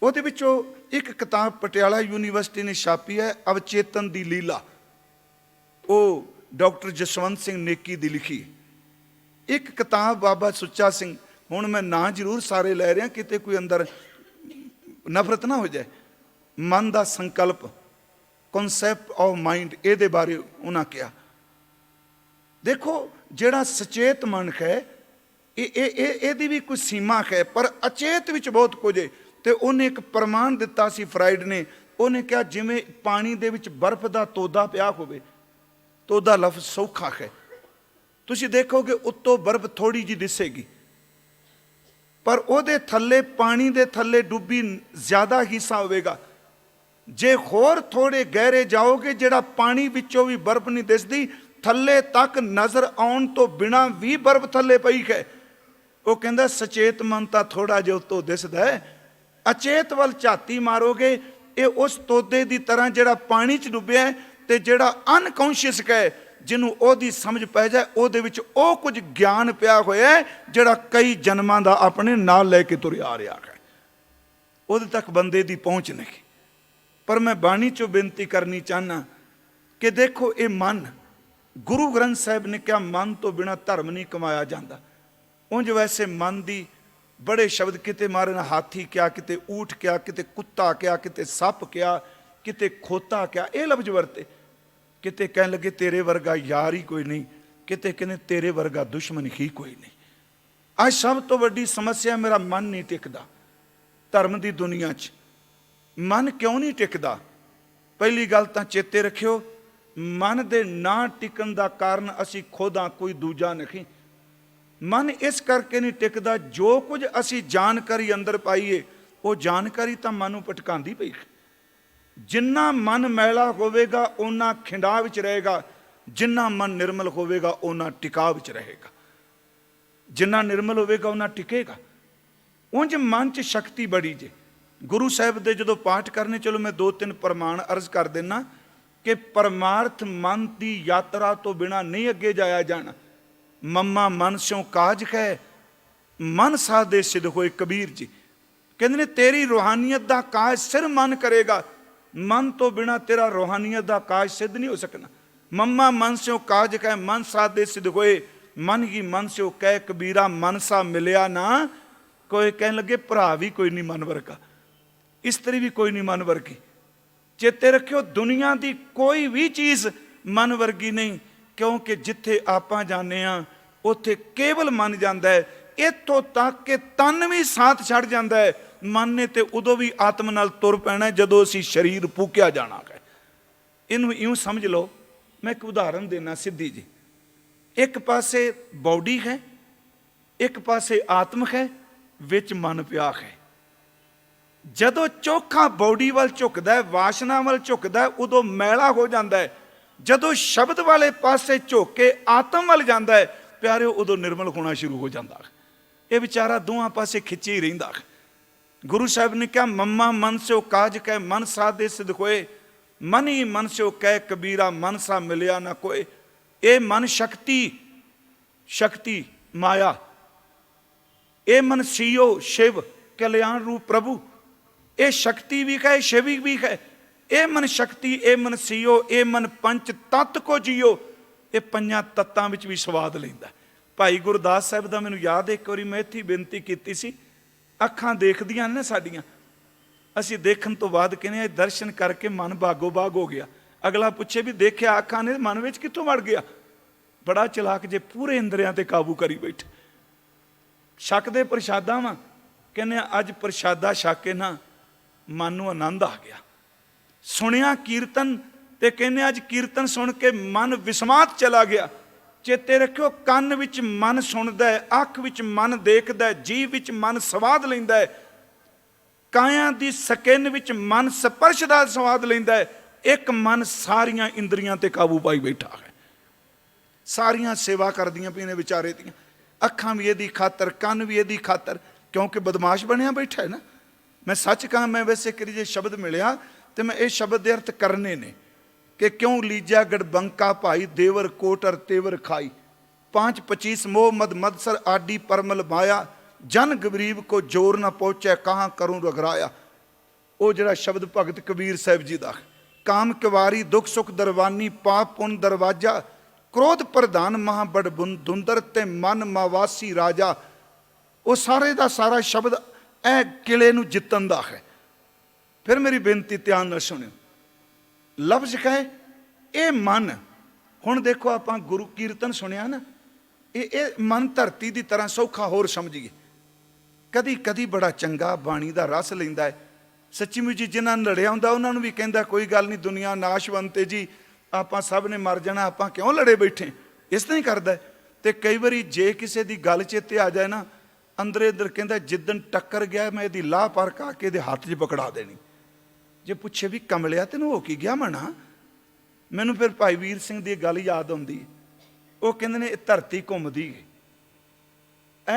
ਉਹਦੇ ਵਿੱਚੋਂ ਇੱਕ ਕਿਤਾਬ ਪਟਿਆਲਾ ਯੂਨੀਵਰਸਿਟੀ ਨੇ ਛਾਪੀ ਹੈ, ਅਵਚੇਤਨ ਦੀ ਲੀਲਾ। ਉਹ ਡਾਕਟਰ ਜਸਵੰਤ ਸਿੰਘ ਨੇਕੀ ਦੀ ਲਿਖੀ। ਇੱਕ ਕਿਤਾਬ ਬਾਬਾ ਸੁੱਚਾ ਸਿੰਘ, ਹੁਣ ਮੈਂ ਨਾਂ ਜ਼ਰੂਰ ਸਾਰੇ ਲੈ ਰਿਹਾ, ਕਿਤੇ ਕੋਈ ਅੰਦਰ ਨਫ਼ਰਤ ਨਾ ਹੋ ਜਾਏ। ਮਨ ਦਾ ਸੰਕਲਪ, ਕਨਸੈਪਟ ਆਫ ਮਾਈਂਡ, ਇਹਦੇ ਬਾਰੇ ਉਹਨਾਂ ਕਿਹਾ। ਦੇਖੋ ਜਿਹੜਾ ਸੁਚੇਤ ਮਨ ਹੈ ਇਹਦੀ ਵੀ ਕੋਈ ਸੀਮਾ ਹੈ, ਪਰ ਅਚੇਤ ਵਿੱਚ ਬਹੁਤ ਕੁਝ ਹੈ। ਤੇ ਉਹਨੇ ਇੱਕ ਪ੍ਰਮਾਣ ਦਿੱਤਾ ਸੀ ਫਰਾਇਡ ਨੇ। ਉਹਨੇ ਕਿਹਾ ਜਿਵੇਂ ਪਾਣੀ ਦੇ ਵਿੱਚ ਬਰਫ਼ ਦਾ ਤੋਦਾ ਪਿਆ ਹੋਵੇ, ਤੋਦਾ ਲਫ਼ਜ਼ ਸੌਖਾ ਹੈ, ਤੁਸੀਂ ਦੇਖੋਗੇ ਉੱਤੋਂ ਬਰਫ਼ ਥੋੜੀ ਜਿਹੀ ਦਿਸੇਗੀ, ਪਰ ਉਹਦੇ ਥੱਲੇ, ਪਾਣੀ ਦੇ ਥੱਲੇ ਡੁੱਬੀ ਜ਼ਿਆਦਾ ਹਿੱਸਾ ਹੋਵੇਗਾ। ਜੇ ਹੋਰ ਥੋੜੇ ਗਹਿਰੇ ਜਾਓਗੇ, ਜਿਹੜਾ ਪਾਣੀ ਵਿੱਚੋਂ ਵੀ ਬਰਫ਼ ਨਹੀਂ ਦਿਸਦੀ, ਥੱਲੇ ਤੱਕ ਨਜ਼ਰ ਆਉਣ ਤੋਂ ਬਿਨਾਂ ਵੀ ਬਰਫ਼ ਥੱਲੇ ਪਈ ਹੈ। ਉਹ ਕਹਿੰਦਾ ਸੁਚੇਤ ਮਨ ਤਾਂ ਥੋੜਾ ਜਿਹਾ ਉੱਤੋਂ ਦਿਸਦਾ ਹੈ, ਅਚੇਤ ਵੱਲ ਝਾਤੀ ਮਾਰੋਗੇ, ਇਹ ਉਸ ਤੋਦੇ ਦੀ ਤਰ੍ਹਾਂ ਜਿਹੜਾ ਪਾਣੀ 'ਚ ਡੁੱਬਿਆ, ਤੇ ਜਿਹੜਾ ਅਨਕੌਂਸ਼ੀਅਸ ਕਹੇ, ਜਿਹਨੂੰ ਉਹਦੀ ਸਮਝ ਪੈ ਜਾਏ, ਉਹਦੇ ਵਿੱਚ ਉਹ ਕੁਝ ਗਿਆਨ ਪਿਆ ਹੋਇਆ ਹੈ ਜਿਹੜਾ ਕਈ ਜਨਮਾਂ ਦਾ ਆਪਣੇ ਨਾਲ ਲੈ ਕੇ ਤੁਰਿਆ ਆ ਰਿਹਾ ਹੈ। ਉਹਦੇ ਤੱਕ ਬੰਦੇ ਦੀ ਪਹੁੰਚ ਨਹੀਂ। ਪਰ ਮੈਂ ਬਾਣੀ ਚੋਂ ਬੇਨਤੀ ਕਰਨੀ ਚਾਹੁੰਦਾ ਕਿ ਦੇਖੋ, ਇਹ ਮਨ, ਗੁਰੂ ਗ੍ਰੰਥ ਸਾਹਿਬ ਨੇ ਕਿਹਾ ਮਨ ਤੋਂ ਬਿਨਾਂ ਧਰਮ ਨਹੀਂ ਕਮਾਇਆ ਜਾਂਦਾ। ਉਂਝ ਵੈਸੇ ਮਨ ਦੀ ਬੜੇ ਸ਼ਬਦ, ਕਿਤੇ ਮਾਰੇ ਨਾ ਹਾਥੀ ਕਿਹਾ, ਕਿਤੇ ਊਠ ਕਿਹਾ, ਕਿਤੇ ਕੁੱਤਾ ਕਿਹਾ, ਕਿਤੇ ਸੱਪ ਕਿਹਾ, ਕਿਤੇ ਖੋਤਾ ਕਿਹਾ, ਇਹ ਲਫ਼ਜ਼ ਵਰਤੇ। ਕਿਤੇ ਕਹਿਣ ਲੱਗੇ ਤੇਰੇ ਵਰਗਾ ਯਾਰ ਹੀ ਕੋਈ ਨਹੀਂ, ਕਿਤੇ ਕਹਿੰਦੇ ਤੇਰੇ ਵਰਗਾ ਦੁਸ਼ਮਣ ਹੀ ਕੋਈ ਨਹੀਂ। ਅੱਜ ਸਭ ਤੋਂ ਵੱਡੀ ਸਮੱਸਿਆ, ਮੇਰਾ ਮਨ ਨਹੀਂ ਟਿਕਦਾ। ਧਰਮ ਦੀ ਦੁਨੀਆ 'ਚ ਮਨ ਕਿਉਂ ਨਹੀਂ ਟਿਕਦਾ? ਪਹਿਲੀ ਗੱਲ ਤਾਂ ਚੇਤੇ ਰੱਖਿਓ, ਮਨ ਦੇ ਨਾ ਟਿਕਣ ਦਾ ਕਾਰਨ ਅਸੀਂ ਖੁਦ ਹਾਂ, ਕੋਈ ਦੂਜਾ ਨਹੀਂ। ਮਨ ਇਸ ਕਰਕੇ ਨਹੀਂ ਟਿਕਦਾ, ਜੋ ਕੁਝ ਅਸੀਂ ਜਾਣਕਾਰੀ ਅੰਦਰ ਪਾਈਏ, ਉਹ ਜਾਣਕਾਰੀ ਤਾਂ ਮਨ ਨੂੰ ਭਟਕਾਉਂਦੀ ਪਈ। ਜਿੰਨਾ ਮਨ ਮੈਲਾ ਹੋਵੇਗਾ ਓਨਾ ਖਿੰਡਾ ਵਿੱਚ ਰਹੇਗਾ, ਜਿੰਨਾ ਮਨ ਨਿਰਮਲ ਹੋਵੇਗਾ ਓਨਾ ਟਿਕਾ ਵਿੱਚ ਰਹੇਗਾ। ਜਿੰਨਾ ਨਿਰਮਲ ਹੋਵੇਗਾ ਓਨਾ ਟਿਕੇਗਾ। ਉਂਝ ਮਨ 'ਚ ਸ਼ਕਤੀ ਬੜੀ ਜੇ। ਗੁਰੂ ਸਾਹਿਬ ਦੇ ਜਦੋਂ ਪਾਠ ਕਰਨੇ, ਚਲੋ ਮੈਂ 2-3 ਪ੍ਰਮਾਣ ਅਰਜ਼ ਕਰ ਦਿੰਦਾ ਕਿ ਪਰਮਾਰਥ ਮਨ ਦੀ ਯਾਤਰਾ ਤੋਂ ਬਿਨਾਂ ਨਹੀਂ ਅੱਗੇ ਜਾਇਆ ਜਾਣਾ। ਮੰਮਾ ਮਨ ਸਿਉ ਕਾਜ ਹੈ, ਮਨ ਸਾਧੇ ਸਿਧ ਹੋਏ। ਕਬੀਰ ਜੀ ਕਹਿੰਦੇ ਨੇ ਤੇਰੀ ਰੂਹਾਨੀਅਤ ਦਾ ਕਾਜ ਸਿਰ ਮਨ ਕਰੇਗਾ, ਮਨ ਤੋਂ ਬਿਨਾਂ ਤੇਰਾ ਰੂਹਾਨੀਅਤ ਦਾ ਕਾਜ ਸਿੱਧ ਨਹੀਂ ਹੋ ਸਕਣਾ। ਮੰਮਾ ਮਨ ਸਿਉ ਕਾਜ ਹੈ, ਮਨ ਸਾਧੇ ਸਿਧ ਹੋਏ। ਮਨ ਹੀ ਮਨ ਸਿਉ ਕਹਿ ਕਬੀਰਾ, ਮਨ ਸਾ ਮਿਲਿਆ ਨਾ ਕੋਈ। ਕਹਿਣ ਲੱਗੇ ਭਰਾ ਵੀ ਕੋਈ ਨਹੀਂ ਮਨ ਵਰਗਾ, ਇਸਤਰੀ ਵੀ ਕੋਈ ਨਹੀਂ ਮਨ ਵਰਗੀ। ਚੇਤੇ ਰੱਖਿਓ, ਦੁਨੀਆ ਦੀ ਕੋਈ ਵੀ ਚੀਜ਼ ਮਨ ਵਰਗੀ ਨਹੀਂ, ਕਿਉਂਕਿ ਜਿੱਥੇ ਆਪਾਂ ਜਾਂਦੇ ਹਾਂ ਉੱਥੇ ਕੇਵਲ ਮਨ ਜਾਂਦਾ ਹੈ। ਇੱਥੋਂ ਤੱਕ ਕਿ ਤਨ ਵੀ ਸਾਥ ਛੱਡ ਜਾਂਦਾ ਹੈ। ਮਨ ਨੇ ਤੇ ਉਦੋਂ ਵੀ ਆਤਮ ਨਾਲ ਤੁਰ ਪੈਣਾ ਜਦੋਂ ਅਸੀਂ ਸਰੀਰ ਫੂਕਿਆ ਜਾਣਾ ਹੈ। ਇਹਨੂੰ ਇਉਂ ਸਮਝ ਲਓ, ਮੈਂ ਇੱਕ ਉਦਾਹਰਨ ਦੇਣਾ ਸਿੱਧੀ ਜੀ। ਇੱਕ ਪਾਸੇ ਬੌਡੀ ਹੈ, ਇੱਕ ਪਾਸੇ ਆਤਮ ਹੈ, ਵਿੱਚ ਮਨ ਪਿਆ ਹੈ। ਜਦੋਂ ਚੋਖਾ ਬੌਡੀ ਵੱਲ ਝੁਕਦਾ, ਵਾਸ਼ਨਾ ਵੱਲ ਝੁਕਦਾ, ਉਦੋਂ ਮੈਲਾ ਹੋ ਜਾਂਦਾ ਹੈ। ਜਦੋਂ ਸ਼ਬਦ ਵਾਲੇ ਪਾਸੇ ਝੁਕ ਕੇ ਆਤਮ ਵੱਲ ਜਾਂਦਾ ਹੈ ਪਿਆਰਿਓ, ਉਦੋਂ ਨਿਰਮਲ ਹੋਣਾ ਸ਼ੁਰੂ ਹੋ ਜਾਂਦਾ ਹੈ। ਇਹ ਵਿਚਾਰਾ ਦੋਹਾਂ ਪਾਸੇ ਖਿੱਚੇ ਹੀ ਰਹਿੰਦਾ ਹੈ। ਗੁਰੂ ਸਾਹਿਬ ਨੇ ਕਿਹਾ ਮੰਮਾ ਮਨ ਸਿਓ ਕਾਜ ਕਹਿ, ਮਨ ਸਾਧੇ ਸਿਧ ਹੋਏ। ਮਨ ਹੀ ਮਨ ਸਿਓ ਕਹਿ ਕਬੀਰਾ, ਮਨ ਸਾ ਮਿਲਿਆ ਨਾ ਕੋਏ। ਇਹ ਮਨ ਸ਼ਕਤੀ ਮਾਇਆ, ਇਹ ਮਨ ਸੀਓ ਸ਼ਿਵ ਕਲਿਆਣ ਰੂਪ ਪ੍ਰਭੂ। ਇਹ ਸ਼ਕਤੀ ਵੀ ਹੈ, ਸ਼ਿਵ ਵੀ ਹੈ। ਇਹ ਮਨ ਸ਼ਕਤੀ, ਇਹ ਮਨ ਸੀਓ, ਇਹ ਮਨ ਪੰਚ ਤੱਤ ਕੋ ਜੀਓ। ਇਹ ਪੰਜਾਂ ਤੱਤਾਂ ਵਿੱਚ ਵੀ ਸਵਾਦ ਲੈਂਦਾ। ਭਾਈ ਗੁਰਦਾਸ ਸਾਹਿਬ ਦਾ ਮੈਨੂੰ ਯਾਦ ਹੈ, ਇੱਕ ਵਾਰੀ ਮੈਂ ਇੱਥੇ ਬੇਨਤੀ ਕੀਤੀ ਸੀ। ਅੱਖਾਂ ਦੇਖਦੀਆਂ ਨੇ ਸਾਡੀਆਂ, ਅਸੀਂ ਦੇਖਣ ਤੋਂ ਬਾਅਦ ਕਹਿੰਦੇ ਇਹ ਦਰਸ਼ਨ ਕਰਕੇ ਮਨ ਬਾਗੋ ਬਾਗ ਹੋ ਗਿਆ। ਅਗਲਾ ਪੁੱਛੇ ਵੀ ਦੇਖਿਆ ਅੱਖਾਂ ਨੇ, ਮਨ ਵਿੱਚ ਕਿੱਥੋਂ ਵੜ ਗਿਆ? ਬੜਾ ਚਲਾਕ ਜੇ, ਪੂਰੇ ਇੰਦਰੀਆਂ ਤੇ ਕਾਬੂ ਕਰੀ ਬੈਠੇ। ਛਕ ਦੇ ਪ੍ਰਸ਼ਾਦਾ ਵਾਂ, ਕਹਿੰਦੇ ਅੱਜ ਪ੍ਰਸ਼ਾਦਾ ਛਕ ਕੇ ਨਾ ਮਨ ਨੂੰ ਆਨੰਦ ਆ ਗਿਆ। ਸੁਣਿਆ ਕੀਰਤਨ ਤੇ ਕਹਿੰਦੇ ਅੱਜ ਕੀਰਤਨ ਸੁਣ ਕੇ ਮਨ ਵਿਸਮਾਤ ਚਲਾ ਗਿਆ। ਚੇਤੇ ਰੱਖਿਓ, ਕੰਨ ਵਿੱਚ ਮਨ ਸੁਣਦਾ ਹੈ, ਅੱਖ ਵਿੱਚ ਮਨ ਦੇਖਦਾ ਹੈ, ਜੀਭ ਵਿੱਚ ਮਨ ਸਵਾਦ ਲੈਂਦਾ ਹੈ, ਕਾਇਆ ਦੀ ਸਕਿਨ ਵਿੱਚ ਮਨ ਸਪਰਸ਼ ਦਾ ਸਵਾਦ ਲੈਂਦਾ ਹੈ। ਇੱਕ ਮਨ ਸਾਰੀਆਂ ਇੰਦਰੀਆਂ ਤੇ ਕਾਬੂ ਪਾਈ ਬੈਠਾ ਹੈ। ਸਾਰੀਆਂ ਸੇਵਾ ਕਰਦੀਆਂ ਪਈਆਂ ਨੇ ਵਿਚਾਰੇ ਦੀਆਂ। ਅੱਖਾਂ ਵੀ ਇਹਦੀ ਖਾਤਰ, ਕੰਨ ਵੀ ਇਹਦੀ ਖਾਤਰ, ਕਿਉਂਕਿ ਬਦਮਾਸ਼ ਬਣਿਆ ਬੈਠਾ ਹੈ ਨਾ। ਮੈਂ ਸੱਚ ਕਹਾਂ, ਮੈਂ ਵੈਸੇ ਕਰੀ ਜੇ ਸ਼ਬਦ ਮਿਲਿਆ ਤੇ ਮੈਂ ਇਹ ਸ਼ਬਦ ਦੇ ਅਰਥ ਕਰਨੇ ਨੇ ਕਿ ਕਿਉਂ ਲੀਜਾ ਗੜਬੰਕਾ ਭਾਈ, ਦੇਵਰ ਕੋਟਰ ਤੇਵਰ ਖਾਈ। 5-25 ਮੋਹ ਮਦ ਮਦਸਰ ਆਡੀ ਪਰਮਲ ਮਾਇਆ, ਜਨ ਗਰੀਬ ਕੋ ਜੋਰ ਨਾ ਪਹੁੰਚੈ, ਕਹਾਂ ਕਰੂੰ ਰਗਰਾਇਆ। ਉਹ ਜਿਹੜਾ ਸ਼ਬਦ ਭਗਤ ਕਬੀਰ ਸਾਹਿਬ ਜੀ ਦਾ, ਕਾਮ ਕਿਵਾਰੀ ਦੁੱਖ ਸੁਖ ਦਰਵਾਨੀ, ਪਾਪ ਪੁੰਨ ਦਰਵਾਜਾ, ਕ੍ਰੋਧ ਪ੍ਰਧਾਨ ਮਹਾ ਬੜ ਧੁੰਦਰ, ਤੇ ਮਨ ਮਾਵਾਸੀ ਰਾਜਾ। ਉਹ ਸਾਰੇ ਦਾ ਸਾਰਾ ਸ਼ਬਦ ਇਹ ਕਿਲੇ ਨੂੰ ਜਿੱਤਣ ਦਾ ਹੈ। ਫਿਰ ਮੇਰੀ ਬੇਨਤੀ ਧਿਆਨ ਨਾਲ ਸੁਣਿਓ। ਲਫ਼ਜ਼ ਕਹੇ ਇਹ ਮਨ। ਹੁਣ ਦੇਖੋ, ਆਪਾਂ ਗੁਰੂ ਕੀਰਤਨ ਸੁਣਿਆ ਨਾ, ਇਹ ਮਨ ਧਰਤੀ ਦੀ ਤਰ੍ਹਾਂ ਸੌਖਾ ਹੋਰ ਸਮਝੀਏ। ਕਦੀ ਕਦੀ ਬੜਾ ਚੰਗਾ ਬਾਣੀ ਦਾ ਰਸ ਲੈਂਦਾ ਹੈ। ਸੱਚੀ ਮੁੱਚੀ ਜਿਨ੍ਹਾਂ ਨੂੰ ਲੜਿਆ ਹੁੰਦਾ ਉਹਨਾਂ ਨੂੰ ਵੀ ਕਹਿੰਦਾ ਕੋਈ ਗੱਲ ਨਹੀਂ, ਦੁਨੀਆ ਨਾਸ਼ਵੰਤ ਹੈ ਜੀ, ਆਪਾਂ ਸਭ ਨੇ ਮਰ ਜਾਣਾ, ਆਪਾਂ ਕਿਉਂ ਲੜੇ ਬੈਠੇ। ਇਸ ਤਰ੍ਹਾਂ ਹੀ ਕਰਦਾ। ਤੇ ਕਈ ਵਾਰੀ ਜੇ ਕਿਸੇ ਦੀ ਗੱਲ ਚੇਤੇ ਆ ਜਾਏ ਨਾ, ਅੰਦਰੇ ਅੰਦਰ ਕਹਿੰਦਾ ਜਿੱਦਣ ਟੱਕਰ ਗਿਆ ਮੈਂ ਇਹਦੀ ਲਾਹ ਪਰ ਕਾ ਕੇ ਇਹਦੇ ਹੱਥ 'ਚ ਪਕੜਾ ਦੇਣੀ। ਜੇ ਪੁੱਛੇ ਵੀ ਕਮਲਿਆ ਤੈਨੂੰ ਹੋ ਕੀ ਗਿਆ ਮਨਾ, ਮੈਨੂੰ ਫਿਰ ਭਾਈ ਵੀਰ ਸਿੰਘ ਦੀ ਗੱਲ ਯਾਦ ਆਉਂਦੀ। ਉਹ ਕਹਿੰਦੇ ਨੇ ਇਹ ਧਰਤੀ ਘੁੰਮਦੀ ਹੈ,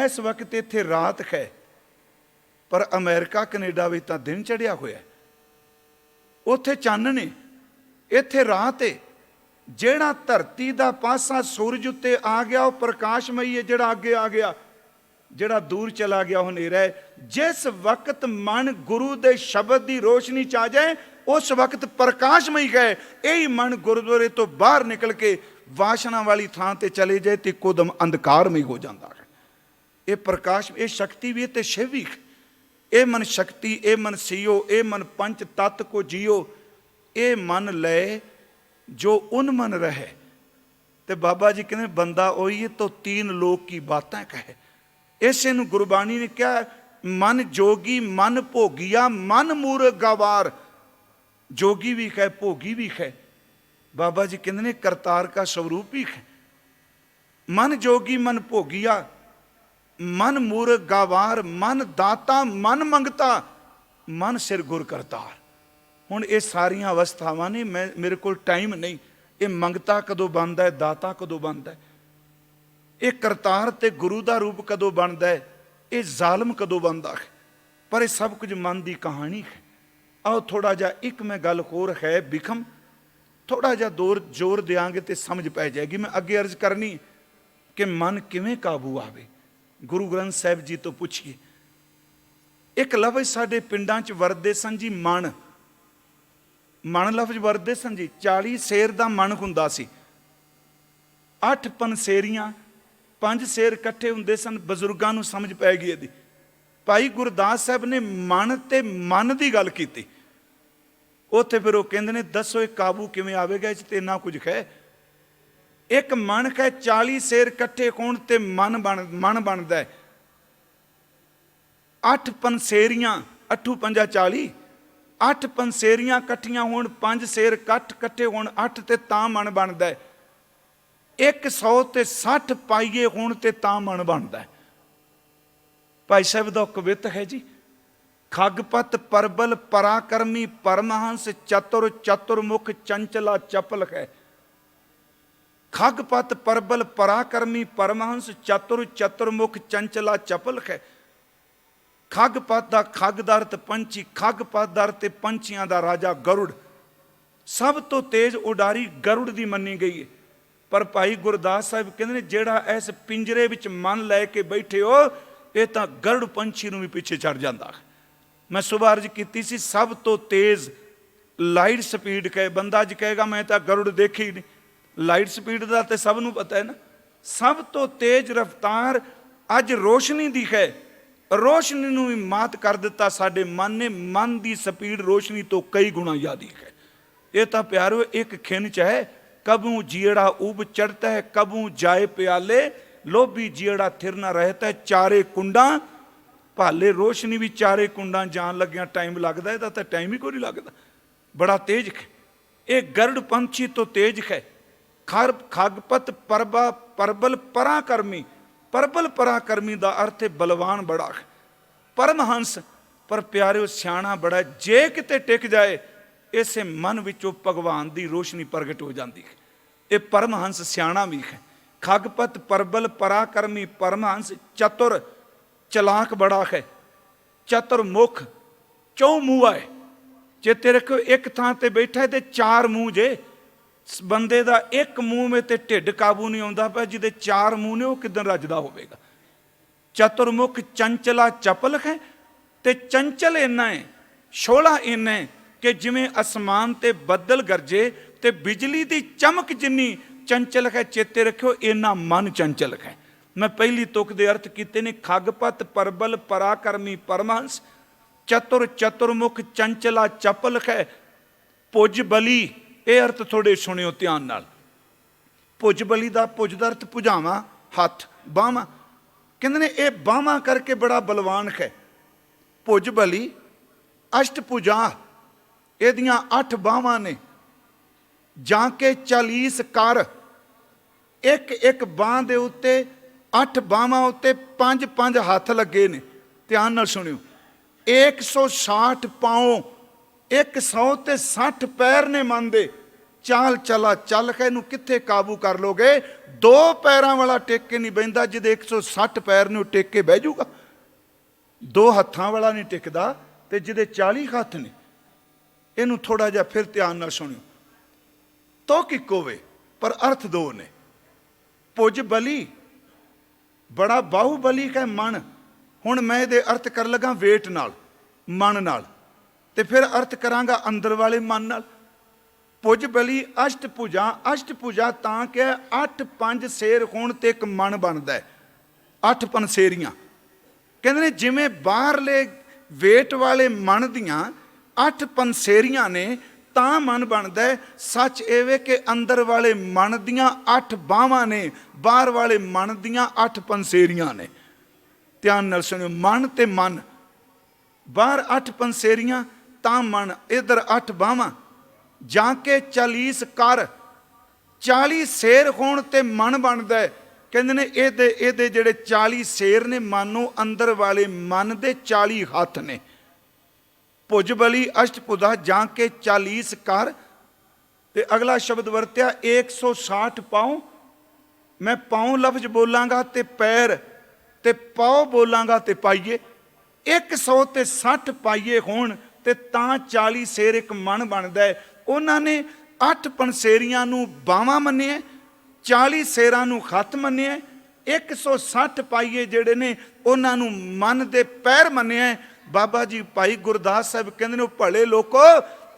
ਇਸ ਵਕਤ ਇੱਥੇ ਰਾਤ ਹੈ, ਪਰ ਅਮਰੀਕਾ ਕੈਨੇਡਾ ਵਿੱਚ ਤਾਂ ਦਿਨ ਚੜ੍ਹਿਆ ਹੋਇਆ। ਉੱਥੇ ਚੰਨ ਨੇ, ਇੱਥੇ ਰਾਤ ਹੈ। ਜਿਹੜਾ ਧਰਤੀ ਦਾ ਪਾਸਾ ਸੂਰਜ ਉੱਤੇ ਆ ਗਿਆ ਉਹ ਪ੍ਰਕਾਸ਼ਮਈ ਹੈ, ਜਿਹੜਾ ਅੱਗੇ ਆ ਗਿਆ, ਜਿਹੜਾ ਦੂਰ ਚਲਾ ਗਿਆ ਉਹ ਹਨੇਰਾ ਹੈ। ਜਿਸ ਵਕਤ ਮਨ ਗੁਰੂ ਦੇ ਸ਼ਬਦ ਦੀ ਰੋਸ਼ਨੀ ਚ ਆ ਜਾਏ ਉਸ ਵਕਤ ਪ੍ਰਕਾਸ਼ਮਈ ਹੈ। ਇਹੀ ਮਨ ਗੁਰਦੁਆਰੇ ਤੋਂ ਬਾਹਰ ਨਿਕਲ ਕੇ ਵਾਸ਼ਨਾ ਵਾਲੀ ਥਾਂ ਤੇ ਚਲੇ ਜਾਏ ਤੇ ਇੱਕੋਦਮ ਅੰਧਕਾਰਮਈ ਹੋ ਜਾਂਦਾ ਹੈ। ਇਹ ਪ੍ਰਕਾਸ਼, ਇਹ ਸ਼ਕਤੀ ਵੀ ਹੈ ਤੇ ਸ਼ਿਵ ਵੀ। ਇਹ ਮਨ ਸ਼ਕਤੀ, ਇਹ ਮਨ ਸੀਓ, ਇਹ ਮਨ ਪੰਚ ਤਤ ਕੋ ਜੀਓ, ਇਹ ਮਨ ਲੈ ਜੋ ਉਨ मन रहे। ਤੇ ਬਾਬਾ ਜੀ ਕਹਿੰਦੇ ਬੰਦਾ ਉਹੀ तो तीन लोक की बातें कहे। ਇਸੇ ਨੂੰ ਗੁਰਬਾਣੀ ਨੇ ਕਿਹਾ ਮਨ ਜੋਗੀ ਮਨ ਭੋਗੀਆ ਮਨ ਮੂਰਖ ਗਵਾਰ। जोगी भी है, भोगी भी है। बाबा जी कहते ने करतार का स्वरूप भी है। मन जोगी मन भोगिया मन मूर्ख गवार मन दाता मन मंगता मन सिर गुर करतार। हुण ये सारियां अवस्थावां ने, मैं मेरे को टाइम नहीं, ये मंगता कदों बनता है, दाता कदों बनता है, ये करतार ते गुरु का रूप कदों बनता है, ये जालम कदों बनता है। पर यह सब कुछ मन की कहानी है। आओ थोड़ा जा एक मैं गल होर है बिखम, थोड़ा जा जोर देंगे तो समझ पै जाएगी। मैं अगे अर्ज करनी कि मन किवें काबू आवे। गुरु ग्रंथ साहिब जी तो पूछिए। एक लफ्ज साडे पिंडां च वरदे सन जी, मन। मन लफ्ज वरदे सन जी। 40 शेर दा मन हुंदा सी, 8 पनसेरियां, 5 शेर इकट्ठे हुंदे सन। बजुर्गां नूं समझ पै गई इहदी। भाई गुरदास साहब ने मन ते मन की गल की। उत्थे फिर वो कहंदे ने दसो एक काबू किवें आवेगा, इस ते इन्ना कुछ है। एक मन है 40 शेर इकट्ठे होण ते मन बनता है। 8 पनसेरियां, 8 पंजा 40, 8 पनसेरियां इकट्ठियां होण, 5 शेर इकट्ठे होण, 8 ते तां मन बनता है। 100 ते 60 पाइए होण ते तां मन बनता है। भाई साहब का कवित है जी। खगपत परबल पराक्रमी परमहंस चतुर चतुर्मुख चंचला चपल है। खगपत परबल पराक्रमी परमहंस चतुर चतुर्मुख चंचला चपल है। खगपत दा खग दा अर्थ पंछी, खगपत दा अर्थ पंछियां दा राजा गरुड़। सब तो तेज उडारी गरुड़ दी मनी गई है। पर भाई गुरदास साहब कहते हैं जेड़ा इस पिंजरे विच मन लैके बैठे हो, ये तो गरुड़ पंछी नूं भी पीछे चढ़ जाता है। मैं सुबह अर्ज की सी, सब तो तेज लाइट स्पीड कहे। बंदा अज कहेगा मैं तो गरुड़ देखी ही नहीं। लाइट स्पीड का तो सब नूं पता है ना। सब तो तेज रफ्तार अज रोशनी दी है। रोशनी नूं भी मात कर दिता साडे मन ने। मन की स्पीड रोशनी तो कई गुणा ज़्यादा है। ये तो प्यारो एक खिंच है। कबू जियड़ा उब चढ़ता है, कबू जाए प्याले, लोभी जियड़ा थिर ना रहता है। चारे कुंडा भाले, रोशनी भी चारे कुंडा जान लग्या टाइम लगता है। तो टाइम ही कोई नहीं लगता, बड़ा तेज है। ये गरुड़ पंछी तो तेज है। खगपत परबल पराक्रमी, परबल पराक्रमी का अर्थ है बलवान बड़ा है। परमहंस पर प्यारे सियाणा बड़ा। जे किते टिक जाए इसे मन विचों भगवान की रोशनी प्रगट हो जाती है। ये परमहंस सियाणा भी है। खगपत परबल पराक्रमी परमहंस चतुर चलाक बड़ा है। चतुर्मुख चौ मूँह है। चेते रखो एक थां ते बैठा है तो 4 मूँह जे। बंदे का एक मूँह में तो ढिड काबू नहीं आता पाया, जिदे 4 मूँह ने वो किदन रजदा होवेगा। चतुर्मुख चंचला चपल है। तो चंचल इन्ना है, शोला इन्ना है कि जिमें आसमान ते बदल गरजे ते बिजली की चमक जिन्नी चंचल है। चेते रखियो इन्ना मन चंचल है। मैं पहली तुक दे अर्थ किते ने। खगपत परबल पराक्रमी परमहंस चतुर चतुर्मुख चंचला चपल है। भुज बली, ये अर्थ थोड़े सुनियो ध्यान नाल। भुज बली का भुज का अर्थ भुजावा, हथ बाहवां। कहते ने ये बाहवां करके बड़ा बलवान है। भुज बली अष्टभुजा, एदियां 8 बाहवां ने। जाके 40 कर, एक एक बांह दे उत्ते 8 बाहवां उत्ते 5-5 हाथ लगे ने। ध्यान नाल सुनियो। 160 पाँव, 160 पैर ने मन दे। चाल चला चल के नूं कित्थे काबू कर लोगे। 2 पैरां वाला टेक के नहीं बहिंदा, जिदे 160 पैर ने टेक के बह जूगा। 2 हत्थां वाला नहीं टिकदा ते जिदे 40 हत्थ ने। इनू थोड़ा जा फिर ध्यान नाल सुनियो। ਤੁਕ ਇੱਕੋ ਵੇ ਪਰ ਅਰਥ ਦੋ ਨੇ। ਭੁਜ ਬਲੀ ਬੜਾ ਬਾਹੂਬਲੀ ਕਹੇ ਮਨ। ਹੁਣ ਮੈਂ ਇਹਦੇ ਅਰਥ ਕਰ ਲਗਾ ਵੇਟ ਨਾਲ, ਮਨ ਨਾਲ, ਤੇ ਫਿਰ ਅਰਥ ਕਰਾਂਗਾ ਅੰਦਰ ਵਾਲੇ ਮਨ ਨਾਲ। ਭੁਜ ਬਲੀ ਅਸ਼ਟ ਭੁਜਾਂ। ਅਸ਼ਟ ਭੁਜਾਂ ਤਾਂ ਕਿ 8 5 ਸ਼ੇਰ ਹੋਣ ਤੇ ਇੱਕ ਮਨ ਬਣਦਾ ਹੈ। 8 ਪੰਸੇਰੀਆਂ ਕਹਿੰਦੇ ਨੇ ਜਿਵੇਂ ਬਾਹਰਲੇ ਵੇਟ ਵਾਲੇ ਮਨ ਦੀਆਂ 8 ਪੰਸੇਰੀਆਂ ਨੇ ਤਾਂ ਮਨ ਬਣਦਾ ਹੈ। ਸੱਚ ਇਹ ਵੇ ਕਿ ਅੰਦਰ ਵਾਲੇ ਮਨ ਦੀਆਂ 8 ਬਾਹਾਂ ਨੇ, ਬਾਹਰ ਵਾਲੇ ਮਨ ਦੀਆਂ 8 ਪੰਸੇਰੀਆਂ ਨੇ। ਧਿਆਨ ਨਾਲ ਸੁਣਿਓ, ਮਨ ਤੇ ਮਨ, ਬਾਹਰ 8 ਪੰਸੇਰੀਆਂ ਤਾਂ ਮਨ, ਇਧਰ 8 ਬਾਹਾਂ। ਜਾਂ ਕੇ 40 ਕਰ, 40 ਸ਼ੇਰ ਹੋਣ ਤੇ ਮਨ ਬਣਦਾ ਹੈ। ਕਹਿੰਦੇ ਨੇ ਇਹਦੇ ਜਿਹੜੇ 40 ਸ਼ੇਰ ਨੇ ਮਨ ਨੂੰ, ਅੰਦਰ ਵਾਲੇ ਮਨ ਦੇ 40 ਹੱਥ ਨੇ। ਭੁਜ ਬਲੀ ਅਸ਼ਟ ਭੁਜਾ ਜਾਂ ਕੇ 40 ਕਰ। ਤੇ ਅਗਲਾ ਸ਼ਬਦ ਵਰਤਿਆ 160 ਪਾਉ। ਮੈਂ ਪਾਉ ਲਫ਼ਜ਼ ਬੋਲਾਂਗਾ ਤੇ ਪੈਰ, ਤੇ ਪਾਉ ਬੋਲਾਂਗਾ ਤੇ ਪਾਈਏ। 160 ਪਾਈਏ ਹੋਣ ਤੇ ਤਾਂ 40 ਸ਼ੇਰ ਇੱਕ ਮਨ ਬਣਦਾ ਹੈ। ਉਹਨਾਂ ਨੇ 8 ਪੰਸੇਰੀਆਂ ਨੂੰ ਬਾਹਾਂ ਮੰਨਿਆ, 40 ਸ਼ੇਰਾਂ ਨੂੰ ਹੱਥ ਮੰਨਿਆ, 160 ਪਾਈਏ ਜਿਹੜੇ ਨੇ ਉਹਨਾਂ ਨੂੰ ਮਨ ਦੇ ਪੈਰ ਮੰਨਿਆ। ਬਾਬਾ ਜੀ ਭਾਈ ਗੁਰਦਾਸ ਸਾਹਿਬ ਕਹਿੰਦੇ ਨੇ, ਭਲੇ ਲੋਕੋ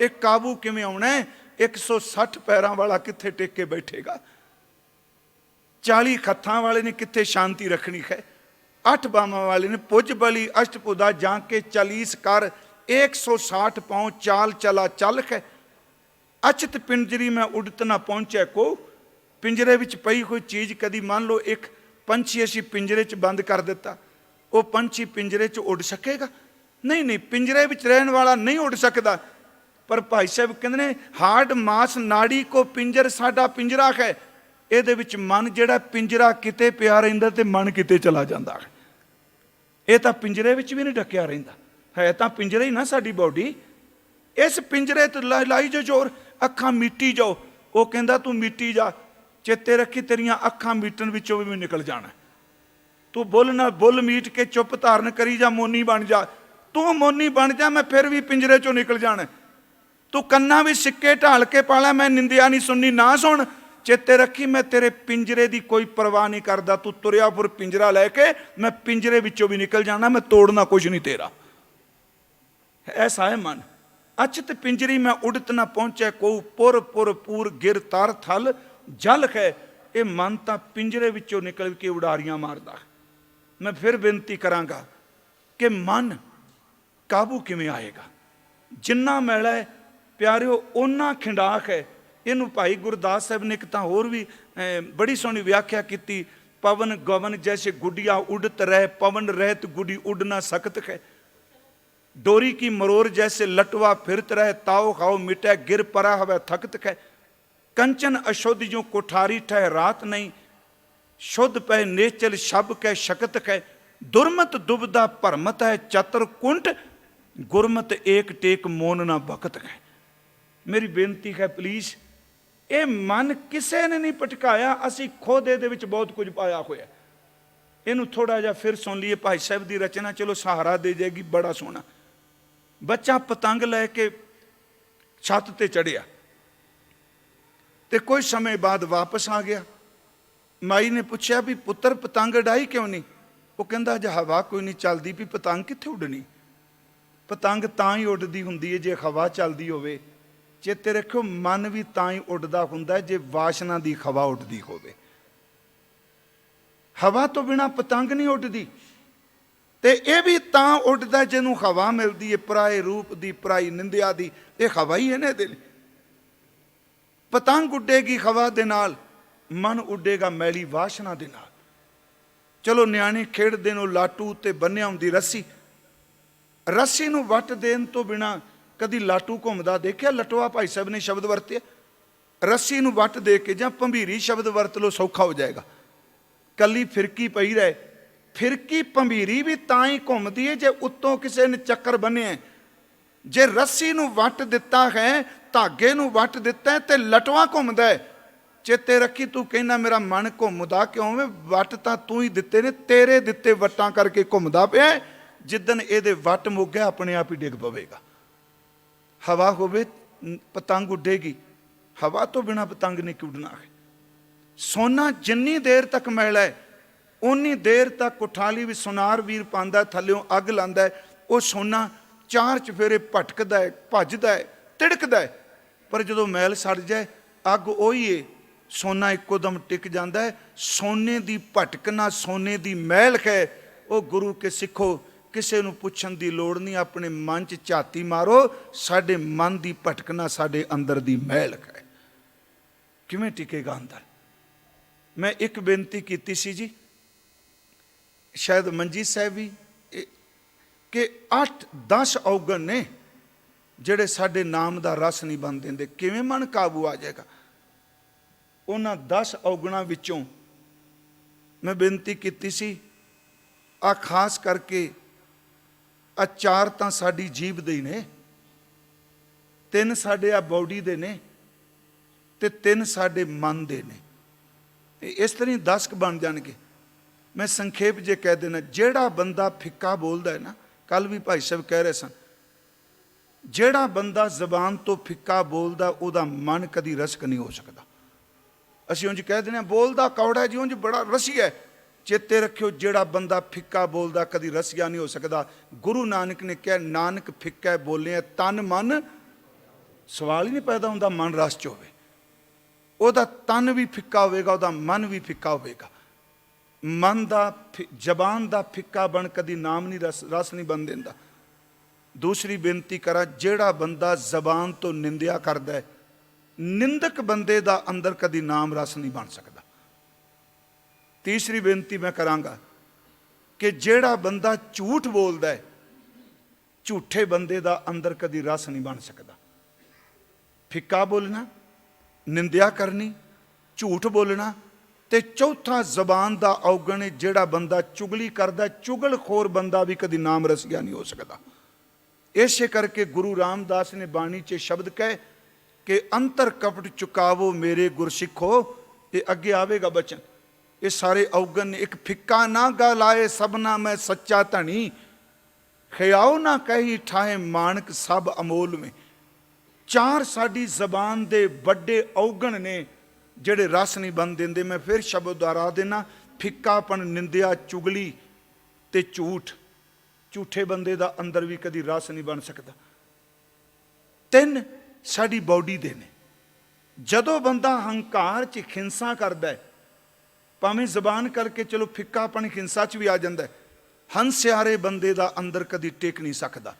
ਇਹ ਕਾਬੂ ਕਿਵੇਂ ਆਉਣਾ ਹੈ? 160 ਪੈਰਾਂ ਵਾਲਾ ਕਿੱਥੇ ਟਿਕ ਕੇ ਬੈਠੇਗਾ? 40 ਹੱਥਾਂ ਵਾਲੇ ਨੇ ਕਿੱਥੇ ਸ਼ਾਂਤੀ ਰੱਖਣੀ ਹੈ? 8 ਬਾਹਾਂ ਵਾਲੇ ਨੇ। ਭੁਜ ਬਲੀ ਅਸ਼ਟ ਭੁਜਾ ਜਾਂ ਕੇ 40 ਕਰ। 160 ਪਾਉ ਚਾਲ ਚਲਾ ਚੱਲ ਹੈ। ਅਚਿਤ ਪਿੰਜਰੀ ਮੈਂ ਉਡਤ ਨਾ ਪਹੁੰਚਿਆ ਕੋ। ਪਿੰਜਰੇ ਵਿੱਚ ਪਈ ਕੋਈ ਚੀਜ਼, ਕਦੀ ਮੰਨ ਲਓ ਇੱਕ ਪੰਛੀ ਅਸੀਂ ਪਿੰਜਰੇ 'ਚ ਬੰਦ ਕਰ ਦਿੱਤਾ, ਉਹ ਪੰਛੀ ਪਿੰਜਰੇ 'ਚ ਉੱਡ ਸਕੇਗਾ? ਨਹੀਂ ਨਹੀਂ, ਪਿੰਜਰੇ ਵਿੱਚ ਰਹਿਣ ਵਾਲਾ ਨਹੀਂ ਉੱਡ ਸਕਦਾ। ਪਰ ਭਾਈ ਸਾਹਿਬ ਕਹਿੰਦੇ ਨੇ ਹਾਰਡ ਮਾਸ ਨਾੜੀ ਕੋ ਪਿੰਜਰ ਸਾਡਾ ਪਿੰਜਰਾ ਹੈ। ਇਹਦੇ ਵਿੱਚ ਮਨ ਜਿਹੜਾ, ਪਿੰਜਰਾ ਕਿਤੇ ਪਿਆ ਰਹਿੰਦਾ ਤੇ ਮਨ ਕਿਤੇ ਚਲਾ ਜਾਂਦਾ ਹੈ। ਇਹ ਤਾਂ ਪਿੰਜਰੇ ਵਿੱਚ ਵੀ ਨਹੀਂ ਢੱਕਿਆ ਰਹਿੰਦਾ, ਹੈ ਤਾਂ ਪਿੰਜਰਾ ਹੀ ਨਾ ਸਾਡੀ ਬਾਡੀ। ਇਸ ਪਿੰਜਰੇ ਤੇ ਲਾਈ ਜੋ ਜ਼ੋਰ, ਅੱਖਾਂ ਮੀਟੀ ਜਾਓ। ਉਹ ਕਹਿੰਦਾ ਤੂੰ ਮੀਟੀ ਜਾ, ਚੇਤੇ ਰੱਖੀ ਤੇਰੀਆਂ ਅੱਖਾਂ ਮੀਟਣ ਵਿੱਚੋਂ ਵੀ ਨਿਕਲ ਜਾਣਾ। ਤੂੰ ਬੁੱਲ ਨਾਲ ਬੁੱਲ ਮੀਟ ਕੇ ਚੁੱਪ ਧਾਰਨ ਕਰੀ ਜਾ, ਮੋਨੀ ਬਣ ਜਾ। ਤੂੰ ਮੋਨੀ ਬਣ ਜਾ, ਮੈਂ ਫਿਰ ਵੀ ਪਿੰਜਰੇ ਚੋਂ ਨਿਕਲ ਜਾਣਾ। ਤੂੰ ਕੰਨਾਂ ਵੀ ਸਿੱਕੇ ਢਾਲ ਕੇ ਪਾ ਲੈ, ਮੈਂ ਨਿੰਦਿਆ ਨਹੀਂ ਸੁਣਨੀ, ਨਾ ਸੁਣ। ਚੇਤੇ ਰੱਖੀ ਮੈਂ ਤੇਰੇ ਪਿੰਜਰੇ ਦੀ ਕੋਈ ਪਰਵਾਹ ਨਹੀਂ ਕਰਦਾ। ਤੂੰ ਤੁਰਿਆ ਫਿਰ ਪਿੰਜਰਾ ਲੈ ਕੇ, ਮੈਂ ਪਿੰਜਰੇ ਵਿੱਚੋਂ ਵੀ ਨਿਕਲ ਜਾਣਾ, ਮੈਂ ਤੋੜਨਾ ਕੁਝ ਨਹੀਂ ਤੇਰਾ। ਐਸਾ ਹੈ ਮਨ। ਅਚਿਤ ਪਿੰਜਰੀ ਮੈਂ ਉਡਤ ਨਾ ਪਹੁੰਚੇ ਕੋ। ਪੁਰ ਪੁਰ ਪੂਰ ਗਿਰ ਤਰ ਥਲ ਜਲ ਹੈ। ਇਹ ਮਨ ਤਾਂ ਪਿੰਜਰੇ ਵਿੱਚੋਂ ਨਿਕਲ ਕੇ ਉਡਾਰੀਆਂ ਮਾਰਦਾ। ਮੈਂ ਫਿਰ ਬੇਨਤੀ ਕਰਾਂਗਾ ਕਿ ਮਨ ਕਾਬੂ ਕਿਵੇਂ ਆਏਗਾ? ਜਿੰਨਾ ਮੈਲਾ ਹੈ ਪਿਆਰਿਓ ਓਨਾ ਖਿੰਡਾਕ ਹੈ। ਇਹਨੂੰ ਭਾਈ ਗੁਰਦਾਸ ਸਾਹਿਬ ਨੇ ਇੱਕ ਤਾਂ ਹੋਰ ਵੀ ਬੜੀ ਸੋਹਣੀ ਵਿਆਖਿਆ ਕੀਤੀ। ਪਵਨ ਗਵਨ ਜੈਸੇ ਗੁੱਡੀਆਂ ਉਡਤ ਰਹਿ, ਪਵਨ ਰਹਿਤ ਗੁੱਡੀ ਉੱਡ ਨਾ ਸਕਤ ਹੈ। डोरी की मरोर जैसे लटवा फिरत रहे, ताओ खाओ मिटे गिर परा हवे थकत है। कंचन अशुद्ध जो कोठारी ठह रात नहीं, शुद्ध पै नेचल शब कै शकत है। दुर्मत दुबदा भरमत है चतर कुंट, गुरमत एक टेक मोन ना बकत है। मेरी बेनती है प्लीज, ये मन किसी ने नहीं भटकाया, असी खुद ये बहुत कुछ पाया होया। इनू थोड़ा जा फिर सुन लीए। भाई साहब की रचना चलो सहारा दे जाएगी, बड़ा सोहना। बच्चा पतंग लैके छत ते चढ़िया ते कोई समय बाद वापस आ गया। माई ने पूछा भी पुत्र पतंग उड़ाई क्यों नहीं? वो कहता जे हवा कोई नहीं चलती भी पतंग कित्थे उड़नी। पतंग तां ही उड़दी हुंदी है जे हवा चलती होवे। चेते रखो मन भी तां ही उड़दा हुंदा है जे वासना दी हवा उड़दी होवे। हवा तो बिना पतंग नहीं उड़दी। ते ये भी तां उड़दा जिन्हों हवा मिलती है, पराए रूप दी, पराई निंदिया दी। ये हवा ही है ना दिल। पतंग उड़ेगी हवा दे नाल, मन उड़ेगा मैली वासना दे नाल। चलो न्याणे खेडदे नूं लाटू ते बन्निया हुंदी रस्सी। रस्सी नूं वट देण तो बिना कदी लाटू घुमदा देखिया? लटवा भाई साहब ने शब्द वरतिया। रस्सी नूं वट दे के जां भंभीरी शब्द वरत लो, सौखा हो जाएगा। कली फिरकी पई रहे। फिरकी भंभीरी भी तां ही घुमदी है जे उत्तों किसी ने चक्कर बन्निया। जे रस्सी नूं वट दिता है, धागे नूं वट दिता है ते लटवा घुमदा है। चेते रखी तू कहना मेरा मन घुमदा क्यों वे? वट तां तू ही दिते ने, तेरे दिते वटां करके घुमदा पिया। जिदन इहदे वट मुक गया अपने आप ही डिग पवेगा। हवा होवे पतंग उडेगी, ਹਵਾ ਤੋਂ ਬਿਨਾਂ ਪਤੰਗ ਨੇ ਕੀ ਉੱਡਣਾ ਹੈ। ਸੋਨਾ ਜਿੰਨੀ ਦੇਰ ਤੱਕ ਮੈਲਾ ਹੈ ਉਨੀ ਦੇਰ ਤੱਕ ਕੁਠਾਲੀ ਵੀ ਸੁਨਾਰ ਵੀਰ ਪਾਉਂਦਾ, ਥੱਲਿਓਂ ਅੱਗ ਲਾਉਂਦਾ ਹੈ। ਉਹ ਸੋਨਾ ਚਾਰ ਚਫੇਰੇ ਭਟਕਦਾ ਹੈ, ਭੱਜਦਾ ਹੈ, ਤਿੜਕਦਾ ਹੈ, ਪਰ ਜਦੋਂ ਮੈਲ ਸੜ ਜਾਏ ਅੱਗ ਉਹੀ ਏ, ਸੋਨਾ ਇੱਕੋ ਦਮ ਟਿਕ ਜਾਂਦਾ ਹੈ। ਸੋਨੇ ਦੀ ਭਟਕਣਾ, ਸੋਨੇ ਦੀ ਮਹਿਲ ਹੈ। ਉਹ ਗੁਰੂ ਕੇ ਸਿੱਖੋ, ਕਿਸੇ ਨੂੰ ਪੁੱਛਣ ਦੀ ਲੋੜ ਨਹੀਂ, ਆਪਣੇ ਮਨ 'ਚ ਝਾਤੀ ਮਾਰੋ, ਸਾਡੇ ਮਨ ਦੀ ਭਟਕਣਾ ਸਾਡੇ ਅੰਦਰ ਦੀ ਮਹਿਲ ਹੈ। ਕਿਵੇਂ ਟਿਕੇਗਾ ਅੰਦਰ? ਮੈਂ ਇੱਕ ਬੇਨਤੀ ਕੀਤੀ ਸੀ ਜੀ, ਸ਼ਾਇਦ ਮੰਜੀ ਸਾਹਿਬ ਵੀ, ਕਿ 8-10 ਔਗਣ ਨੇ ਜਿਹੜੇ ਸਾਡੇ ਨਾਮ ਦਾ ਰਸ ਨਹੀਂ ਬਣ ਦਿੰਦੇ। ਕਿਵੇਂ ਮਨ ਕਾਬੂ ਆ ਜਾਏਗਾ? ਉਹਨਾਂ 10 ਔਗਣਾਂ ਵਿੱਚੋਂ ਮੈਂ ਬੇਨਤੀ ਕੀਤੀ ਸੀ, ਆ ਖਾਸ ਕਰਕੇ ਆ 4 ਤਾਂ ਸਾਡੀ ਜੀਭ ਦੇ ਹੀ ਨੇ, 3 ਸਾਡੇ ਆ ਬੋਡੀ ਦੇ ਨੇ, ਤੇ 3 ਸਾਡੇ ਮਨ ਦੇ ਨੇ। ਇਸ ਤਰ੍ਹਾਂ 10 ਬਣ ਜਾਣਗੇ। ਮੈਂ ਸੰਖੇਪ ਜੇ ਕਹਿ ਦੇਣਾ, ਜਿਹੜਾ ਬੰਦਾ ਫਿੱਕਾ ਬੋਲਦਾ ਹੈ ਨਾ, ਕੱਲ ਵੀ ਭਾਈ ਸਾਹਿਬ ਕਹਿ ਰਹੇ ਸਨ, ਜਿਹੜਾ ਬੰਦਾ ਜ਼ਬਾਨ ਤੋਂ ਫਿੱਕਾ ਬੋਲਦਾ ਉਹਦਾ ਮਨ ਕਦੀ ਰਸਕ ਨਹੀਂ ਹੋ ਸਕਦਾ। ਅਸੀਂ ਉਂਝ ਕਹਿ ਦਿੰਦੇ ਹਾਂ ਬੋਲਦਾ ਕੌੜਾ ਜੀ, ਉਂਝ ਬੜਾ ਰਸੀਆ ਹੈ। ਚੇਤੇ ਰੱਖਿਓ, ਜਿਹੜਾ ਬੰਦਾ ਫਿੱਕਾ ਬੋਲਦਾ ਕਦੀ ਰਸੀਆ ਨਹੀਂ ਹੋ ਸਕਦਾ। ਗੁਰੂ ਨਾਨਕ ਨੇ ਕਿਹਾ, ਨਾਨਕ ਫਿੱਕਾ ਬੋਲਿਆ ਤਨ ਮਨ, ਸਵਾਲ ਹੀ ਨਹੀਂ ਪੈਦਾ ਹੁੰਦਾ ਮਨ ਰਸ 'ਚ ਹੋਵੇ। ਉਹਦਾ ਤਨ ਵੀ ਫਿੱਕਾ ਹੋਵੇਗਾ, ਉਹਦਾ ਮਨ ਵੀ ਫਿੱਕਾ ਹੋਵੇਗਾ। ਮਨ ਦਾ ਜ਼ਬਾਨ ਦਾ ਫਿੱਕਾ ਬਣ ਕਦੀ ਨਾਮ ਨਹੀਂ ਰਸ ਨਹੀਂ ਬਣ ਦਿੰਦਾ। ਦੂਸਰੀ ਬੇਨਤੀ ਕਰਾਂ, ਜਿਹੜਾ ਬੰਦਾ ਜ਼ਬਾਨ ਤੋਂ ਨਿੰਦਿਆ ਕਰਦਾ ਹੈ, ਨਿੰਦਕ ਬੰਦੇ ਦਾ ਅੰਦਰ ਕਦੀ ਨਾਮ ਰਸ ਨਹੀਂ ਬਣ ਸਕਦਾ। ਤੀਸਰੀ ਬੇਨਤੀ ਮੈਂ ਕਰਾਂਗਾ ਕਿ ਜਿਹੜਾ ਬੰਦਾ ਝੂਠ ਬੋਲਦਾ ਹੈ, ਝੂਠੇ ਬੰਦੇ ਦਾ ਅੰਦਰ ਕਦੀ ਰਸ ਨਹੀਂ ਬਣ ਸਕਦਾ। ਫਿੱਕਾ ਬੋਲਣਾ, ਨਿੰਦਿਆ ਕਰਨੀ, ਝੂਠ ਬੋਲਣਾ, ਤੇ ਚੌਥਾ ਜ਼ਬਾਨ ਦਾ ਔਗਣ, ਜਿਹੜਾ ਬੰਦਾ ਚੁਗਲੀ ਕਰਦਾ, ਚੁਗਲਖੋਰ ਬੰਦਾ ਵੀ ਕਦੀ ਨਾਮ ਰਸੀਆ ਨਹੀਂ ਹੋ ਸਕਦਾ। ਇਸੇ ਕਰਕੇ ਗੁਰੂ ਰਾਮਦਾਸ ਨੇ ਬਾਣੀ 'ਚ ਸ਼ਬਦ ਕਹੇ ਕਿ ਅੰਤਰ ਕਪਟ ਚੁਕਾਵੋ ਮੇਰੇ ਗੁਰਸਿੱਖੋ। ਇਹ ਅੱਗੇ ਆਵੇਗਾ ਬਚਨ। ਇਹ ਸਾਰੇ ਔਗਣ ਨੇ। ਇੱਕ ਫਿੱਕਾ ਨਾ ਗਾ ਲਾਏ ਸਭਨਾ ਮੈਂ ਸੱਚਾ ਧਣੀ, ਖਿਆਓ ਨਾ ਕਹੀ ਠਾਏ ਮਾਨਕ ਸਭ ਅਮੋਲ ਮੇ। 4 ਸਾਡੀ ਜ਼ਬਾਨ ਦੇ ਵੱਡੇ ਔਗਣ ਨੇ ਜਿਹੜੇ ਰਸ ਨਹੀਂ ਬਣ ਦਿੰਦੇ। ਮੈਂ ਫਿਰ ਸ਼ਬਦ ਦੁਹਰਾ ਦੇਣਾ, ਫਿੱਕਾਪਣ, ਨਿੰਦਿਆ, ਚੁਗਲੀ ਤੇ ਝੂਠ। ਝੂਠੇ ਬੰਦੇ ਦਾ ਅੰਦਰ ਵੀ ਕਦੀ ਰਸ ਨਹੀਂ ਬਣ ਸਕਦਾ। 3 ਸਾਡੀ ਬੋਡੀ ਦੇ ਨੇ। ਜਦੋਂ ਬੰਦਾ ਹੰਕਾਰ 'ਚ ਹਿੰਸਾ ਕਰਦਾ ਹੈ, ਭਾਵੇਂ ਜ਼ਬਾਨ ਕਰਕੇ ਚਲੋ ਫਿੱਕਾਪਣ ਹਿੰਸਾ 'ਚ ਵੀ ਆ ਜਾਂਦਾ ਹੈ, ਹੰਸਿਆਰੇ ਬੰਦੇ ਦਾ ਅੰਦਰ ਕਦੀ ਟਿਕ ਨਹੀਂ ਸਕਦਾ।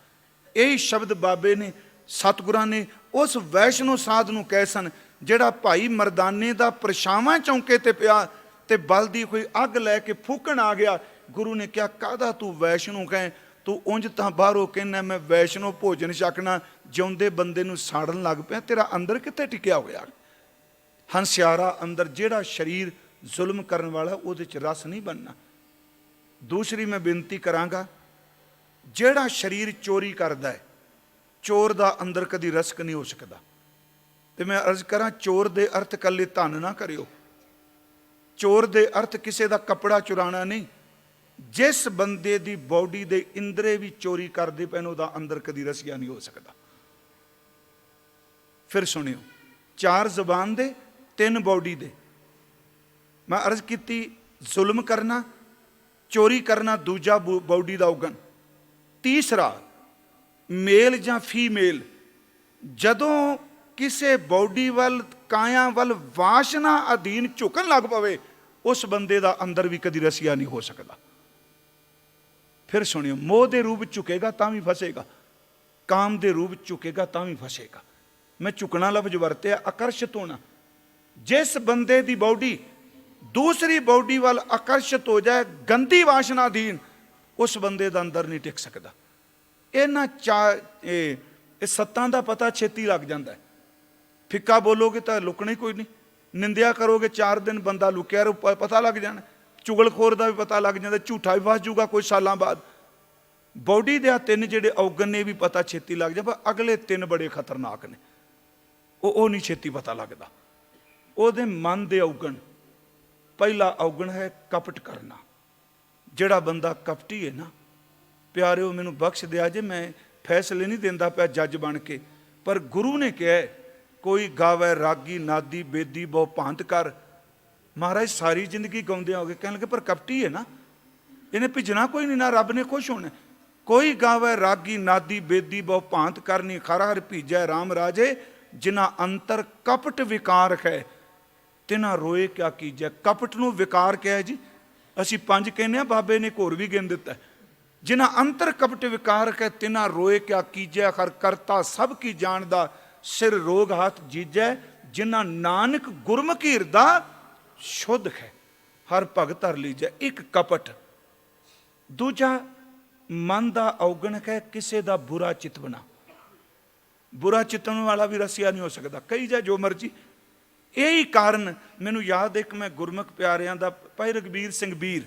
ਇਹ ਸ਼ਬਦ ਬਾਬੇ ਨੇ, ਸਤਿਗੁਰਾਂ ਨੇ ਉਸ ਵੈਸ਼ਨੋ ਸਾਧ ਨੂੰ ਕਹੇ ਸਨ, ਜਿਹੜਾ ਭਾਈ ਮਰਦਾਨੇ ਦਾ ਪਰਛਾਵਾਂ ਚੌਂਕੇ ਤੇ ਪਿਆ ਤੇ ਬਲਦੀ ਕੋਈ ਅੱਗ ਲੈ ਕੇ ਫੂਕਣ ਆ ਗਿਆ। ਗੁਰੂ ਨੇ ਕਿਹਾ, ਕਾਹਦਾ ਤੂੰ ਵੈਸ਼ਨੋ ਕਹੇ? ਤੂੰ ਉਂਝ ਤਾਂ ਬਾਹਰੋਂ ਕਹਿੰਦਾ ਮੈਂ ਵੈਸ਼ਨੋ ਭੋਜਨ ਛਕਣਾ, ਜਿਉਂਦੇ ਬੰਦੇ ਨੂੰ ਸਾੜਨ ਲੱਗ ਪਿਆ। ਤੇਰਾ ਅੰਦਰ ਕਿੱਥੇ ਟਿਕਿਆ ਹੋਇਆ? ਹੰਸਿਆਰਾ ਅੰਦਰ, ਜਿਹੜਾ ਸਰੀਰ ਜ਼ੁਲਮ ਕਰਨ ਵਾਲਾ, ਉਹਦੇ 'ਚ ਰਸ ਨਹੀਂ ਬਣਨਾ। ਦੂਸਰੀ ਮੈਂ ਬੇਨਤੀ ਕਰਾਂਗਾ, ਜਿਹੜਾ ਸਰੀਰ ਚੋਰੀ ਕਰਦਾ ਹੈ, ਚੋਰ ਦਾ ਅੰਦਰ ਕਦੀ ਰਸਕ ਨਹੀਂ ਹੋ ਸਕਦਾ। ਤੇ ਮੈਂ ਅਰਜ਼ ਕਰਾਂ, ਚੋਰ ਦੇ ਅਰਥ ਇਕੱਲੇ ਧਨ ਨਾ ਕਰਿਓ। ਚੋਰ ਦੇ ਅਰਥ ਕਿਸੇ ਦਾ ਕੱਪੜਾ ਚੁਰਾਣਾ ਨਹੀਂ। ਜਿਸ ਬੰਦੇ ਦੀ ਬੋਡੀ ਦੇ ਇੰਦਰੇ ਵੀ ਚੋਰੀ ਕਰਦੇ ਪੈਣ, ਉਹਦਾ ਅੰਦਰ ਕਦੀ ਰਸੀਆ ਨਹੀਂ ਹੋ ਸਕਦਾ। ਫਿਰ ਸੁਣਿਓ, 4 ਜ਼ਬਾਨ ਦੇ, 3 ਬੋਡੀ ਦੇ। ਮੈਂ ਅਰਜ਼ ਕੀਤੀ, ਜ਼ੁਲਮ ਕਰਨਾ, ਚੋਰੀ ਕਰਨਾ ਦੂਜਾ ਬੋਡੀ ਦਾ ਔਗਣ। ਤੀਸਰਾ, ਮੇਲ ਜਾਂ ਫੀਮੇਲ। ਜਦੋਂ ਕਿਸੇ ਬੋਡੀ ਵੱਲ, ਕਾਇਆ ਵੱਲ ਵਾਸ਼ਨਾ ਅਧੀਨ ਝੁਕਣ ਲੱਗ ਪਵੇ, ਉਸ ਬੰਦੇ ਦਾ ਅੰਦਰ ਵੀ ਕਦੀ ਰਸੀਆ ਨਹੀਂ ਹੋ ਸਕਦਾ। ਫਿਰ ਸੁਣਿਓ, ਮੋਹ ਦੇ ਰੂਪ ਝੁਕੇਗਾ ਤਾਂ ਵੀ ਫਸੇਗਾ, ਕਾਮ ਦੇ ਰੂਪ ਝੁਕੇਗਾ ਤਾਂ ਵੀ ਫਸੇਗਾ। ਮੈਂ ਝੁਕਣਾ ਲਫ਼ਜ਼ ਵਰਤਿਆ, ਆਕਰਸ਼ਿਤ ਹੋਣਾ। ਜਿਸ ਬੰਦੇ ਦੀ ਬੋਡੀ ਦੂਸਰੀ ਬੋਡੀ ਵੱਲ ਆਕਰਸ਼ਿਤ ਹੋ ਜਾਏ, ਗੰਦੀ ਵਾਸ਼ਨਾ ਅਧੀਨ, ਉਸ ਬੰਦੇ ਦਾ ਅੰਦਰ ਨਹੀਂ ਟਿਕ ਸਕਦਾ। ਇਹਨਾਂ ਇਹ ਸੱਤਾਂ ਦਾ ਪਤਾ ਛੇਤੀ ਲੱਗ ਜਾਂਦਾ ਹੈ। ਫਿੱਕਾ ਬੋਲੋਗੇ ਤਾਂ ਲੁਕਣਾ ਹੀ ਕੋਈ ਨਹੀਂ। ਨਿੰਦਿਆ ਕਰੋਗੇ 4 ਦਿਨ ਬੰਦਾ ਲੁਕਿਆ ਰਹੂ, ਪਤਾ ਲੱਗ ਜਾਣਾ। ਚੁਗਲਖੋਰ ਦਾ ਵੀ ਪਤਾ ਲੱਗ ਜਾਂਦਾ, ਝੂਠਾ ਵੀ ਫਸ ਜੂਗਾ ਕੁਝ ਸਾਲਾਂ ਬਾਅਦ। ਬੋਡੀ ਦੇ 3 ਜਿਹੜੇ ਔਗਣ ਨੇ ਵੀ ਪਤਾ ਛੇਤੀ ਲੱਗ ਜਾ, ਪਰ ਅਗਲੇ 3 ਬੜੇ ਖਤਰਨਾਕ ਨੇ। ਉਹ ਨਹੀਂ ਛੇਤੀ ਪਤਾ ਲੱਗਦਾ। ਉਹਦੇ ਮਨ ਦੇ ਔਗਣ। ਪਹਿਲਾ ਔਗਣ ਹੈ ਕਪਟ ਕਰਨਾ। ਜਿਹੜਾ ਬੰਦਾ ਕਪਟੀ ਹੈ ਨਾ, ਪਿਆਰਿਓ ਮੈਨੂੰ ਬਖਸ਼ ਦਿਆ ਜੇ, ਮੈਂ ਫੈਸਲੇ ਨਹੀਂ ਦਿੰਦਾ ਪਿਆ ਜੱਜ ਬਣ ਕੇ, ਪਰ ਗੁਰੂ ਨੇ ਕਿਹਾ कोई गावे रागी नादी बेदी बहु भांत कर। महाराज सारी जिंदगी गाउंदे हो गए, कहने लगे पर कपटी है ना, इन्हें भिजना कोई नहीं, ना रब ने खुश होना। कोई गावे रागी नादी बेदी बहु भांत करनी, खरा हर भीजै राम राजे, जिन्ना अंतर कपट विकार है तिना रोए क्या कीजै। कपट नूं विकार क्या है जी? असीं पंज कहने आ, बाबे ने होर भी गिन दिता है। जिन्ना अंतर कपट विकार है तिना रोए क्या कीजै, हर करता सब की जानदा, सिर रोग हाथ जीजै, जिन्ना नानक गुरमुखी हिरदा शुद्ध है, हर भगत हर लीजै। एक कपट, दूजा मन का अवगण है, किसी का बुरा चितवना। बुरा चितवन वाला भी रसिया नहीं हो सकता, कही जाए जो मर्जी। यही कारण मैनू याद है कि मैं गुरमुख प्यारियां दा भाई रघबीर सिंह बीर,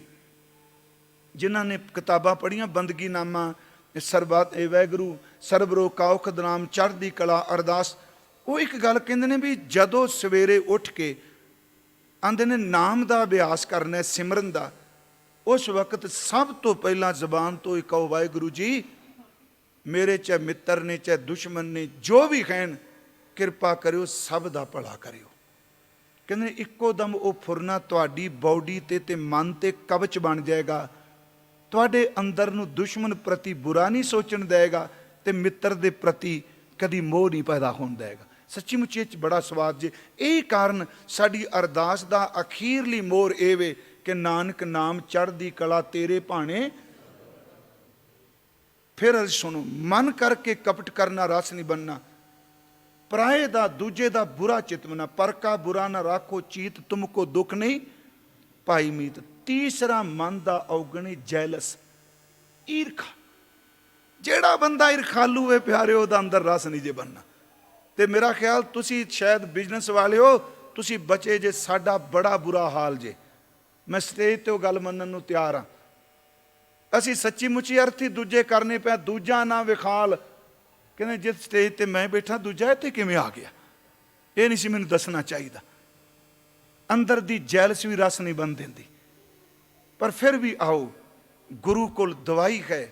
जिन्हों ने किताबां पढ़ियां, बंदगी नामा, सरबत वैगुरू, सरबरो काउख दनाम, चढ़दी कला, अरदास, वो एक गल कहते हैं भी जदों सवेरे उठ के आंदे ने नाम का अभ्यास करना, सिमरन का, उस वक्त सब तो पहला जबान तो एक कहो वाहिगुरू जी मेरे चाहे मित्र ने चाहे दुश्मन ने जो भी कहन किरपा करियो, सब का भला करियो। कहते इक्को दम वो फुरना तुहाडी बॉडी ते मन ते कवच बन जाएगा, तुहाडे अंदर नूं दुश्मन प्रति बुरा नहीं सोचण देगा, ते मित्र दे प्रति कदी मोह नहीं पैदा होण देगा। सच्ची मुच्ची बड़ा स्वाद जे। यही कारण साडी अरदास दा अखीरली मोर ਇਹ ਵੇ कि नानक नाम चढ़दी कला तेरे भाणे। फिर अज सुनो, मन करके कपट करना रस नहीं बनना, पराए दा दूजे दा बुरा चितवना, पर का बुरा ना राखो चीत, तुमको दुख नहीं पाई मीत। तीसरा मन दा अवगणी जैलस, ईरखा। जेड़ा बंदा ईरखालू है प्यारे, ओहदा अंदर रस नहीं जे बनना। ते मेरा ख्याल तुसी शायद बिजनेस वाले हो, तुसी बचे जे, साडा बड़ा बुरा हाल जे। मैं स्टेज ते गल मनन नूं तैयार हाँ। असी सच्ची मुच्ची अर्थी दूजे करने पे, दूजा ना विखाल। कहने जिस स्टेज ते मैं बैठा दूजा इत्थे किवें आ गया, ये नहीं सी मैनूं दसना चाहिए। अंदर दी जैलस भी रस नहीं बन देंदी। पर फिर भी आओ, गुरु कोल दवाई है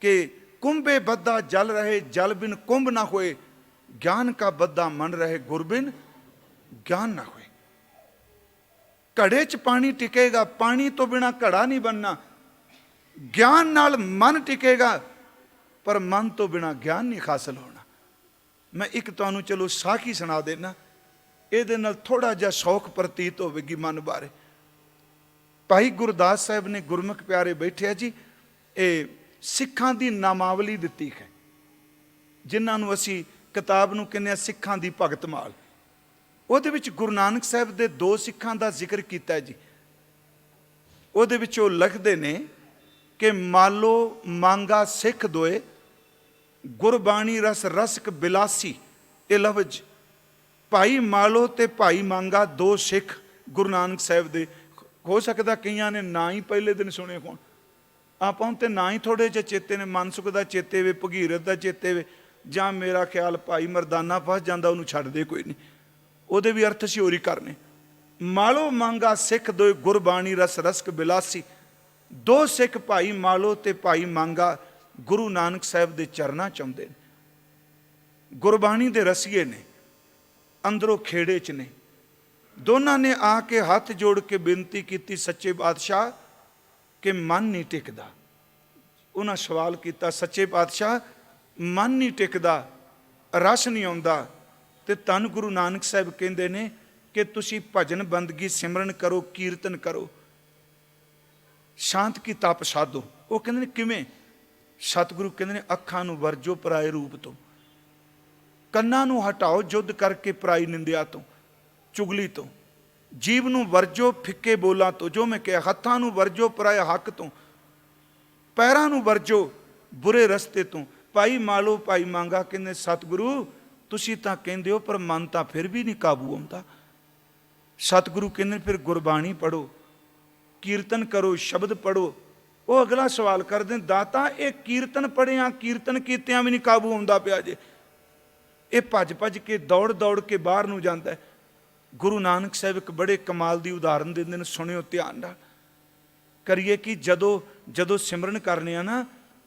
कि कुंभे बद्दा जल रहे, जल बिन कुंभ ना होए, ज्ञान का बद्दा मन रहे, गुर बिन ज्ञान ना होए। घड़े च पानी टिकेगा, पानी तो बिना घड़ा नहीं बनना। ज्ञान नाल मन टिकेगा, पर मन तो बिना ज्ञान नहीं हासिल होना। मैं एक तुहानूं चलो साखी सुना देना, ਇਹਦੇ ਨਾਲ थोड़ा जिहा शौक प्रतीत होवेगी मन बारे। भाई गुरदास साहब ने गुरमुख प्यारे बैठे जी, ये सिखां दी नामावली दिती है, जिन्हां नूं असीं किताब नूं कहने आ सिखां दी भगतमाल। ਉਹਦੇ ਵਿੱਚ गुरु नानक साहब ਦੇ दो सिखां ਦਾ ਜ਼ਿਕਰ ਕੀਤਾ जी। ਉਹਦੇ ਵਿੱਚ ਉਹ ਲਿਖਦੇ ਨੇ कि मालो मांगा सिख दोए, गुरबाणी रस रसक बिलासी। ये लफ्ज भाई मालो ते भाई मांगा दो सिख गुरु नानक साहब दे। हो सकता कईयां ने ना ही पहले दिन सुने होण, आपां ते ना ही थोड़े जे चेते ने, मनसुख दा चेते वे, भगीरथ दा चेते वे, जां मेरा ख्याल भाई मरदाना फस जांदा उहनूं छड्डदे कोई नहीं, ਉਹਦੇ भी अर्थ असीं होर ही करने। मालो मांगा सिख दोए, गुरबाणी रस रसक बिलासी। दो सिख भाई मालो ते भाई मांगा गुरु नानक साहब दे चरना चाहुंदे ने। गुरबाणी दे रसीए ने, अंदरों खेड़े च ने। दोनों ने आके हाथ जोड़ के बेनती की, सच्चे बादशाह कि मन नहीं टिकदा। उन्हें सवाल किया, सच्चे बादशाह मन नहीं टिकदा, रस नहीं आउंदा, ते धन गुरु नानक साहब कहते हैं कि तुसी भजन बंदगी सिमरन करो, कीर्तन करो, शांत की तप साधो। वो कहते किवें? सतगुरु कहते हैं अखां नूं वरजो पराए रूप तो, कन्नां नूं हटाओ जुद्ध करके पराई निंदिया तो, चुगली तो, जीव नूं वरजो फिक्के बोलां तो, जो मैं कहा हत्थां नूं वरजो पराए हक तो, पैरां नूं वरजो बुरे रस्ते तो। भाई मालो भाई मांगा कहते सतगुरु तुसी तां कहंदे हो, पर मन तां फिर भी नहीं काबू आउंदा। सतगुरु कहते फिर गुरबाणी पढ़ो, कीर्तन करो, शब्द पढ़ो। वो अगला सवाल कर दें, दाता ये कीर्तन पढ़िया कीर्तन कीतियां भी नहीं काबू आउंदा पिया जे, ये भज भज के दौड़ दौड़ के बाहर नूं जांदा है। गुरु नानक साहब एक बड़े कमाल की उदाहरण देंदे ने, सुनियो ध्यान नाल। करिए कि जदों जदों सिमरन करने ना,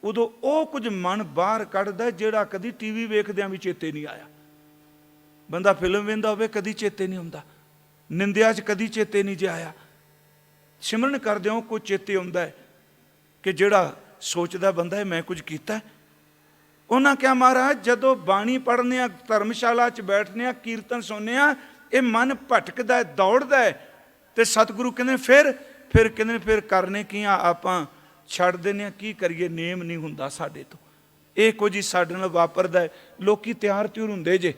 उदों वो कुछ मन बाहर कढ़दा जिहड़ा कदी टीवी वेखदियां भी चेते नहीं आया। ਬੰਦਾ ਫਿਲਮ ਵੇਂਦਾ ਹੋਵੇ ਕਦੀ ਚੇਤੇ ਨਹੀਂ ਹੁੰਦਾ, ਨਿੰਦਿਆ 'ਚ ਕਦੀ ਚੇਤੇ ਨਹੀਂ ਜੇ ਆਇਆ, ਸਿਮਰਨ ਕਰਦਿਆਂ ਕੋਈ ਚੇਤੇ ਆਉਂਦਾ ਹੈ ਕਿ ਜਿਹੜਾ ਸੋਚਦਾ ਬੰਦਾ ਹੈ ਮੈਂ ਕੁਝ ਕੀਤਾ। ਉਹਨਾਂ ਕਿਹਾ ਮਹਾਰਾਜ ਜਦੋਂ ਬਾਣੀ ਪੜ੍ਹਨੇ ਆ, ਧਰਮਸ਼ਾਲਾ 'ਚ ਬੈਠਦੇ ਆ, ਕੀਰਤਨ ਸੁਣਨੇ ਆ, ਇਹ ਮਨ ਭਟਕਦਾ ਹੈ, ਦੌੜਦਾ ਹੈ। ਤੇ ਸਤਿਗੁਰੂ ਕਹਿੰਦੇ ਫਿਰ ਕਹਿੰਦੇ ਫਿਰ ਕਰਨੇ ਕੀ ਆ, ਆਪਾਂ ਛੱਡ ਦਿੰਦੇ ਆ, ਕੀ ਕਰੀਏ, ਨੇਮ ਨਹੀਂ ਹੁੰਦਾ ਸਾਡੇ ਤੋਂ। ਇਹ ਕੁਝ ਹੀ ਸਾਡੇ ਨਾਲ ਵਾਪਰਦਾ ਹੈ। ਲੋਕੀ ਤਿਆਰ ਤਿਉਰ ਹੁੰਦੇ ਜੇ,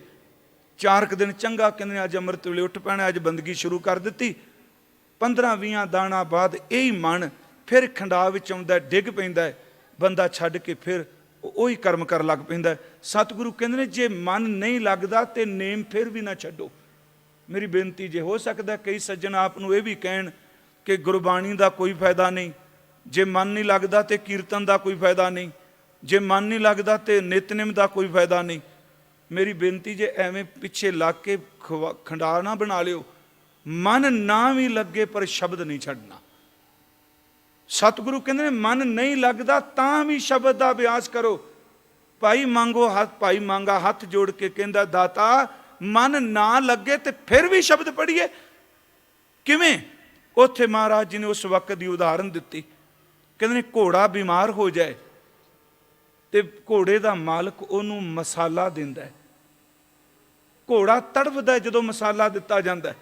4 ਕੁ ਦਿਨ ਚੰਗਾ ਕਹਿੰਦੇ ਅੱਜ ਅੰਮ੍ਰਿਤ ਵੇਲੇ ਉੱਠ ਪੈਣਾ, ਅੱਜ ਬੰਦਗੀ ਸ਼ੁਰੂ ਕਰ ਦਿੱਤੀ, 15-20 ਦਾਣਾ ਬਾਅਦ ਇਹੀ ਮਨ ਫਿਰ ਖੰਡਾਅ ਵਿੱਚ ਆਉਂਦਾ, ਡਿੱਗ ਪੈਂਦਾ ਹੈ, ਬੰਦਾ ਛੱਡ ਕੇ ਫਿਰ ਉਹੀ ਕਰਮ ਕਰਨ ਲੱਗ ਪੈਂਦਾ। ਸਤਿਗੁਰੂ ਕਹਿੰਦੇ ਨੇ ਜੇ ਮਨ ਨਹੀਂ ਲੱਗਦਾ ਤੇ ਨੇਮ ਫਿਰ ਵੀ ਨਾ ਛੱਡੋ। ਮੇਰੀ ਬੇਨਤੀ ਜੇ ਹੋ ਸਕਦਾ ਕਈ ਸੱਜਣ ਆਪ ਨੂੰ ਇਹ ਵੀ ਕਹਿਣ ਕਿ ਗੁਰਬਾਣੀ ਦਾ ਕੋਈ ਫਾਇਦਾ ਨਹੀਂ, ਜੇ ਮਨ ਨਹੀਂ ਲੱਗਦਾ ਤੇ ਕੀਰਤਨ ਦਾ ਕੋਈ ਫਾਇਦਾ ਨਹੀਂ, ਜੇ ਮਨ ਨਹੀਂ ਲੱਗਦਾ ਤੇ ਨਿਤਨੇਮ ਦਾ ਕੋਈ ਫਾਇਦਾ ਨਹੀਂ। ਮੇਰੀ ਬੇਨਤੀ ਜੇ ਐਵੇਂ ਪਿੱਛੇ ਲੱਗ ਕੇ ਖੰਡਾਅ ਨਾ ਬਣਾ ਲਿਓ। ਮਨ ਨਾ ਵੀ ਲੱਗੇ ਪਰ ਸ਼ਬਦ ਨਹੀਂ ਛੱਡਣਾ। ਸਤਿਗੁਰੂ ਕਹਿੰਦੇ ਨੇ ਮਨ ਨਹੀਂ ਲੱਗਦਾ ਤਾਂ ਵੀ ਸ਼ਬਦ ਦਾ ਅਭਿਆਸ ਕਰੋ। ਭਾਈ ਮੰਗਾ ਹੱਥ ਜੋੜ ਕੇ ਕਹਿੰਦਾ ਦਾਤਾ ਮਨ ਨਾ ਲੱਗੇ ਤੇ ਫਿਰ ਵੀ ਸ਼ਬਦ ਪੜ੍ਹੀਏ। ਕਿਵੇਂ? ਉੱਥੇ ਮਹਾਰਾਜ ਜੀ ਨੇ ਉਸ ਵਕਤ ਦੀ ਉਦਾਹਰਨ ਦਿੱਤੀ। ਕਹਿੰਦੇ ਨੇ ਘੋੜਾ ਬਿਮਾਰ ਹੋ ਜਾਏ ਤੇ ਘੋੜੇ ਦਾ ਮਾਲਕ ਉਹਨੂੰ ਮਸਾਲਾ ਦਿੰਦਾ ਹੈ। ਘੋੜਾ ਤੜਫਦਾ ਜਦੋਂ ਮਸਾਲਾ ਦਿੱਤਾ ਜਾਂਦਾ,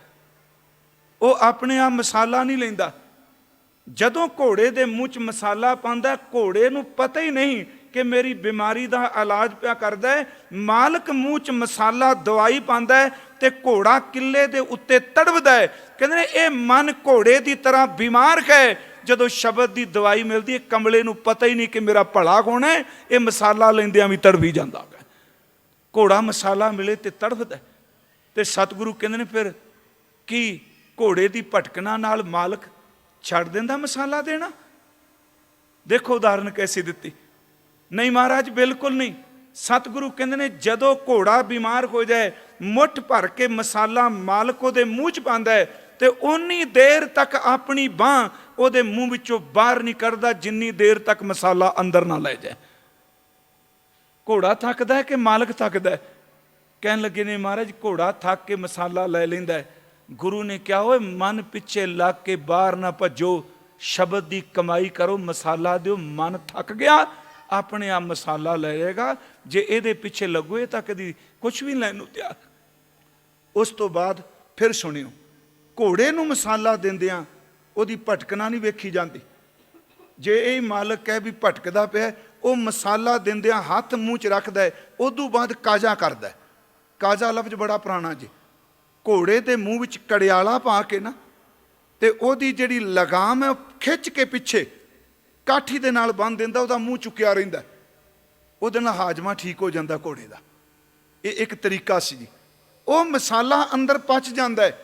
ਉਹ ਆਪਣੇ ਆਪ ਮਸਾਲਾ ਨਹੀਂ ਲੈਂਦਾ। ਜਦੋਂ ਘੋੜੇ ਦੇ ਮੂੰਹ 'ਚ ਮਸਾਲਾ ਪਾਉਂਦਾ, ਘੋੜੇ ਨੂੰ ਪਤਾ ਹੀ ਨਹੀਂ ਕਿ ਮੇਰੀ ਬਿਮਾਰੀ ਦਾ ਇਲਾਜ ਪਿਆ ਕਰਦਾ ਹੈ। ਮਾਲਕ ਮੂੰਹ 'ਚ ਮਸਾਲਾ ਦਵਾਈ ਪਾਉਂਦਾ ਹੈ ਤੇ ਘੋੜਾ ਕਿੱਲੇ ਦੇ ਉੱਤੇ ਤੜਫਦਾ ਹੈ। ਕਹਿੰਦੇ ਨੇ ਇਹ ਮਨ ਘੋੜੇ ਦੀ ਤਰ੍ਹਾਂ ਬਿਮਾਰ ਹੈ। ਜਦੋਂ ਸ਼ਬਦ ਦੀ ਦਵਾਈ ਮਿਲਦੀ ਹੈ, ਕਮਲੇ ਨੂੰ ਪਤਾ ਹੀ ਨਹੀਂ ਕਿ ਮੇਰਾ ਭਲਾ ਹੋਣਾ ਹੈ, ਇਹ ਮਸਾਲਾ ਲੈਂਦਿਆਂ ਵੀ ਤੜਫੀ ਜਾਂਦਾ ਹੈ। ਘੋੜਾ ਮਸਾਲਾ ਮਿਲੇ ਤੇ ਤੜਫਦਾ। ਤੇ ਸਤਿਗੁਰੂ ਕਹਿੰਦੇ ਨੇ ਫਿਰ ਕੀ ਘੋੜੇ ਦੀ ਭਟਕਣਾ ਨਾਲ ਮਾਲਕ ਛੱਡ ਦਿੰਦਾ ਮਸਾਲਾ ਦੇਣਾ? ਦੇਖੋ ਉਦਾਹਰਨ ਕੈਸੀ ਦਿੱਤੀ। ਨਹੀਂ ਮਹਾਰਾਜ ਬਿਲਕੁਲ ਨਹੀਂ। ਸਤਿਗੁਰੂ ਕਹਿੰਦੇ ਨੇ ਜਦੋਂ ਘੋੜਾ ਬਿਮਾਰ ਹੋ ਜਾਏ, ਮੁੱਠ ਭਰ ਕੇ ਮਸਾਲਾ ਮਾਲਕ ਉਹਦੇ ਮੂੰਹ 'ਚ ਪਾਉਂਦਾ ਹੈ ਤੇ ਉਨੀ ਦੇਰ ਤੱਕ ਆਪਣੀ ਬਾਂਹ ਉਹਦੇ ਮੂੰਹ ਵਿੱਚੋਂ ਬਾਹਰ ਨਹੀਂ ਕੱਢਦਾ ਜਿੰਨੀ ਦੇਰ ਤੱਕ ਮਸਾਲਾ ਅੰਦਰ ਨਾ ਲੈ ਜਾਏ। ਘੋੜਾ ਥੱਕਦਾ ਹੈ ਕਿ ਮਾਲਕ ਥੱਕਦਾ ਹੈ? ਕਹਿਣ ਲੱਗੇ ਨੇ ਮਹਾਰਾਜ ਘੋੜਾ ਥੱਕ ਕੇ ਮਸਾਲਾ ਲੈ ਲੈਂਦਾ ਹੈ। ਗੁਰੂ ਨੇ ਕਿਹਾ ਓਏ ਮਨ ਪਿੱਛੇ ਲੱਗ ਕੇ ਬਾਹਰ ਨਾ ਭੱਜੋ, ਸ਼ਬਦ ਦੀ ਕਮਾਈ ਕਰੋ, ਮਸਾਲਾ ਦਿਓ। ਮਨ ਥੱਕ ਗਿਆ, ਆਪਣੇ ਆਪ ਮਸਾਲਾ ਲੈ ਜਾਏਗਾ। ਜੇ ਇਹਦੇ ਪਿੱਛੇ ਲੱਗੋ ਇਹ ਤਾਂ ਕਦੀ ਕੁਛ ਵੀ ਲੈਣ ਨੂੰ ਤਿਆਰ। ਉਸ ਤੋਂ ਬਾਅਦ ਫਿਰ ਸੁਣਿਓ, ਘੋੜੇ ਨੂੰ ਮਸਾਲਾ ਦਿੰਦਿਆਂ ਉਹਦੀ ਭਟਕਣਾ ਨਹੀਂ ਵੇਖੀ ਜਾਂਦੀ। ਜੇ ਇਹ ਮਾਲਕ ਕਹੇ ਵੀ ਭਟਕਦਾ ਪਿਆ, ਉਹ ਮਸਾਲਾ ਦਿੰਦਿਆਂ ਹੱਥ ਮੂੰਹ 'ਚ ਰੱਖਦਾ ਹੈ, ਉਦੋਂ ਬਾਅਦ ਕਾਜਾ ਕਰਦਾ। ਕਾਜਾ ਲਫ਼ਜ਼ ਬੜਾ ਪੁਰਾਣਾ ਜੀ। ਘੋੜੇ ਦੇ ਮੂੰਹ ਵਿੱਚ ਕੜਿਆਲਾ ਪਾ ਕੇ ਨਾ ਤੇ ਉਹਦੀ ਜਿਹੜੀ ਲਗਾਮ ਹੈ ਉਹ ਖਿੱਚ ਕੇ ਪਿੱਛੇ ਕਾਠੀ ਦੇ ਨਾਲ ਬੰਨ੍ਹ ਦਿੰਦਾ, ਉਹਦਾ ਮੂੰਹ ਚੁੱਕਿਆ ਰਹਿੰਦਾ। ਉਹਦੇ ਨਾਲ ਹਾਜ਼ਮਾ ਠੀਕ ਹੋ ਜਾਂਦਾ ਘੋੜੇ ਦਾ। ਇਹ ਇੱਕ ਤਰੀਕਾ ਸੀ ਜੀ। ਉਹ ਮਸਾਲਾ ਅੰਦਰ ਪਚ ਜਾਂਦਾ ਹੈ।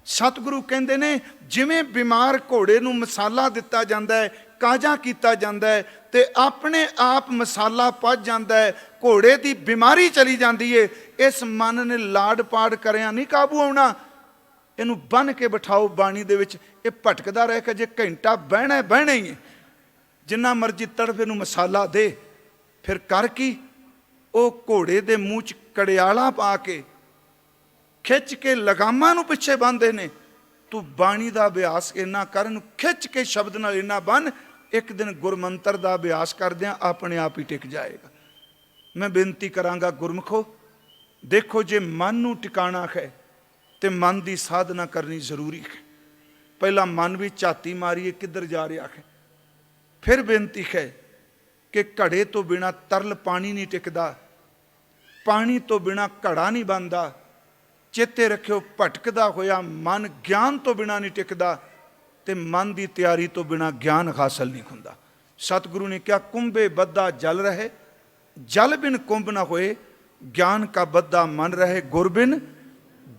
ਸਤਿਗੁਰੂ ਕਹਿੰਦੇ ਨੇ ਜਿਵੇਂ ਬਿਮਾਰ ਘੋੜੇ ਨੂੰ ਮਸਾਲਾ ਦਿੱਤਾ ਜਾਂਦਾ ਹੈ, ਕਾਜਾ ਕੀਤਾ ਜਾਂਦਾ ਹੈ ਤੇ ਆਪਣੇ ਆਪ ਮਸਾਲਾ ਪਚ ਜਾਂਦਾ ਹੈ, ਘੋੜੇ ਦੀ ਬਿਮਾਰੀ ਚਲੀ ਜਾਂਦੀ ਹੈ। ਇਸ ਮਨ ਨੇ ਲਾਡ ਪਾੜ ਕਰਿਆ ਨਹੀਂ ਕਾਬੂ ਆਉਣਾ। ਇਹਨੂੰ ਬੰਨ੍ਹ ਕੇ ਬਿਠਾਓ ਬਾਣੀ ਦੇ ਵਿੱਚ, ਇਹ ਭਟਕਦਾ ਰਹਿ ਕੇ ਜੇ ਘੰਟਾ ਬਹਿਣਾ ਹੀ ਹੈ, ਜਿੰਨਾ ਮਰਜ਼ੀ ਤੜਫੇ ਨੂੰ ਮਸਾਲਾ ਦੇ। ਫਿਰ ਕਰ ਕੀ? ਉਹ ਘੋੜੇ ਦੇ ਮੂੰਹ 'ਚ ਕੜਿਆਲਾ ਪਾ ਕੇ ਖਿੱਚ ਕੇ ਲਗਾਮਾਂ ਨੂੰ ਪਿੱਛੇ ਬੰਨ੍ਹਦੇ ਨੇ। ਤੂੰ ਬਾਣੀ ਦਾ ਅਭਿਆਸ ਇੰਨਾ ਕਰ, ਇਹਨੂੰ ਖਿੱਚ ਕੇ ਸ਼ਬਦ ਨਾਲ ਇੰਨਾ ਬੰਨ, ਇੱਕ ਦਿਨ ਗੁਰਮੰਤਰ ਦਾ ਅਭਿਆਸ ਕਰਦਿਆਂ ਆਪਣੇ ਆਪ ਹੀ ਟਿਕ ਜਾਏਗਾ। ਮੈਂ ਬੇਨਤੀ ਕਰਾਂਗਾ ਗੁਰਮੁਖੋ, ਦੇਖੋ ਜੇ ਮਨ ਨੂੰ ਟਿਕਾਣਾ ਹੈ ਤੇ ਮਨ ਦੀ ਸਾਧਨਾ ਕਰਨੀ ਜ਼ਰੂਰੀ ਹੈ। ਪਹਿਲਾਂ ਮਨ ਵਿੱਚ ਝਾਤੀ ਮਾਰੀਏ ਕਿੱਧਰ ਜਾ ਰਿਹਾ ਹੈ। ਫਿਰ ਬੇਨਤੀ ਹੈ ਕਿ ਘੜੇ ਤੋਂ ਬਿਨਾਂ ਤਰਲ ਪਾਣੀ ਨਹੀਂ ਟਿਕਦਾ, ਪਾਣੀ ਤੋਂ ਬਿਨਾਂ ਘੜਾ ਨਹੀਂ ਬਣਦਾ। ਚੇਤੇ ਰੱਖਿਓ, ਭਟਕਦਾ ਹੋਇਆ ਮਨ ਗਿਆਨ ਤੋਂ ਬਿਨਾਂ ਨਹੀਂ ਟਿਕਦਾ ਤੇ ਮਨ ਦੀ ਤਿਆਰੀ ਤੋਂ ਬਿਨਾਂ ਗਿਆਨ ਹਾਸਲ ਨਹੀਂ ਹੁੰਦਾ। ਸਤਿਗੁਰੂ ਨੇ ਕਿਹਾ ਕੁੰਭੇ ਬੱਧਾ ਜਲ ਰਹੇ, ਜਲ ਬਿਨ ਕੁੰਭ ਨਾ ਹੋਏ, ਗਿਆਨ ਕਾ ਬੱਧਾ ਮਨ ਰਹੇ, ਗੁਰ ਬਿਨ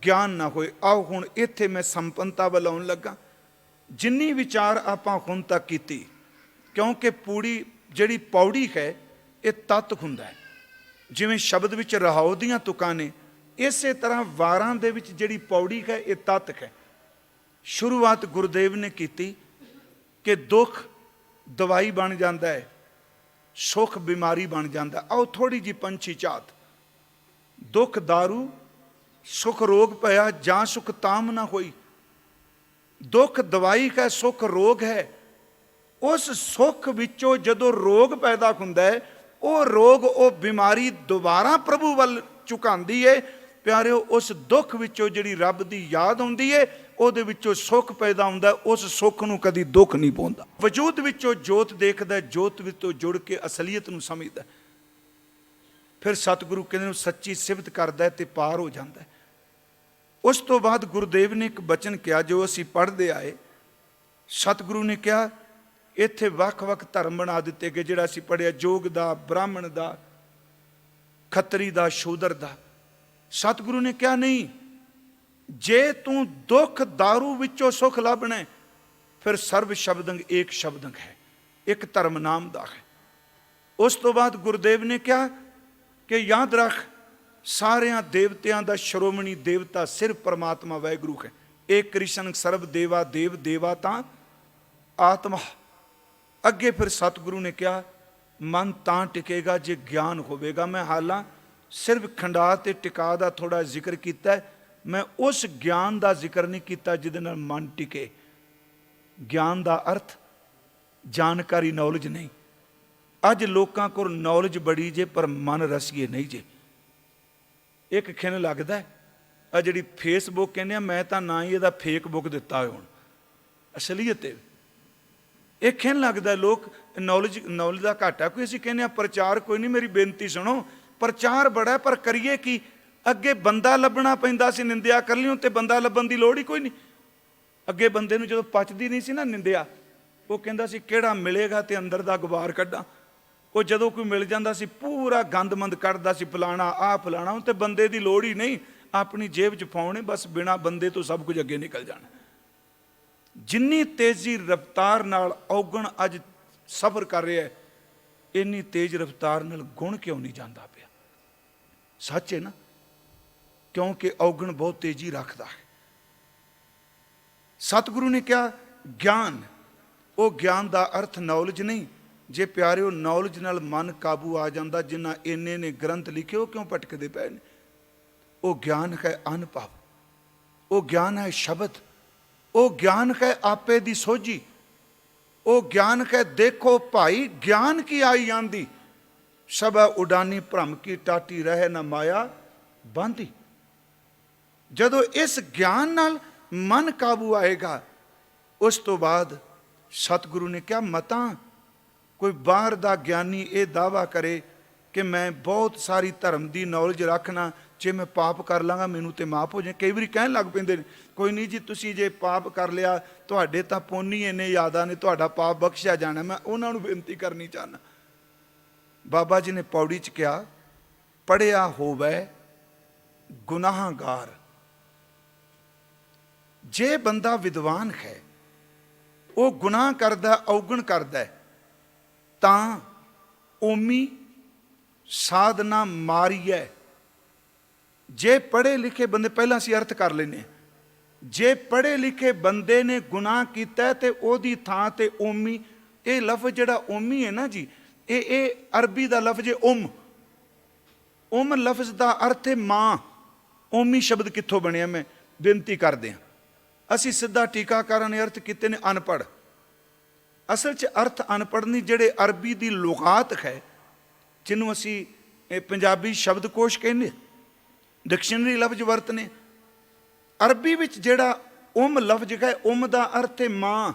ਗਿਆਨ ਨਾ ਹੋਏ। ਆਓ ਹੁਣ ਇੱਥੇ ਮੈਂ ਸੰਪੰਨਤਾ ਵੱਲ ਆਉਣ ਲੱਗਾ। ਜਿੰਨੀ ਵਿਚਾਰ ਆਪਾਂ ਹੁਣ ਤੱਕ ਕੀਤੀ, ਕਿਉਂਕਿ ਪੂਰੀ ਜਿਹੜੀ ਪੌੜੀ ਹੈ ਇਹ ਤੱਤ ਹੁੰਦਾ ਹੈ। ਜਿਵੇਂ ਸ਼ਬਦ ਵਿੱਚ ਰਹਾਉ ਦੀਆਂ ਤੁਕਾਂ ਨੇ, ਇਸੇ ਤਰ੍ਹਾਂ ਵਾਰਾਂ ਦੇ ਵਿੱਚ ਜਿਹੜੀ ਪੌੜੀ ਹੈ ਇਹ ਤੱਤ ਹੈ। ਸ਼ੁਰੂਆਤ ਗੁਰਦੇਵ ਨੇ ਕੀਤੀ ਕਿ ਦੁੱਖ ਦਵਾਈ ਬਣ ਜਾਂਦਾ ਹੈ, ਸੁੱਖ ਬਿਮਾਰੀ ਬਣ ਜਾਂਦਾ। ਆਓ ਥੋੜੀ ਜਿਹੀ ਪੰਛੀ ਝਾਤ। ਦੁੱਖ ਦਾਰੂ, ਸੁਖ ਰੋਗ ਭਇਆ ਜਾਂ ਸੁਖ ਤਾਮ ਨਾ ਹੋਈ। ਦੁੱਖ ਦਵਾਈ ਕਾ ਸੁਖ ਰੋਗ ਹੈ। ਉਸ ਸੁਖ ਵਿੱਚੋਂ ਜਦੋਂ ਰੋਗ ਪੈਦਾ ਹੁੰਦਾ ਹੈ, ਉਹ ਰੋਗ, ਉਹ ਬਿਮਾਰੀ ਦੁਬਾਰਾ ਪ੍ਰਭੂ ਵੱਲ ਝੁਕਾਉਂਦੀ ਏ। ਪਿਆਰਿਓ, ਉਸ ਦੁੱਖ ਵਿੱਚੋਂ ਜਿਹੜੀ ਰੱਬ ਦੀ ਯਾਦ ਆਉਂਦੀ ਏ, ਉਹਦੇ ਵਿੱਚੋਂ ਸੁੱਖ ਪੈਦਾ ਹੁੰਦਾ। ਉਸ ਸੁੱਖ ਨੂੰ ਕਦੀ ਦੁੱਖ ਨਹੀਂ ਪਾਉਂਦਾ। ਵਜੂਦ ਵਿੱਚੋਂ ਜੋਤ ਦੇਖਦਾ, ਜੋਤ ਵਿੱਚੋਂ ਜੁੜ ਕੇ ਅਸਲੀਅਤ ਨੂੰ ਸਮਝਦਾ। ਫਿਰ ਸਤਿਗੁਰੂ ਕਹਿੰਦੇ ਨੂੰ ਸੱਚੀ ਸਿਫਤ ਕਰਦਾ ਤੇ ਪਾਰ ਹੋ ਜਾਂਦਾ। ਉਸ ਤੋਂ ਬਾਅਦ ਗੁਰਦੇਵ ਨੇ ਇੱਕ ਬਚਨ ਕਿਹਾ ਜੋ ਅਸੀਂ ਪੜ੍ਹਦੇ ਆਏ। ਸਤਿਗੁਰੂ ਨੇ ਕਿਹਾ, ਇੱਥੇ ਵੱਖ-ਵੱਖ ਧਰਮ ਬਣਾ ਦਿੱਤੇ ਗਏ, ਜਿਹੜਾ ਅਸੀਂ ਪੜ੍ਹਿਆ, ਜੋਗ ਦਾ, ਬ੍ਰਾਹਮਣ ਦਾ, ਖੱਤਰੀ ਦਾ, ਸ਼ੂਦਰ ਦਾ। ਸਤਿਗੁਰੂ ਨੇ ਕਿਹਾ, ਨਹੀਂ, ਜੇ ਤੂੰ ਦੁੱਖ ਦਾਰੂ ਵਿੱਚੋਂ ਸੁੱਖ ਲੱਭਣਾ, ਫਿਰ ਸਰਬ ਸ਼ਬਦੰਗ ਏਕ ਸ਼ਬਦੰਗ ਹੈ, ਇੱਕ ਧਰਮ ਨਾਮ ਦਾ ਹੈ। ਉਸ ਤੋਂ ਬਾਅਦ ਗੁਰਦੇਵ ਨੇ ਕਿਹਾ ਕਿ ਯਾਦ ਰੱਖ, ਸਾਰਿਆਂ ਦੇਵਤਿਆਂ ਦਾ ਸ਼੍ਰੋਮਣੀ ਦੇਵਤਾ ਸਿਰਫ ਪਰਮਾਤਮਾ ਵਾਹਿਗੁਰੂ ਹੈ। ਏਕ ਕ੍ਰਿਸ਼ਨ ਸਰਬ ਦੇਵਾ ਦੇਵ, ਦੇਵਾ ਤਾਂ ਆਤਮਾ। ਅੱਗੇ ਫਿਰ ਸਤਿਗੁਰੂ ਨੇ ਕਿਹਾ, ਮਨ ਤਾਂ ਟਿਕੇਗਾ ਜੇ ਗਿਆਨ ਹੋਵੇਗਾ। ਮੈਂ ਹਾਲਾਂ ਸਿਰਫ ਖੰਡਾ ਤੇ ਟਿਕਾ ਦਾ ਥੋੜਾ ਜ਼ਿਕਰ ਕੀਤਾ, ਮੈਂ ਉਸ ਗਿਆਨ ਦਾ ਜ਼ਿਕਰ ਨਹੀਂ ਕੀਤਾ ਜਿਹਦੇ ਨਾਲ ਮਨ ਟਿਕੇ। ਗਿਆਨ ਦਾ ਅਰਥ ਜਾਣਕਾਰੀ, ਨੌਲੇਜ ਨਹੀਂ। ਅੱਜ ਲੋਕਾਂ ਕੋਲ ਨੌਲੇਜ ਬੜੀ ਜੇ, ਪਰ ਮਨ ਰਸੀਏ ਨਹੀਂ ਜੇ। ਇੱਕ ਖਿਣ ਲੱਗਦਾ ਆ ਜਿਹੜੀ ਫੇਸਬੁੱਕ ਕਹਿੰਦੇ ਆ, ਮੈਂ ਤਾਂ ਨਾ ਹੀ ਇਹਦਾ ਫੇਕ ਬੁੱਕ ਦਿੱਤਾ ਹੋਇਆ, ਹੁਣ ਅਸਲੀਅਤ ਹੈ। ਇਹ ਖਿਣ ਲੱਗਦਾ ਲੋਕ ਨੌਲੇਜ ਦਾ ਘਾਟਾ ਕੋਈ। ਅਸੀਂ ਕਹਿੰਦੇ ਆ ਪ੍ਰਚਾਰ ਕੋਈ ਨਹੀਂ। ਮੇਰੀ ਬੇਨਤੀ ਸੁਣੋ, ਪ੍ਰਚਾਰ ਬੜਾ, ਪਰ ਕਰੀਏ ਕੀ? ਅੱਗੇ ਬੰਦਾ ਲੱਭਣਾ ਪੈਂਦਾ ਸੀ, ਨਿੰਦਿਆ ਕਰ ਲਿਓ ਤੇ ਬੰਦਾ ਲੱਭਣ ਦੀ ਲੋੜ ਹੀ ਕੋਈ ਨਹੀਂ। ਅੱਗੇ ਬੰਦੇ ਨੂੰ ਜਦੋਂ ਪਚਦੀ ਨਹੀਂ ਸੀ ਨਾ ਨਿੰਦਿਆ, ਉਹ ਕਹਿੰਦਾ ਸੀ ਕਿਹੜਾ ਮਿਲੇਗਾ ਤੇ ਅੰਦਰ ਦਾ ਗੁਬਾਰ ਕੱਢਾਂ। ਉਹ ਜਦੋਂ ਕੋਈ ਮਿਲ ਜਾਂਦਾ ਸੀ ਪੂਰਾ ਗੰਦਮੰਦ ਕੱਢਦਾ ਸੀ, ਫਲਾਣਾ ਆਹ ਫਲਾਣਾ। ਉਹ ਤੇ ਬੰਦੇ ਦੀ ਲੋੜ ਹੀ ਨਹੀਂ, ਆਪਣੀ ਜੇਬ 'ਚ ਪਾਉਣੇ ਬਸ, ਬਿਨਾਂ ਬੰਦੇ ਤੋਂ ਸਭ ਕੁਝ ਅੱਗੇ ਨਿਕਲ ਜਾਣਾ। ਜਿੰਨੀ ਤੇਜ਼ੀ ਰਫ਼ਤਾਰ ਨਾਲ ਔਗਣ ਅੱਜ ਸਫ਼ਰ ਕਰ ਰਿਹਾ ਹੈ, ਇੰਨੀ ਤੇਜ਼ ਰਫ਼ਤਾਰ ਨਾਲ ਗੁਣ ਕਿਉਂ ਨਹੀਂ ਜਾਂਦਾ ਪਿਆ? ਸੱਚ ਹੈ ਨਾ, ਕਿਉਂਕਿ ਔਗਣ ਬਹੁਤ ਤੇਜ਼ੀ ਰੱਖਦਾ ਹੈ। ਸਤਿਗੁਰੂ ਨੇ ਕਿਹਾ ਗਿਆਨ, ਉਹ ਗਿਆਨ ਦਾ ਅਰਥ ਨੌਲੇਜ ਨਹੀਂ। ਜੇ ਪਿਆਰਿਓ ਨੌਲੇਜ ਨਾਲ ਮਨ ਕਾਬੂ ਆ ਜਾਂਦਾ, ਜਿਨ੍ਹਾਂ ਇੰਨੇ ਨੇ ਗ੍ਰੰਥ ਲਿਖੇ, ਉਹ ਕਿਉਂ ਭਟਕਦੇ ਪਏ ਨੇ? ਉਹ ਗਿਆਨ ਹੈ ਅਨੁਭਵ, ਉਹ ਗਿਆਨ ਹੈ ਸ਼ਬਦ, ਉਹ ਗਿਆਨ ਹੈ ਆਪੇ ਦੀ ਸੋਝੀ, ਉਹ ਗਿਆਨ ਹੈ ਦੇਖੋ ਭਾਈ ਗਿਆਨ ਕੀ ਆਈ ਜਾਂਦੀ, ਸਭਾ ਉਡਾਨੀ ਭ੍ਰਮ ਕੀ ਟਾਟੀ ਰਹੇ ਨਾ ਮਾਇਆ ਬਾਂਧੀ। ਜਦੋਂ ਇਸ ਗਿਆਨ ਨਾਲ ਮਨ ਕਾਬੂ ਆਏਗਾ, ਉਸ ਤੋਂ ਬਾਅਦ ਸਤਿਗੁਰੂ ਨੇ ਕਿਹਾ ਮਤਾਂ। ਕੋਈ ਬਾਹਰ ਦਾ ਗਿਆਨੀ ਇਹ ਦਾਅਵਾ ਕਰੇ ਕਿ ਮੈਂ ਬਹੁਤ ਸਾਰੀ ਧਰਮ ਦੀ ਨੌਲੇਜ ਰੱਖਣਾ, ਜੇ ਮੈਂ ਪਾਪ ਕਰ ਲਾਂਗਾ ਮੈਨੂੰ ਤੇ ਮਾਫ ਹੋ ਜਾਏ। ਕਈ ਵਾਰੀ ਕਹਿਣ ਲੱਗ ਪੈਂਦੇ ਨੇ, ਕੋਈ ਨਹੀਂ ਜੀ, ਤੁਸੀਂ ਜੇ ਪਾਪ ਕਰ ਲਿਆ, ਤੁਹਾਡੇ ਤਾਂ ਪੁੰਨ ਹੀ ਇੰਨੇ ਜ਼ਿਆਦਾ ਨੇ, ਤੁਹਾਡਾ ਪਾਪ ਬਖਸ਼ਿਆ ਜਾਣਾ। ਮੈਂ ਉਹਨਾਂ ਨੂੰ ਬੇਨਤੀ ਕਰਨੀ ਚਾਹੁੰਦਾ, ਬਾਬਾ ਜੀ ਨੇ ਪੌੜੀ 'ਚ ਕਿਹਾ, ਪੜ੍ਹਿਆ ਹੋਵੇ ਗੁਨਾਹਗਾਰ। ਜੇ ਬੰਦਾ ਵਿਦਵਾਨ ਹੈ, ਉਹ ਗੁਨਾਹ ਕਰਦਾ, ਔਗਣ ਕਰਦਾ, ਤਾਂ ਓਮੀ ਸਾਧਨਾ ਮਾਰੀਐ। ਜੇ ਪੜ੍ਹੇ ਲਿਖੇ ਬੰਦੇ, ਪਹਿਲਾਂ ਅਸੀਂ ਅਰਥ ਕਰ ਲੈਂਦੇ ਹਾਂ, ਜੇ ਪੜ੍ਹੇ ਲਿਖੇ ਬੰਦੇ ਨੇ ਗੁਨਾਹ ਕੀਤਾ ਤੇ ਉਹਦੀ ਥਾਂ ਤੇ ਓਮੀ, ਇਹ ਲਫ਼ਜ਼ ਜਿਹੜਾ ਓਮੀ ਹੈ ਨਾ ਜੀ, ਇਹ ਅਰਬੀ ਦਾ ਲਫ਼ਜ਼ ਹੈ ਉਮ ਲਫ਼ਜ਼ ਦਾ ਅਰਥ ਹੈ ਮਾਂ। ਓਮੀ ਸ਼ਬਦ ਕਿੱਥੋਂ ਬਣਿਆ? ਮੈਂ ਬੇਨਤੀ ਕਰਦੇ ਹਾਂ, ਅਸੀਂ ਸਿੱਧਾ ਟੀਕਾਕਾਰਾਂ ਨੇ ਅਰਥ ਕੀਤੇ ਨੇ ਅਨਪੜ੍ਹ। ਅਸਲ 'ਚ ਅਰਥ ਅਨਪੜ੍ਹ ਨਹੀਂ, ਜਿਹੜੇ ਅਰਬੀ ਦੀ ਲੁਗਾਤ ਹੈ, ਜਿਹਨੂੰ ਅਸੀਂ ਪੰਜਾਬੀ ਸ਼ਬਦਕੋਸ਼ ਕਹਿੰਦੇ, ਡਿਕਸ਼ਨਰੀ ਲਫ਼ਜ਼ ਵਰਤਨੇ। ਅਰਬੀ ਵਿੱਚ ਜਿਹੜਾ ਉਮ ਲਫ਼ਜ਼ ਹੈ, ਉਮ ਦਾ ਅਰਥ ਹੈ ਮਾਂ,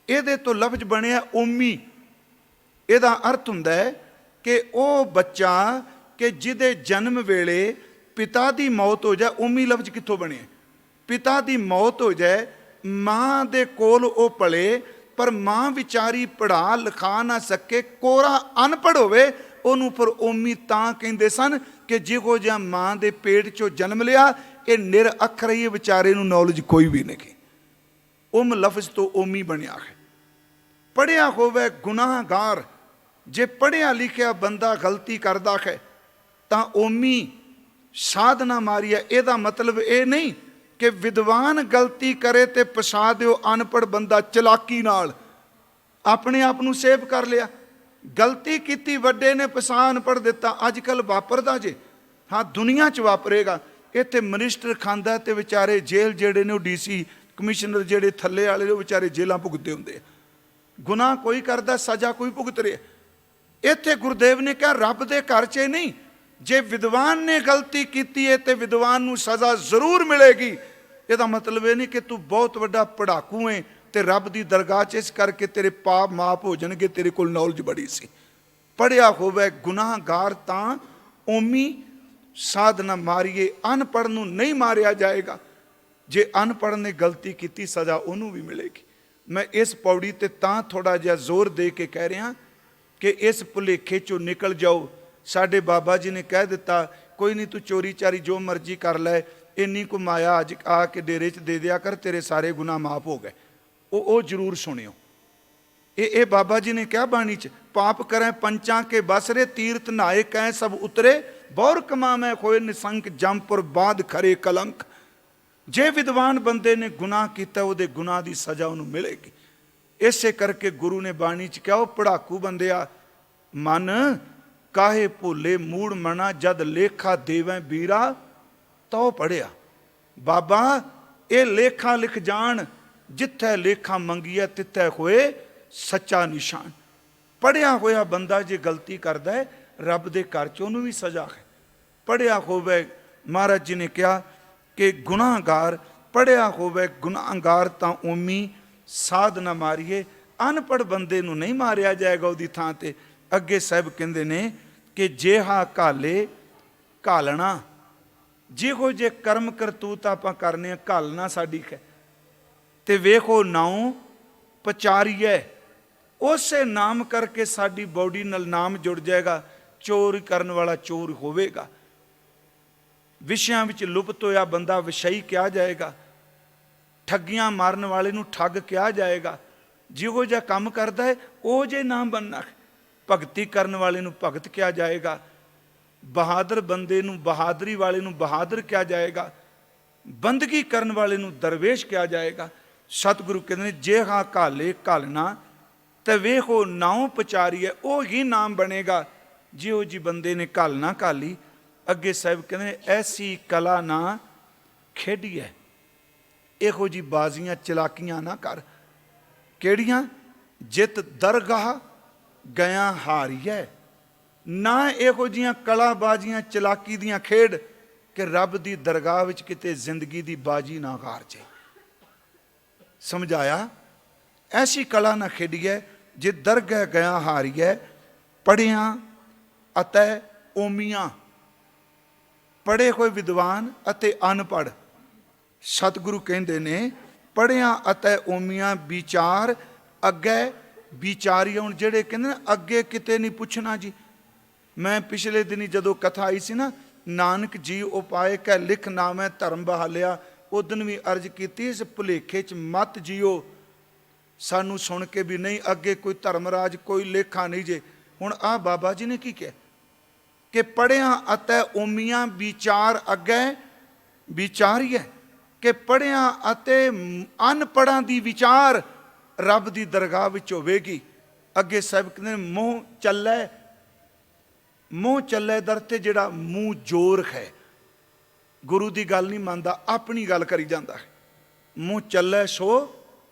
ਇਹਦੇ ਤੋਂ ਲਫ਼ਜ਼ ਬਣਿਆ ਓਮੀ। ਇਹਦਾ ਅਰਥ ਹੁੰਦਾ ਹੈ ਕਿ ਉਹ ਬੱਚਾ ਕਿ ਜਿਹਦੇ ਜਨਮ ਵੇਲੇ ਪਿਤਾ ਦੀ ਮੌਤ ਹੋ ਜਾਏ। ਓਮੀ ਲਫ਼ਜ਼ ਕਿੱਥੋਂ ਬਣਿਆ? ਪਿਤਾ ਦੀ ਮੌਤ ਹੋ ਜਾਏ, ਮਾਂ ਦੇ ਕੋਲ ਉਹ ਪਲੇ, ਪਰ ਮਾਂ ਵਿਚਾਰੀ ਪੜ੍ਹਾ ਲਿਖਾ ਨਾ ਸਕੇ, ਕੋਰਾ ਅਨਪੜ੍ਹ ਹੋਵੇ, ਉਹਨੂੰ ਫਿਰ ਓਮੀ ਤਾਂ ਕਹਿੰਦੇ ਸਨ ਕਿ ਜਿਹੋ ਜਿਹਾ ਮਾਂ ਦੇ ਪੇਟ 'ਚੋਂ ਜਨਮ ਲਿਆ, ਇਹ ਨਿਰ ਅੱਖਰ ਹੀ, ਵਿਚਾਰੇ ਨੂੰ ਨੌਲੇਜ ਕੋਈ ਵੀ ਨਹੀਂ। ਉਮ ਲਫ਼ਜ਼ ਤੋਂ ਓਮੀ ਬਣਿਆ ਹੈ। ਪੜ੍ਹਿਆ ਹੋਵੇ ਗੁਨਾਹਗਾਰ, ਜੇ ਪੜ੍ਹਿਆ ਲਿਖਿਆ ਬੰਦਾ ਗਲਤੀ ਕਰਦਾ ਹੈ ਤਾਂ ਓਮੀ ਸਾਧਨਾ ਮਾਰੀ ਹੈ। ਇਹਦਾ ਮਤਲਬ ਇਹ ਨਹੀਂ ਕਿ ਵਿਦਵਾਨ ਗਲਤੀ ਕਰੇ ਤੇ ਪਛਾ ਦਿਓ, ਅਨਪੜ੍ਹ ਬੰਦਾ ਚਲਾਕੀ ਨਾਲ ਆਪਣੇ ਆਪ ਨੂੰ ਸੇਵ ਕਰ ਲਿਆ। ਗਲਤੀ ਕੀਤੀ ਵੱਡੇ ਨੇ, ਪਛਾ ਅਨਪੜ੍ਹ ਦਿੱਤਾ। ਅੱਜ ਕੱਲ੍ਹ ਵਾਪਰਦਾ ਜੇ, ਹਾਂ ਦੁਨੀਆ 'ਚ ਵਾਪਰੇਗਾ। ਇੱਥੇ ਮਨਿਸਟਰ ਖਾਂਦਾ ਤੇ ਵਿਚਾਰੇ ਜੇਲ੍ਹ ਜਿਹੜੇ ਨੇ ਉਹ ਡੀਸੀ ਕਮਿਸ਼ਨਰ ਜਿਹੜੇ ਥੱਲੇ ਵਾਲੇ ਉਹ ਵਿਚਾਰੇ ਜੇਲ੍ਹਾਂ ਭੁਗਤਦੇ ਹੁੰਦੇ ਆ। ਗੁਨਾਹ ਕੋਈ ਕਰਦਾ, ਸਜ਼ਾ ਕੋਈ ਭੁਗਤ ਰਿਹਾ। ਇੱਥੇ ਗੁਰਦੇਵ ਨੇ ਕਿਹਾ ਰੱਬ ਦੇ ਘਰ 'ਚ ਨਹੀਂ, ਜੇ ਵਿਦਵਾਨ ਨੇ ਗਲਤੀ ਕੀਤੀ ਹੈ ਤੇ ਵਿਦਵਾਨ ਨੂੰ ਸਜ਼ਾ ਜ਼ਰੂਰ ਮਿਲੇਗੀ। ਇਹਦਾ ਮਤਲਬ ਇਹ ਨਹੀਂ ਕਿ ਤੂੰ ਬਹੁਤ ਵੱਡਾ ਪੜਾਕੂ ਹੈ ਤੇ ਰੱਬ ਦੀ ਦਰਗਾਹ 'ਚ ਇਸ ਕਰਕੇ ਤੇਰੇ ਪਾਪ ਮਾਫ ਹੋ ਜਾਣਗੇ, ਤੇਰੇ ਕੋਲ ਨੌਲੇਜ ਬੜੀ ਸੀ। ਪੜ੍ਹਿਆ ਹੋਵੇ ਗੁਨਾਹਗਾਰ ਤਾਂ ਓਮੀ ਸਾਧ ਨਾ ਮਾਰੀਏ, ਅਨਪੜ੍ਹ ਨੂੰ ਨਹੀਂ ਮਾਰਿਆ ਜਾਏਗਾ। ਜੇ ਅਨਪੜ੍ਹ ਨੇ ਗਲਤੀ ਕੀਤੀ ਸਜ਼ਾ ਉਹਨੂੰ ਵੀ ਮਿਲੇਗੀ। ਮੈਂ ਇਸ ਪੌੜੀ ਤੇ ਤਾਂ ਥੋੜਾ ਜਿਹਾ ਜ਼ੋਰ ਦੇ ਕੇ ਕਹਿ ਰਿਹਾ ਕਿ ਇਸ ਭੁਲੇਖੇ 'ਚੋਂ ਨਿਕਲ ਜਾਓ। ਸਾਡੇ ਬਾਬਾ ਜੀ ਨੇ ਕਹਿ ਦਿੱਤਾ ਕੋਈ ਨਹੀਂ ਤੂੰ ਚੋਰੀ ਚਾਰੀ ਜੋ ਮਰਜ਼ੀ ਕਰ ਲੈ, ਇੰਨੀ ਕੁ ਮਾਇਆ ਅੱਜ ਆ ਕੇ ਡੇਰੇ 'ਚ ਦੇ ਦਿਆ ਕਰ, ਤੇਰੇ ਸਾਰੇ ਗੁਨਾਹ ਮਾਫ ਹੋ ਗਏ। ਉਹ ਜ਼ਰੂਰ ਸੁਣਿਓ। ਇਹ ਬਾਬਾ ਜੀ ਨੇ ਕਿਹਾ ਬਾਣੀ 'ਚ, ਪਾਪ ਕਰੈ ਪੰਚਾਂ ਕੇ ਬਸਰੇ, ਤੀਰਥ ਨਹਾਏ ਕੈ ਸਭ ਉਤਰੇ, ਬੌਰ ਕਮਾਵੈ ਹੋਏ ਨਿਸੰਕ, ਜੰਪੁਰ ਬਾਦ ਖਰੇ ਕਲੰਕ। ਜੇ ਵਿਦਵਾਨ ਬੰਦੇ ਨੇ ਗੁਨਾਹ ਕੀਤਾ ਉਹਦੇ ਗੁਨਾਹ ਦੀ ਸਜ਼ਾ ਉਹਨੂੰ ਮਿਲੇਗੀ। ਇਸੇ ਕਰਕੇ ਗੁਰੂ ਨੇ ਬਾਣੀ 'ਚ ਕਿਹਾ ਉਹ ਪੜਾਕੂ ਬੰਦਿਆ ਮਨ ਕਾਹੇ ਭੁੱਲੇ ਮੂੜ ਮਣਾ, ਜਦ ਲੇਖਾ ਦੇਵੈ ਵੀਰਾ ਤਉ ਪੜਿਆ। ਬਾਬਾ ਇਹ ਲੇਖਾ ਲਿਖ ਜਾਣ, ਜਿੱਥੇ ਲੇਖਾ ਮੰਗੀਐ ਤਿੱਥੇ ਹੋਏ ਸੱਚਾ ਨਿਸ਼ਾਨ। ਪੜ੍ਹਿਆ ਹੋਇਆ ਬੰਦਾ ਜੇ ਗਲਤੀ ਕਰਦਾ ਹੈ ਰੱਬ ਦੇ ਘਰ 'ਚ ਉਹਨੂੰ ਵੀ ਸਜ਼ਾ ਹੈ। ਪੜ੍ਹਿਆ ਹੋਵੇ, ਮਹਾਰਾਜ ਜੀ ਨੇ ਕਿਹਾ ਕਿ ਗੁਨਾਹਗਾਰ ਪੜ੍ਹਿਆ ਹੋਵੇ ਗੁਨਾਹਗਾਰ ਤਾਂ ਓਮੀ ਸਾਧ ਨਾ ਮਾਰੀਏ, ਅਨਪੜ੍ਹ ਬੰਦੇ ਨੂੰ ਨਹੀਂ ਮਾਰਿਆ ਜਾਏਗਾ ਉਹਦੀ ਥਾਂ ਤੇ। ਅੱਗੇ ਸਾਹਿਬ ਕਹਿੰਦੇ ਨੇ ਕਿ ਜਿਹਾ ਘਾਲੇ ਘਾਲਣਾ, ਜਿਹੋ ਜੇ ਕਰਮ ਕਰਤੂਤ ਆਪਾਂ ਕਰਨੇ ਆ ਘਾਲਣਾ ਸਾਡੀ ਹੈ। ਤੇ ਵੇਖੋ ਨਾਉ ਪਚਾਰੀਏ, ਉਸੇ ਨਾਮ ਕਰਕੇ ਸਾਡੀ ਬੋਡੀ ਨਾਲ ਨਾਮ ਜੁੜ ਜਾਏਗਾ। ਚੋਰੀ ਕਰਨ ਵਾਲਾ ਚੋਰ ਹੋਵੇਗਾ, ਵਿਸ਼ਿਆਂ ਵਿੱਚ ਲੁਪਤ ਹੋਇਆ ਬੰਦਾ ਵਿਸ਼ਈ ਕਿਹਾ ਜਾਏਗਾ, ਠੱਗੀਆਂ ਮਾਰਨ ਵਾਲੇ ਨੂੰ ਠੱਗ ਕਿਹਾ ਜਾਏਗਾ। ਜਿਹੋ ਜਿਹਾ ਕੰਮ ਕਰਦਾ ਹੈ ਉਹ ਜੇ ਨਾਮ ਬਣਨਾ। ਭਗਤੀ ਕਰਨ ਵਾਲੇ ਨੂੰ ਭਗਤ ਕਿਹਾ ਜਾਏਗਾ, ਬਹਾਦਰ ਬੰਦੇ ਨੂੰ ਬਹਾਦਰੀ ਵਾਲੇ ਨੂੰ ਬਹਾਦਰ ਕਿਹਾ ਜਾਏਗਾ, ਬੰਦਗੀ ਕਰਨ ਵਾਲੇ ਨੂੰ ਦਰਵੇਸ਼ ਕਿਹਾ ਜਾਏਗਾ। ਸਤਿਗੁਰੂ ਕਹਿੰਦੇ ਨੇ ਜਿਹਾ ਘਾਲੇ ਘਾਲਣਾ ਤੇ ਵੇਖੋ ਨਾਉ ਪਚਾਰੀਏ, ਉਹ ਹੀ ਨਾਮ ਬਣੇਗਾ ਜਿਹੋ ਜੀ ਬੰਦੇ ਨੇ ਘਾਲਣਾ ਘਾਲੀ। ਅੱਗੇ ਸਾਹਿਬ ਕਹਿੰਦੇ ਐਸੀ ਕਲਾ ਨਾ ਖੇਡੀਏ, ਇਹੋ ਜੀ ਬਾਜ਼ੀਆਂ ਚਲਾਕੀਆਂ ਨਾ ਕਰ। ਕਿਹੜੀਆਂ? ਜਿਤ ਦਰਗਾਹ ਗਿਆ ਹਾਰੀਏ, ਨਾ ਇਹੋ ਜੀਆਂ ਕਲਾ ਬਾਜ਼ੀਆਂ ਚਲਾਕੀ ਦੀਆਂ ਖੇਡ ਕਿ ਰੱਬ ਦੀ ਦਰਗਾਹ ਵਿੱਚ ਕਿਤੇ ਜ਼ਿੰਦਗੀ ਦੀ ਬਾਜੀ ਨਾ ਹਾਰ ਜਾਏ। ਸਮਝਾਇਆ? ਐਸੀ ਕਲਾ ਨਾ ਖੇਡੀਏ ਜੇ ਦਰਗਾਹ ਗਿਆ ਹਾਰੀਏ। ਪੜ੍ਹਿਆਂ ਅਤੇ ਓਮੀਆਂ, ਪੜ੍ਹੇ ਹੋਏ ਵਿਦਵਾਨ ਅਤੇ ਅਨਪੜ੍ਹ। ਸਤਿਗੁਰੂ ਕਹਿੰਦੇ ਨੇ ਪੜ੍ਹਿਆਂ ਅਤੇ ਓਮੀਆਂ ਵਿਚਾਰ ਅੱਗੇ ਵਿਚਾਰੀ। ਹੁਣ ਜਿਹੜੇ ਕਹਿੰਦੇ ਨੇ ਅੱਗੇ ਕਿਤੇ ਨਹੀਂ ਪੁੱਛਣਾ ਜੀ। ਮੈਂ ਪਿਛਲੇ ਦਿਨੀ ਜਦੋਂ ਕਥਾ ਆਈ ਸੀ ਨਾ, ਨਾਨਕ ਜੀ ਉਪਾਏ ਕੈ ਲਿਖ ਨਾਮੈ ਧਰਮ ਬਹਾਲਿਆ, ਉਦਨ ਵੀ ਅਰਜ਼ ਕੀਤੀ ਇਸ ਭੁਲੇਖੇ 'ਚ ਮਤ ਜੀਓ। ਸਾਨੂੰ ਸੁਣ ਕੇ ਵੀ ਨਹੀਂ ਅੱਗੇ ਕੋਈ ਧਰਮ ਰਾਜ ਕੋਈ ਲੇਖਾ ਨਹੀਂ ਜੇ। ਹੁਣ ਆਹ ਬਾਬਾ ਜੀ ਨੇ ਕੀ ਕਿਹਾ ਕਿ ਪੜ੍ਹਿਆਂ ਅਤੇ ਓਮੀਆਂ ਵਿਚਾਰ ਅੱਗੇ ਵਿਚਾਰੀਏ, ਕਿ ਪੜ੍ਹਿਆਂ ਅਤੇ ਅਨਪੜ੍ਹਾਂ ਦੀ ਵਿਚਾਰ ਰੱਬ ਦੀ ਦਰਗਾਹ ਵਿੱਚ ਹੋਵੇਗੀ। ਅੱਗੇ ਸਾਹਿਬ ਕਹਿੰਦੇ ਮੂੰਹ ਚੱਲੇ, ਮੂੰਹ ਚੱਲੇ ਦਰ ਤੇ ਜਿਹੜਾ ਮੂੰਹ ਜ਼ੋਰ ਹੈ, ਗੁਰੂ ਦੀ ਗੱਲ ਨਹੀਂ ਮੰਨਦਾ, ਆਪਣੀ ਗੱਲ ਕਰੀ ਜਾਂਦਾ ਹੈ। ਮੂੰਹ ਚੱਲੇ ਸੋ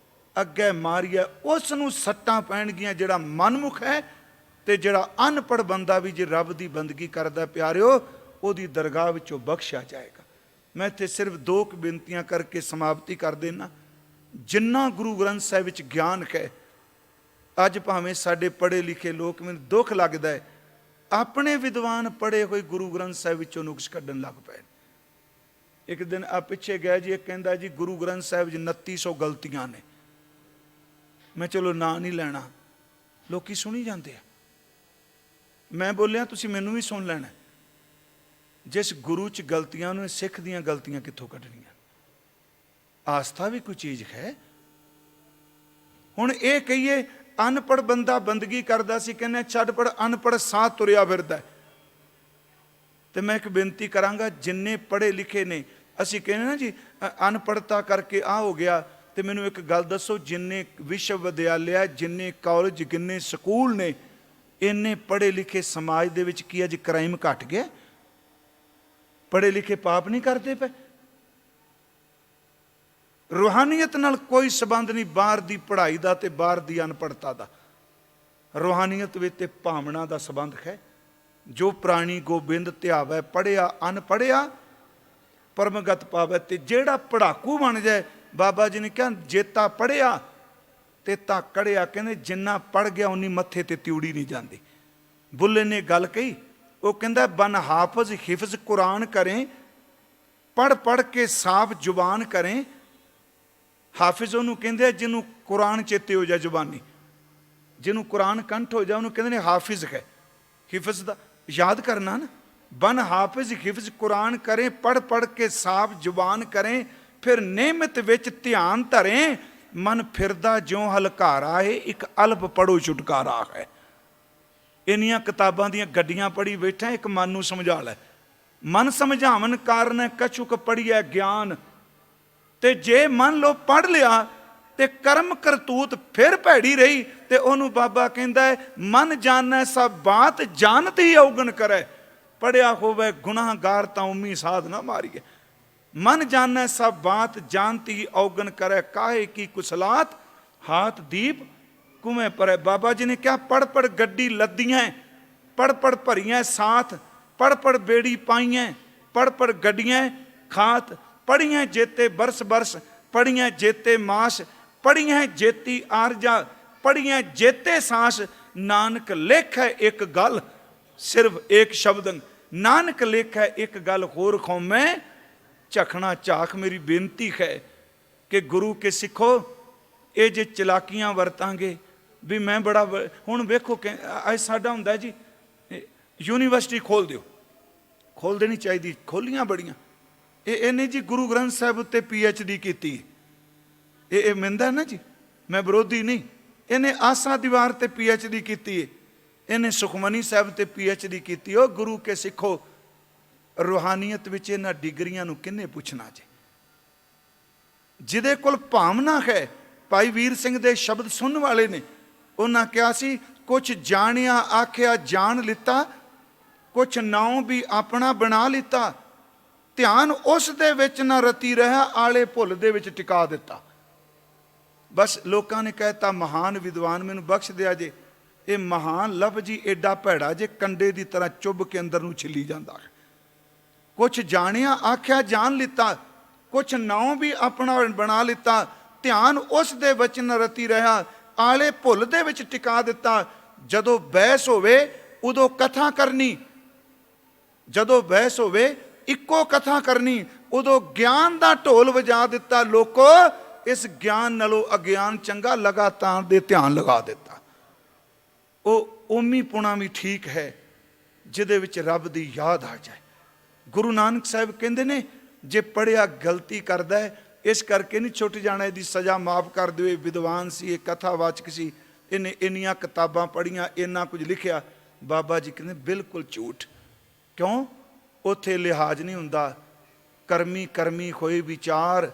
ਅੱਗੇ ਮਾਰੀਏ, ਉਸ ਨੂੰ ਸੱਟਾਂ ਪੈਣਗੀਆਂ ਜਿਹੜਾ ਮਨਮੁਖ ਹੈ। ਤੇ ਜਿਹੜਾ ਅਨਪੜ੍ਹ ਬੰਦਾ ਵੀ ਜੇ ਰੱਬ ਦੀ ਬੰਦਗੀ ਕਰਦਾ ਪਿਆਰਿਓ, ਉਹਦੀ ਦਰਗਾਹ ਵਿੱਚੋਂ ਬਖਸ਼ਿਆ ਜਾਏਗਾ। ਮੈਂ ਇੱਥੇ ਸਿਰਫ ਦੋ ਕੁ ਬੇਨਤੀਆਂ ਕਰਕੇ ਸਮਾਪਤੀ ਕਰ ਦੇਣਾ। ਜਿੰਨਾ ਗੁਰੂ ਗ੍ਰੰਥ ਸਾਹਿਬ ਵਿੱਚ ਗਿਆਨ ਹੈ, ਅੱਜ ਭਾਵੇਂ ਸਾਡੇ ਪੜ੍ਹੇ ਲਿਖੇ ਲੋਕ, ਮੈਨੂੰ ਦੁੱਖ ਲੱਗਦਾ ਹੈ ਆਪਣੇ ਵਿਦਵਾਨ ਪੜ੍ਹੇ ਹੋਏ ਗੁਰੂ ਗ੍ਰੰਥ ਸਾਹਿਬ ਵਿੱਚੋਂ ਨੁਕਸ ਕੱਢਣ ਲੱਗ ਪਏ। ਇੱਕ ਦਿਨ ਆ ਪਿੱਛੇ ਗਏ ਜੀ, ਇਹ ਕਹਿੰਦਾ ਜੀ ਗੁਰੂ ਗ੍ਰੰਥ ਸਾਹਿਬ 'ਚ 2900 ਗਲਤੀਆਂ ਨੇ। ਮੈਂ ਚਲੋ ਨਾਂ ਨਹੀਂ ਲੈਣਾ, ਲੋਕੀ ਸੁਣੀ ਜਾਂਦੇ ਆ। ਮੈਂ ਬੋਲਿਆ ਤੁਸੀਂ ਮੈਨੂੰ ਵੀ ਸੁਣ ਲੈਣਾ। ਜਿਸ ਗੁਰੂ 'ਚ ਗਲਤੀਆਂ ਨੂੰ ਸਿੱਖ ਦੀਆਂ ਗਲਤੀਆਂ ਕਿੱਥੋਂ ਕੱਢਣੀਆਂ? ਆਸਥਾ ਵੀ ਕੋਈ ਚੀਜ਼ ਹੈ। ਹੁਣ ਇਹ ਕਹੀਏ ਅਨਪੜ੍ਹ ਬੰਦਾ ਬੰਦਗੀ ਕਰਦਾ ਸੀ, ਕਹਿੰਦੇ ਛੱਡ ਪੜ ਅਨਪੜ੍ਹ ਸਾਹ ਤੁਰਿਆ ਫਿਰਦਾ। ਤੇ ਮੈਂ ਇੱਕ ਬੇਨਤੀ ਕਰਾਂਗਾ, ਜਿੰਨੇ ਪੜ੍ਹੇ ਲਿਖੇ ਨੇ, ਅਸੀਂ ਕਹਿੰਦੇ ਨਾ ਜੀ ਅਨਪੜ੍ਹਤਾ ਕਰਕੇ ਆ ਹੋ ਗਿਆ, ਤੇ ਮੈਨੂੰ ਇੱਕ ਗੱਲ ਦੱਸੋ, ਜਿੰਨੇ ਵਿਸ਼ਵ ਵਿਦਿਆਲਿਆ, ਜਿੰਨੇ ਕਾਲਜ, ਜਿੰਨੇ ਸਕੂਲ ਨੇ, ਇੰਨੇ ਪੜ੍ਹੇ ਲਿਖੇ ਸਮਾਜ ਦੇ ਵਿੱਚ ਕੀ ਅੱਜ ਕ੍ਰਾਈਮ ਘਟ ਗਿਆ? पढ़े लिखे पाप नहीं करते पे। रूहानीयत नाल कोई संबंध नहीं बाहर दी पढ़ाई दा ते बाहर दी अनपढ़ता दा। रूहानीयत विच ते भावना दा संबंध है। जो प्राणी गोबिंद ध्यावै पढ़िया अनपढ़िया परमगत पावै। ते जेड़ा पढ़ाकू बन जाए, बाबा जी ने कहा जेता पढ़िया तेता कड़िया। कहते जिन्ना पढ़ गया उन्नी मत्थे ते त्यूड़ी नहीं जाती। बुल्ले ने गल कही, वो कहता बन हाफज हिफज कुरान करें, पढ़ पढ़ के साफ जुबान करें। हाफिज उन्होंने कहते जिन्हों कुरान चेते हो जाए जुबानी, जिन्हों कुरान कंठ हो जाए उन्होंने कहते हैं हाफिज है। हिफज का याद करना ना। बन हाफिज हिफज कुरान करें, पढ़ पढ़ के साफ जुबान करें, फिर नियमित विच ध्यान धरें। मन फिरदा ज्यों हलकारा है, एक अल्प पढ़ो छुटकारा है। इन्नियां किताबां दियां गड्डियां पढ़ी बैठा, एक मन नूं समझा लै। मन समझावन कारण कछुक पढ़िया ज्ञान। ते जे मन लो पढ़ लिया ते कर्म करतूत फिर भैड़ी रही, ते ओनू बाबा कहंदा है मन जानै सब बात जानत ही अवगन करे। पढ़िया होवे गुनाहगार तां उम्मी साध ना मारिए। मन जानै सब बात जानती ही अवगन करे, काहे की कुसलात हाथ दीप कुएं पर। बाबा जी ने क्या पढ़ पढ़ गड्डी लद्दियां, पढ़ पढ़ भरियां साथ, पढ़ पढ़ बेड़ी पाइयां, पढ़ पढ़ गड्डियां खात। पढ़ियां जेते बरस बरस, पढ़ियां जेते मास, पढ़ियां जेती आरजा, पढ़ियां जेते सांस। नानक लेख है एक गल सिर्फ एक शब्द, नानक लेख है एक गल होर खौमै झखना झाख। मेरी बेनती है कि गुरु के सिखो ये जे चलाकियां वरतांगे भी मैं बड़ा हुण वेखो अज साडा हुंदा जी यूनीवर्सिटी खोल दिओ, खोल देनी चाहिए, खोलियां बड़ियां। इन्हें जी गुरु ग्रंथ साहिब उत्ते PhD की, ये मिलता ना जी, मैं विरोधी नहीं। इन्हें आसा दीवार ते PhD की, इन्हें सुखमनी साहिब ते PhD की। ओ गुरु के सिखो, रूहानीयत विच इन्हां डिग्रियां नूं किन्ने पुछना जे। जिहदे कोल भावना है, भाई वीर सिंह दे शब्द सुनने वाले ने, उन्हां कहा सी कुछ जानिया आखिया जान लिता, कुछ नाम भी अपना बना लिता। ध्यान उस दे विच ना रती रहा, आले भुल दे विच टिका दिता। बस लोगों ने कहता महान विद्वान मैनू बख्श दिया जे, ये महान लफ्ज जी एडा भैड़ा जे कंडे की तरह चुभ के अंदर नूं छिली जाता है। कुछ जानिया आख्या जान लिता, कुछ नाम भी अपना बना लिता। ध्यान उस दे विच न रती रहा, आले भुल दे विच टिका दिता। जदों बहस होवे उदों कथा करनी, जदों बहस होवे इक्को कथा करनी, उदों ज्ञान दा ढोल वजा दिता। लोको इस ज्ञान नालों अज्ञान चंगा, लगातार दे ध्यान लगा दिता। वो ओमी पुणा भी ठीक है जिहदे विच रब दी याद आ जाए। गुरु नानक साहिब कहते ने जे पढ़िया गलती करदा है इस करके नहीं छुट जाना, इसकी सज़ा माफ़ कर दे। विद्वान सी, कथावाचक सी, इन्हें इन्नियां किताबां पढ़ियां, इन्ना कुछ लिखिया। बाबा जी कहते बिल्कुल झूठ। क्यों? उत्थे लिहाज नहीं हुंदा। करमी करमी होए विचार,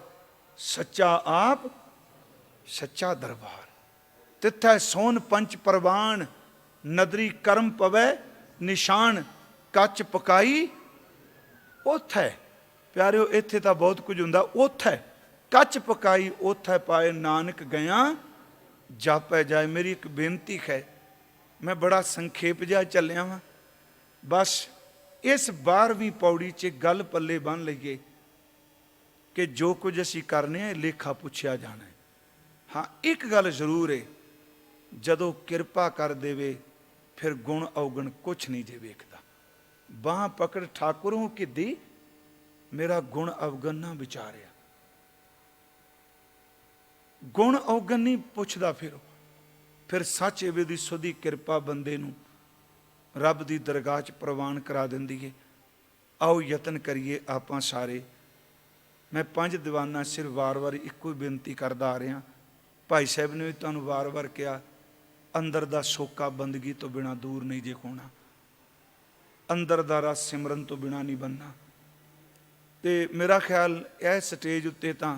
सच्चा आप सच्चा दरबार। तिथै सोन पंच परवान, नदरी कर्म पवै निशान, कच पकाई उथै। प्यारिओ इत्थे तां बहुत कुछ हुंदा। उथै कच पकाई उथै पाए, नानक गया जापै जाए। मेरी एक बेनती है, मैं बड़ा संखेप जिहा चलिया वां, बस इस 12वीं पौड़ी च गल पल्ले बन लईए कि जो कुछ असीं करने हैं लेखा पुछया जाना है। हाँ एक गल जरूर है, जदों किरपा कर देवे फिर गुण अवगुण कुछ नहीं जे वेखदा। बाह पकड़ ठाकुरों की दी, मेरा गुण अवगुण ना विचारिया। गुण अवगुण नहीं पुछदा। फिर सच एवे दी सुधी किरपा बंदे नूं रब दी दरगाह च प्रवान करा दिंदी है। आओ यतन करिए आपां सारे। मैं 5 दीवाना सिर वार वार इक्को ही बेनती करदा आ रहा। भाई साहब ने भी तुहानूं वार वार कहा, अंदर दा सोका बंदगी तो बिना दूर नहीं जे होना, अंदर दा रस सिमरन तो बिना नहीं बनना। तो मेरा ख्याल यह स्टेज उत्ते तां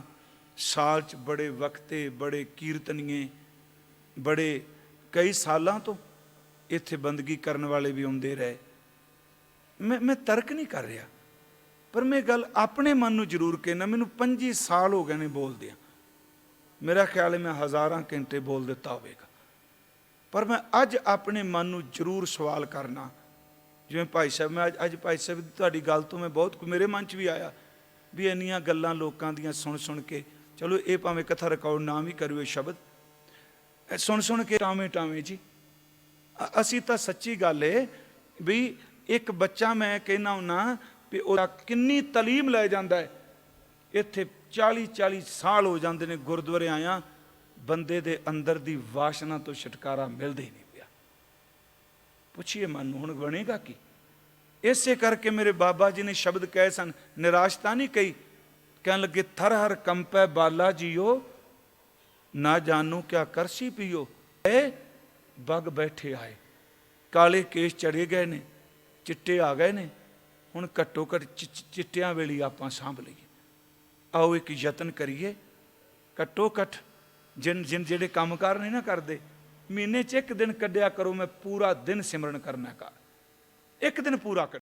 साल च बड़े वक्ते, बड़े कीर्तनीए, बड़े कई सालों तो इत्थे बंदगी करने वाले भी आउंदे रहे। मैं तर्क नहीं कर रहा, ਪਰ ਮੈਂ ਗੱਲ ਆਪਣੇ ਮਨ ਨੂੰ ਜ਼ਰੂਰ ਕਹਿਣਾ, ਮੈਨੂੰ 25 ਸਾਲ ਹੋ ਗਏ ਨੇ ਬੋਲਦਿਆਂ, ਮੇਰਾ ਖਿਆਲ ਹੈ ਮੈਂ ਹਜ਼ਾਰਾਂ ਘੰਟੇ ਬੋਲ ਦਿੱਤਾ ਹੋਵੇਗਾ, ਪਰ ਮੈਂ ਅੱਜ ਆਪਣੇ ਮਨ ਨੂੰ ਜ਼ਰੂਰ ਸਵਾਲ ਕਰਨਾ। ਜਿਵੇਂ ਭਾਈ ਸਾਹਿਬ, ਮੈਂ ਅੱਜ ਭਾਈ ਸਾਹਿਬ ਦੀ ਤੁਹਾਡੀ ਗੱਲ ਤੋਂ ਮੈਂ ਬਹੁਤ ਮੇਰੇ ਮਨ 'ਚ ਵੀ ਆਇਆ ਵੀ ਇੰਨੀਆਂ ਗੱਲਾਂ ਲੋਕਾਂ ਦੀਆਂ ਸੁਣ ਸੁਣ ਕੇ, ਚਲੋ ਇਹ ਭਾਵੇਂ ਕਥਾ ਰਿਕਾਰਡ ਨਾ ਵੀ ਕਰਿਓ, ਸ਼ਬਦ ਸੁਣ ਸੁਣ ਕੇ ਟਾਵੇਂ ਟਾਵੇਂ ਜੀ। ਅਸੀਂ ਤਾਂ ਸੱਚੀ ਗੱਲ ਏ ਵੀ ਇੱਕ ਬੱਚਾ ਮੈਂ ਕਹਿਣਾ ਹੁੰਨਾ ਵੀ ਉਹਦਾ ਕਿੰਨੀ ਤਾਲੀਮ ਲੈ ਜਾਂਦਾ ਹੈ। ਇੱਥੇ 40-40 ਸਾਲ ਹੋ ਜਾਂਦੇ ਨੇ ਗੁਰਦੁਆਰੇ ਆਇਆ, ਬੰਦੇ ਦੇ ਅੰਦਰ ਦੀ ਵਾਸ਼ਨਾ ਤੋਂ ਛੁਟਕਾਰਾ ਮਿਲਦਾ ਹੀ ਨਹੀਂ ਪਿਆ। ਪੁੱਛੀਏ ਮਨ ਨੂੰ ਹੁਣ ਬਣੇਗਾ ਕੀ? ਇਸੇ ਕਰਕੇ ਮੇਰੇ ਬਾਬਾ ਜੀ ਨੇ ਸ਼ਬਦ ਕਹੇ ਸਨ, ਨਿਰਾਸ਼ਤਾ ਨਹੀਂ ਕਹੀ, ਕਹਿਣ ਲੱਗੇ ਥਰ ਹਰ ਕੰਪੈ ਬਾਲਾ ਜੀਓ, ਨਾ ਜਾਨੂ ਕਿਆ ਕਰਸੀ ਪੀਓ। ਇਹ ਬਗ ਬੈਠੇ ਆਏ, ਕਾਲੇ ਕੇਸ ਚੜੇ ਗਏ ਨੇ, ਚਿੱਟੇ ਆ ਗਏ ਨੇ, ਹੁਣ ਘੱਟੋ ਘੱਟ ਚਿੱਟਿਆਂ ਵੇਲੇ ਆਪਾਂ ਸਾਂਭ ਲਈਏ। ਆਓ ਇੱਕ ਯਤਨ ਕਰੀਏ, ਘੱਟੋ ਘੱਟ ਜਿਹੜੇ ਕੰਮਕਾਰ ਨਹੀਂ ਨਾ ਕਰਦੇ, ਮਹੀਨੇ 'ਚ ਇੱਕ ਦਿਨ ਕੱਢਿਆ ਕਰੋ, ਮੈਂ ਪੂਰਾ ਦਿਨ ਸਿਮਰਨ ਕਰਨਾ, ਕਰ ਇੱਕ ਦਿਨ ਪੂਰਾ ਕਰ।